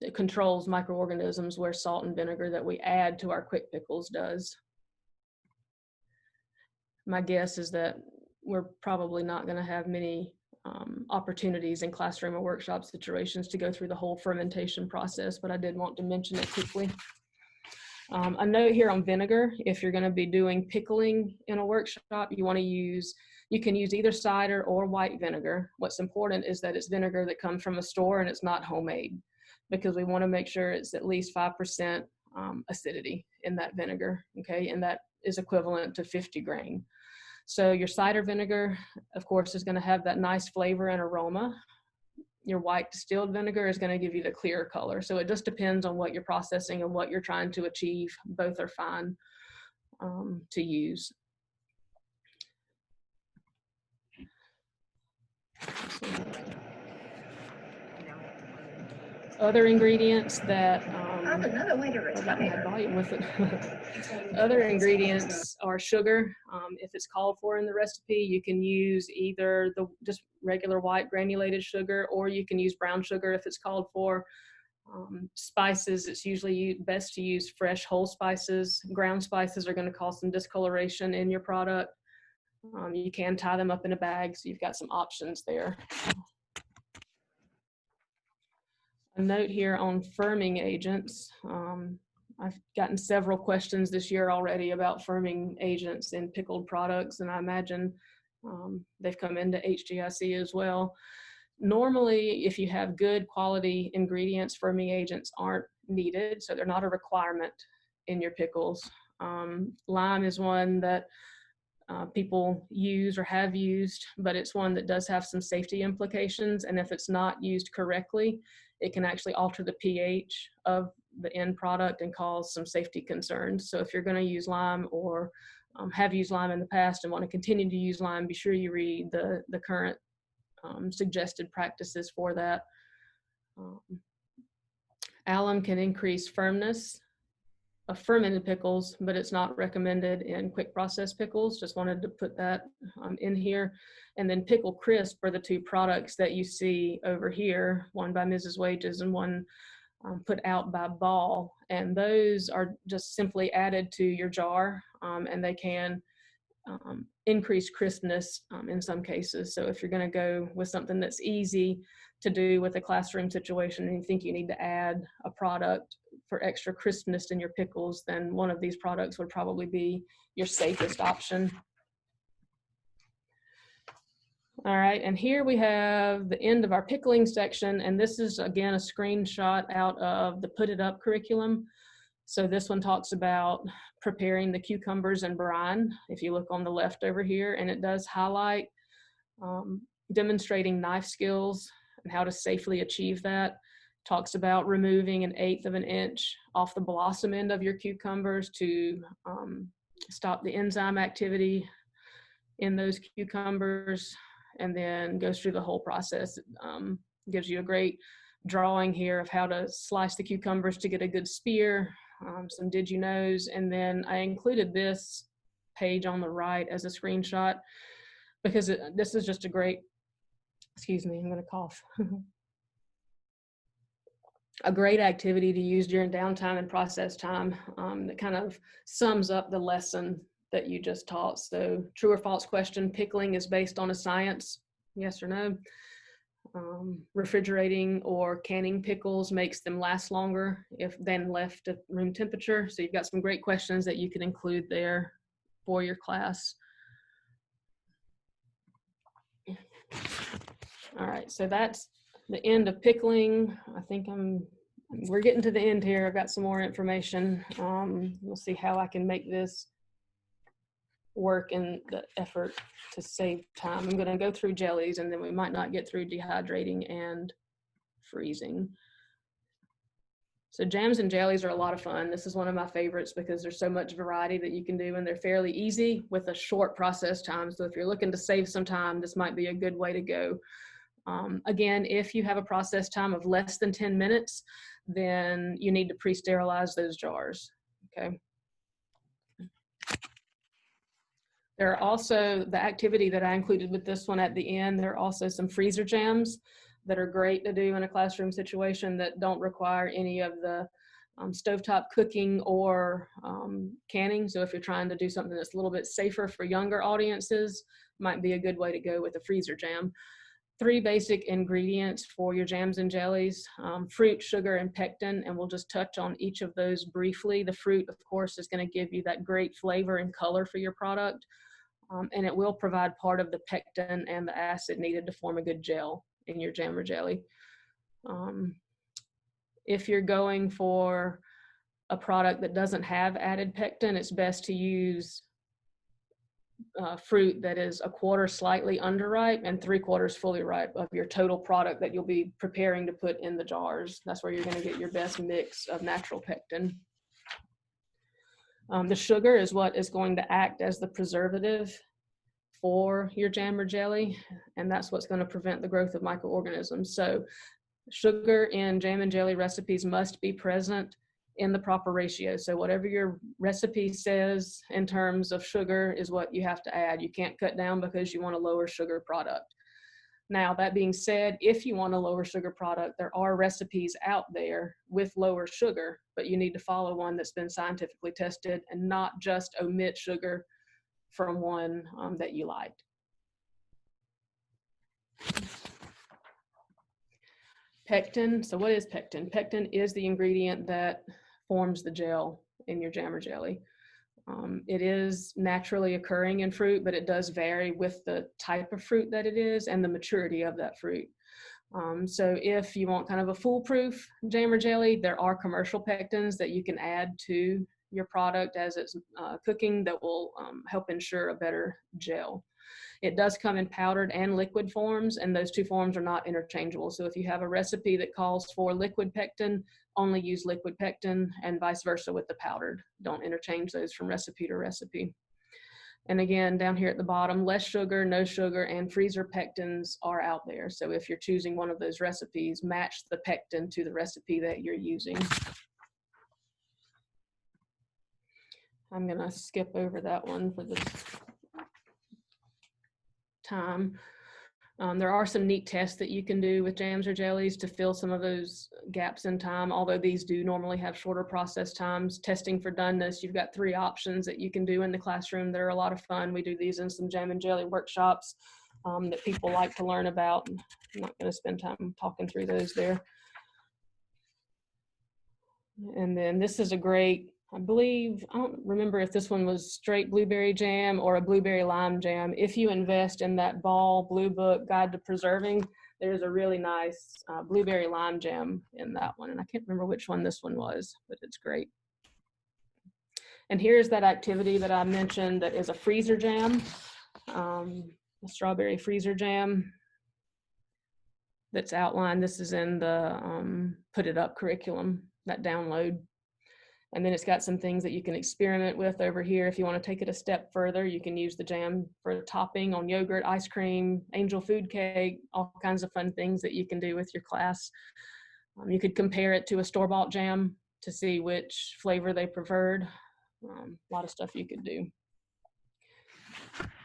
it controls microorganisms where salt and vinegar that we add to our quick pickles does. My guess is that we're probably not going to have many opportunities in classroom or workshop situations to go through the whole fermentation process, but I did want to mention it quickly. A note here on vinegar: if you're going to be doing pickling in a workshop, you can use either cider or white vinegar. What's important is that it's vinegar that comes from a store and it's not homemade, because we want to make sure it's at least 5% acidity in that vinegar, okay? And that is equivalent to 50 grain. So your cider vinegar, of course, is going to have that nice flavor and aroma. Your white distilled vinegar is going to give you the clear color. So it just depends on what you're processing and what you're trying to achieve. Both are fine to use. Other ingredients that Another way to forgot to retire. have volume with it. Other ingredients are sugar. If it's called for in the recipe, you can use either the just regular white granulated sugar, or you can use brown sugar if it's called for. Spices, it's usually best to use fresh whole spices. Ground spices are going to cause some discoloration in your product. You can tie them up in a bag, so you've got some options there. A note here on firming agents. I've gotten several questions this year already about firming agents in pickled products, and I imagine they've come into HGIC as well. Normally, if you have good quality ingredients, firming agents aren't needed, so they're not a requirement in your pickles. Lime is one that people use or have used, but it's one that does have some safety implications, and if it's not used correctly, it can actually alter the pH of the end product and cause some safety concerns. So if you're going to use lime or have used lime in the past and want to continue to use lime, be sure you read the current suggested practices for that. Alum can increase firmness of fermented pickles, but it's not recommended in quick process pickles. Just wanted to put that in here. And then pickle crisp are the two products that you see over here, one by Mrs. Wages and one put out by Ball. And those are just simply added to your jar, and they can increase crispness in some cases. So if you're going to go with something that's easy to do with a classroom situation and you think you need to add a product for extra crispness in your pickles, then one of these products would probably be your safest option. All right, and here we have the end of our pickling section, and this is again a screenshot out of the Put It Up curriculum. So this one talks about preparing the cucumbers and brine, if you look on the left over here, and it does highlight demonstrating knife skills and how to safely achieve that. Talks about removing 1/8 of an inch off the blossom end of your cucumbers to stop the enzyme activity in those cucumbers, and then goes through the whole process. Gives you a great drawing here of how to slice the cucumbers to get a good spear, some did you knows, and then I included this page on the right as a screenshot because this is just a great, excuse me, I'm going to cough. A great activity to use during downtime and process time that kind of sums up the lesson that you just taught. So true or false question, pickling is based on a science, yes or no? Refrigerating or canning pickles makes them last longer if then left at room temperature. So you've got some great questions that you can include there for your class. All right, so that's the end of pickling. I think we're getting to the end here. I've got some more information. We'll see how I can make this work in the effort to save time. I'm going to go through jellies, and then we might not get through dehydrating and freezing. So jams and jellies are a lot of fun. This is one of my favorites because there's so much variety that you can do, and they're fairly easy with a short process time. So if you're looking to save some time, this might be a good way to go. Again, if you have a process time of less than 10 minutes, then you need to pre-sterilize those jars, okay? There are also the activity that I included with this one at the end. There are also some freezer jams that are great to do in a classroom situation that don't require any of the stovetop cooking or canning. So if you're trying to do something that's a little bit safer for younger audiences, might be a good way to go with a freezer jam. 3 basic ingredients for your jams and jellies, fruit, sugar, and pectin, and we'll just touch on each of those briefly. The fruit, of course, is going to give you that great flavor and color for your product, and it will provide part of the pectin and the acid needed to form a good gel in your jam or jelly. If you're going for a product that doesn't have added pectin, it's best to use fruit that is 1/4 slightly underripe and 3/4 fully ripe of your total product that you'll be preparing to put in the jars. That's where you're going to get your best mix of natural pectin. The sugar is what is going to act as the preservative for your jam or jelly, and that's what's going to prevent the growth of microorganisms. So Sugar in jam and jelly recipes must be present in the proper ratio. So whatever your recipe says in terms of sugar is what you have to add. You can't cut down because you want a lower sugar product. Now, that being said, if you want a lower sugar product, there are recipes out there with lower sugar, but you need to follow one that's been scientifically tested and not just omit sugar from one that you liked. Pectin. So what is pectin? Pectin is the ingredient that forms the gel in your jam or jelly. It is naturally occurring in fruit, but it does vary with the type of fruit that it is and the maturity of that fruit. So if you want kind of a foolproof jam or jelly, there are commercial pectins that you can add to your product as it's cooking that will help ensure a better gel. It does come in powdered and liquid forms, and those two forms are not interchangeable. So if you have a recipe that calls for liquid pectin, only use liquid pectin, and vice versa with the powdered. Don't interchange those from recipe to recipe. And again, down here at the bottom, less sugar, no sugar, and freezer pectins are out there. So if you're choosing one of those recipes, match the pectin to the recipe that you're using. I'm gonna skip over that one for this time. There are some neat tests that you can do with jams or jellies to fill some of those gaps in time, although these do normally have shorter process times. Testing for doneness, you've got 3 options that you can do in the classroom that are a lot of fun. We do these in some jam and jelly workshops that people like to learn about. I'm not going to spend time talking through those there. And then this is a great, I believe, I don't remember if this one was straight blueberry jam or a blueberry lime jam. If you invest in that Ball Blue Book Guide to Preserving, there's a really nice blueberry lime jam in that one. And I can't remember which one this one was, but it's great. And here's that activity that I mentioned that is a freezer jam, a strawberry freezer jam that's outlined. This is in the Put It Up curriculum, that download. And then it's got some things that you can experiment with over here. If you want to take it a step further, you can use the jam for topping on yogurt, ice cream, angel food cake, all kinds of fun things that you can do with your class. You could compare it to a store-bought jam to see which flavor they preferred. A lot of stuff you could do.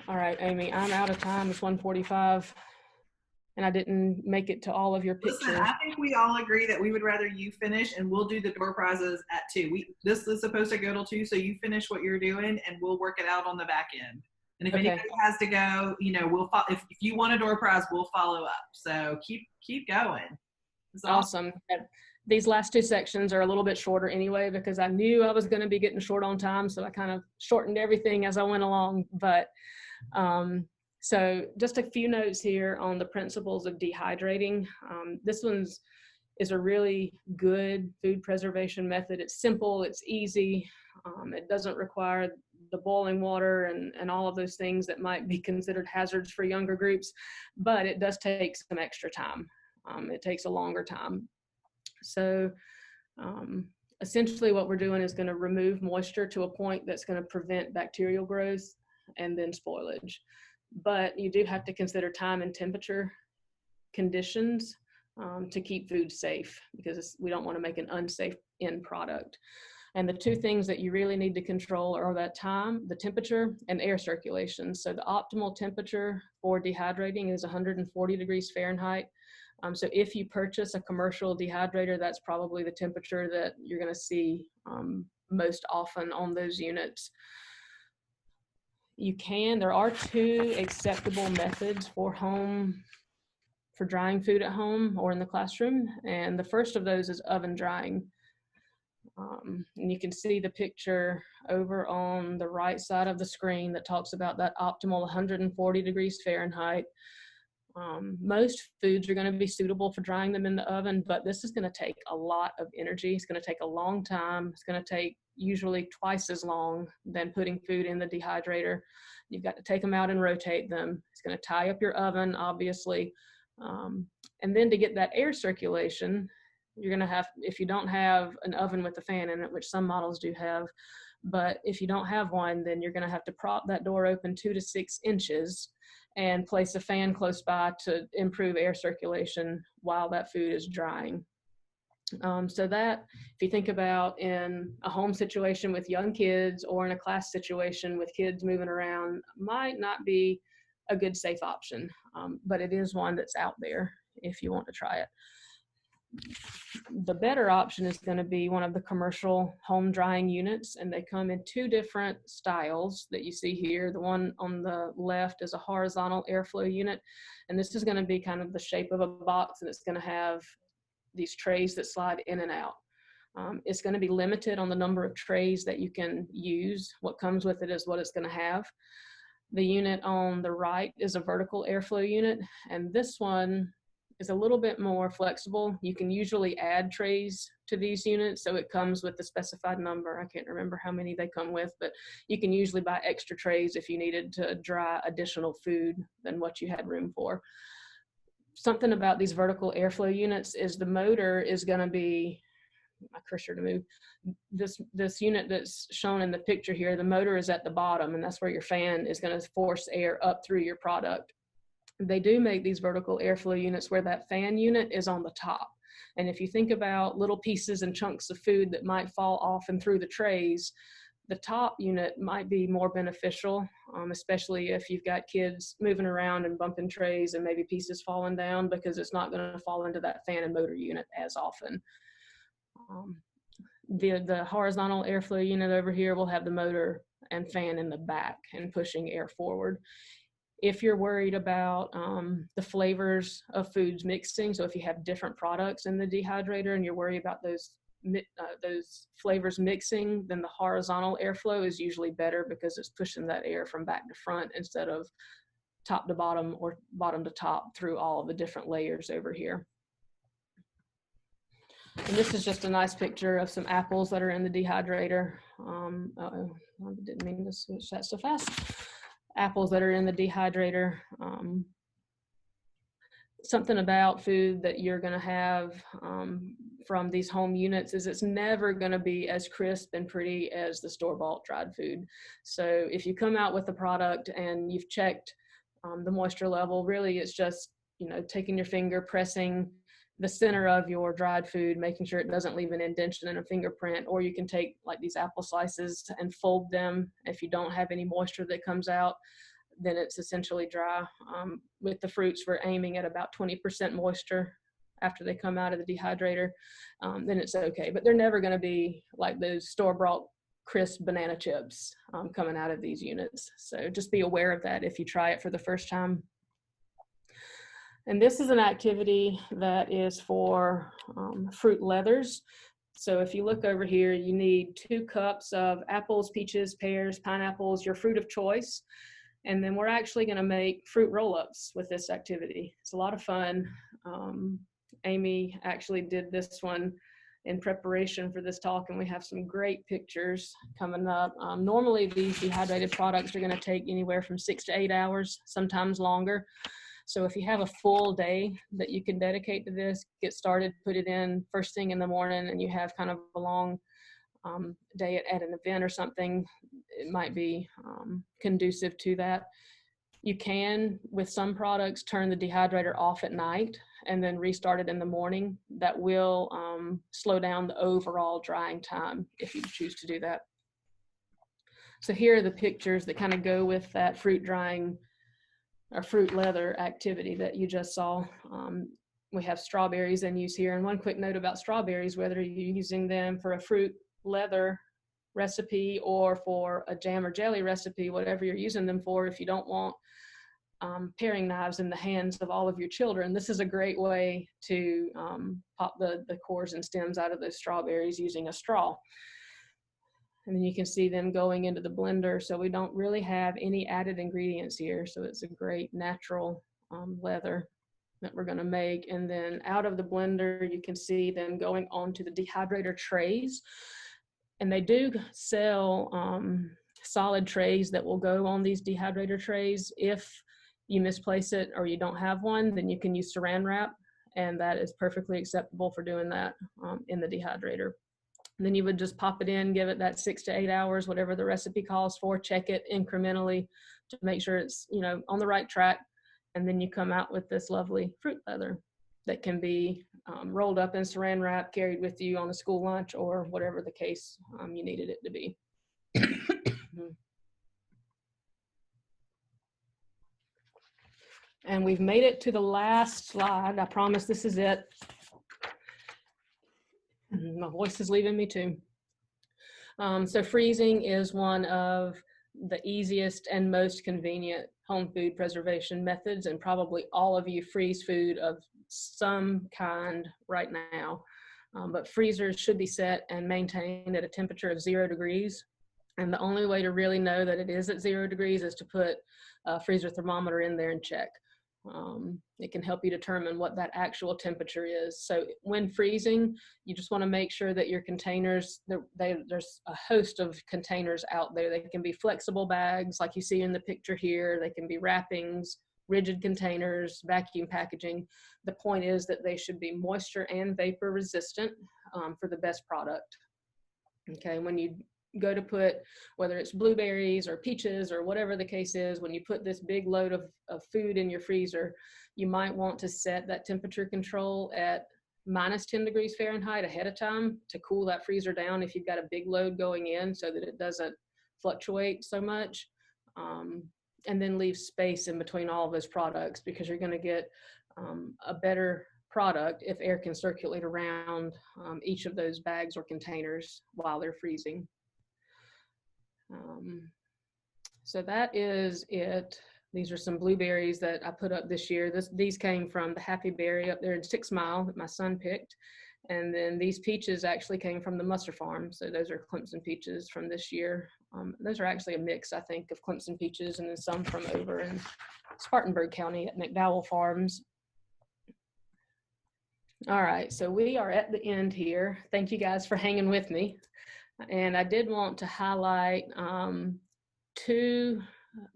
All right, Amy, I'm out of time. It's 1:45. And I didn't make it to all of your pictures. Listen, I think we all agree that we would rather you finish, and we'll do the door prizes at 2. This is supposed to go till 2, so you finish what you're doing, and we'll work it out on the back end. And if anybody has to go, you know, we'll if you want a door prize, we'll follow up. So keep going. It's awesome. These last 2 sections are a little bit shorter anyway, because I knew I was going to be getting short on time, so I kind of shortened everything as I went along. But so just a few notes here on the principles of dehydrating. This is a really good food preservation method. It's simple, it's easy. It doesn't require the boiling water and all of those things that might be considered hazards for younger groups, but it does take some extra time. It takes a longer time. So essentially what we're doing is going to remove moisture to a point that's going to prevent bacterial growth and then spoilage. But you do have to consider time and temperature conditions to keep food safe, because we don't want to make an unsafe end product. And the 2 things that you really need to control are that time, the temperature, and air circulation. So the optimal temperature for dehydrating is 140 degrees Fahrenheit. So if you purchase a commercial dehydrator, that's probably the temperature that you're going to see most often on those units. There are 2 acceptable methods for drying food at home or in the classroom. And the first of those is oven drying. And you can see the picture over on the right side of the screen that talks about that optimal 140 degrees Fahrenheit. Most foods are going to be suitable for drying them in the oven, but this is going to take a lot of energy. It's going to take a long time. It's going to take usually twice as long than putting food in the dehydrator. You've got to take them out and rotate them. It's going to tie up your oven, obviously. And then to get that air circulation, you're going to have, if you don't have an oven with a fan in it, which some models do have, but if you don't have one, then you're going to have to prop that door open 2 to 6 inches. and place a fan close by to improve air circulation while that food is drying. So that, if you think about in a home situation with young kids or in a class situation with kids moving around, might not be a good safe option, but it is one that's out there if you want to try it. The better option is going to be one of the commercial home drying units, and they come in two different styles that you see here. The one on the left is a horizontal airflow unit, and this is going to be kind of the shape of a box, and it's going to have these trays that slide in and out. It's going to be limited on the number of trays that you can use. What comes with it is what it's going to have. The unit on the right is a vertical airflow unit, and this one is a little bit more flexible. You can usually add trays to these units, so it comes with the specified number. I can't remember how many they come with, but you can usually buy extra trays if you needed to dry additional food than what you had room for. Something about these vertical airflow units is the motor is going to be, my cursor to move, this unit that's shown in the picture here, the motor is at the bottom, and that's where your fan is going to force air up through your product. They do make these vertical airflow units where that fan unit is on the top. And if you think about little pieces and chunks of food that might fall off and through the trays, the top unit might be more beneficial, especially if you've got kids moving around and bumping trays and maybe pieces falling down, because it's not going to fall into that fan and motor unit as often. The horizontal airflow unit over here will have the motor and fan in the back and pushing air forward. If you're worried about the flavors of foods mixing, so if you have different products in the dehydrator and you're worried about those flavors mixing, then the horizontal airflow is usually better because it's pushing that air from back to front instead of top to bottom or bottom to top through all of the different layers over here. And this is just a nice picture of some apples that are in the dehydrator. I didn't mean to switch that so fast. Apples that are in the dehydrator. Something about food that you're going to have from these home units is it's never going to be as crisp and pretty as the store-bought dried food. So if you come out with a product and you've checked the moisture level, really it's just, taking your finger, pressing the center of your dried food, making sure it doesn't leave an indentation and a fingerprint, or you can take like these apple slices and fold them. If you don't have any moisture that comes out, then it's essentially dry. With the fruits, we're aiming at about 20% moisture after they come out of the dehydrator, then it's okay. But they're never going to be like those store-bought crisp banana chips coming out of these units. So just be aware of that if you try it for the first time. And this is an activity that is for fruit leathers. So if you look over here, you need 2 cups of apples, peaches, pears, pineapples, your fruit of choice. And then we're actually going to make fruit roll-ups with this activity. It's a lot of fun. Amy actually did this one in preparation for this talk, and we have some great pictures coming up. Normally, these dehydrated products are going to take anywhere from 6 to 8 hours, sometimes longer. So if you have a full day that you can dedicate to this, get started, put it in first thing in the morning, and you have kind of a long day at an event or something, it might be conducive to that. You can, with some products, turn the dehydrator off at night and then restart it in the morning. That will slow down the overall drying time if you choose to do that. So here are the pictures that kind of go with that fruit drying or fruit leather activity that you just saw. We have strawberries in use here. And one quick note about strawberries, whether you're using them for a fruit leather recipe or for a jam or jelly recipe, whatever you're using them for, if you don't want paring knives in the hands of all of your children, this is a great way to pop the cores and stems out of those strawberries using a straw. And then you can see them going into the blender. So we don't really have any added ingredients here. So it's a great natural leather that we're going to make. And then out of the blender, you can see them going onto the dehydrator trays. And they do sell solid trays that will go on these dehydrator trays. If you misplace it or you don't have one, then you can use saran wrap, and that is perfectly acceptable for doing that in the dehydrator. And then you would just pop it in, give it that 6 to 8 hours, whatever the recipe calls for, check it incrementally to make sure it's, you know, on the right track. And then you come out with this lovely fruit leather that can be rolled up in saran wrap, carried with you on a school lunch, or whatever the case you needed it to be. And we've made it to the last slide. I promise this is it. My voice is leaving me too. So freezing is one of the easiest and most convenient home food preservation methods, and probably all of you freeze food of some kind right now. But freezers should be set and maintained at a temperature of 0 degrees. And the only way to really know that it is at 0 degrees is to put a freezer thermometer in there and check. It can help you determine what that actual temperature is. So when freezing, you just want to make sure that your containers, there's a host of containers out there. They can be flexible bags like you see in the picture here. They can be wrappings, rigid containers, vacuum packaging. The point is that they should be moisture and vapor resistant for the best product. Okay, when you go to put, whether it's blueberries or peaches or whatever the case is, when you put this big load of food in your freezer, you might want to set that temperature control at -10 degrees Fahrenheit ahead of time to cool that freezer down if you've got a big load going in, so that it doesn't fluctuate so much. And then leave space in between all of those products, because you're going to get a better product if air can circulate around each of those bags or containers while they're freezing. So that is it. These are some blueberries that I put up this year. These came from the Happy Berry up there in 6 Mile that my son picked. And then these peaches actually came from the Musser Farm. So those are Clemson peaches from this year. Those are actually a mix, I think, of Clemson peaches and then some from over in Spartanburg County at McDowell Farms. All right, so we are at the end here. Thank you guys for hanging with me. And I did want to highlight 2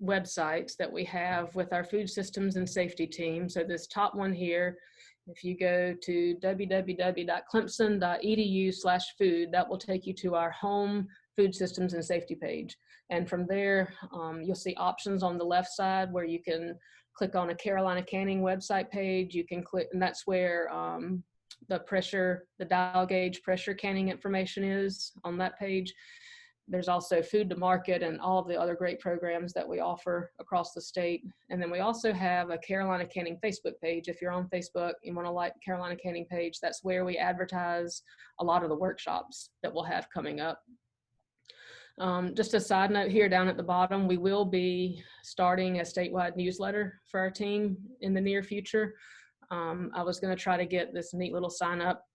websites that we have with our food systems and safety team. So this top one here, if you go to www.clemson.edu/food, that will take you to our home food systems and safety page. And from there, you'll see options on the left side where you can click on a Carolina Canning website page. You can click, and that's where the dial gauge pressure canning information is on that page. There's also Food to Market and all of the other great programs that we offer across the state. And then we also have a Carolina Canning Facebook page. If you're on Facebook, you want to like Carolina Canning page, that's where we advertise a lot of the workshops that we'll have coming up. Just a side note here down at the bottom, we will be starting a statewide newsletter for our team in the near future. I was going to try to get this neat little sign up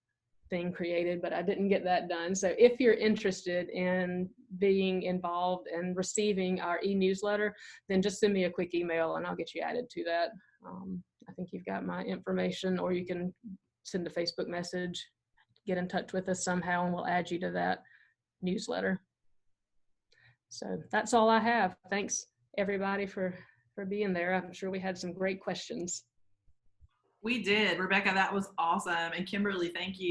thing created, but I didn't get that done. So if you're interested in being involved and receiving our e-newsletter, then just send me a quick email and I'll get you added to that. I think you've got my information, or you can send a Facebook message, get in touch with us somehow, and we'll add you to that newsletter. So that's all I have. Thanks everybody for being there. I'm sure we had some great questions. We did. Rebecca, that was awesome. And Kimberly, thank you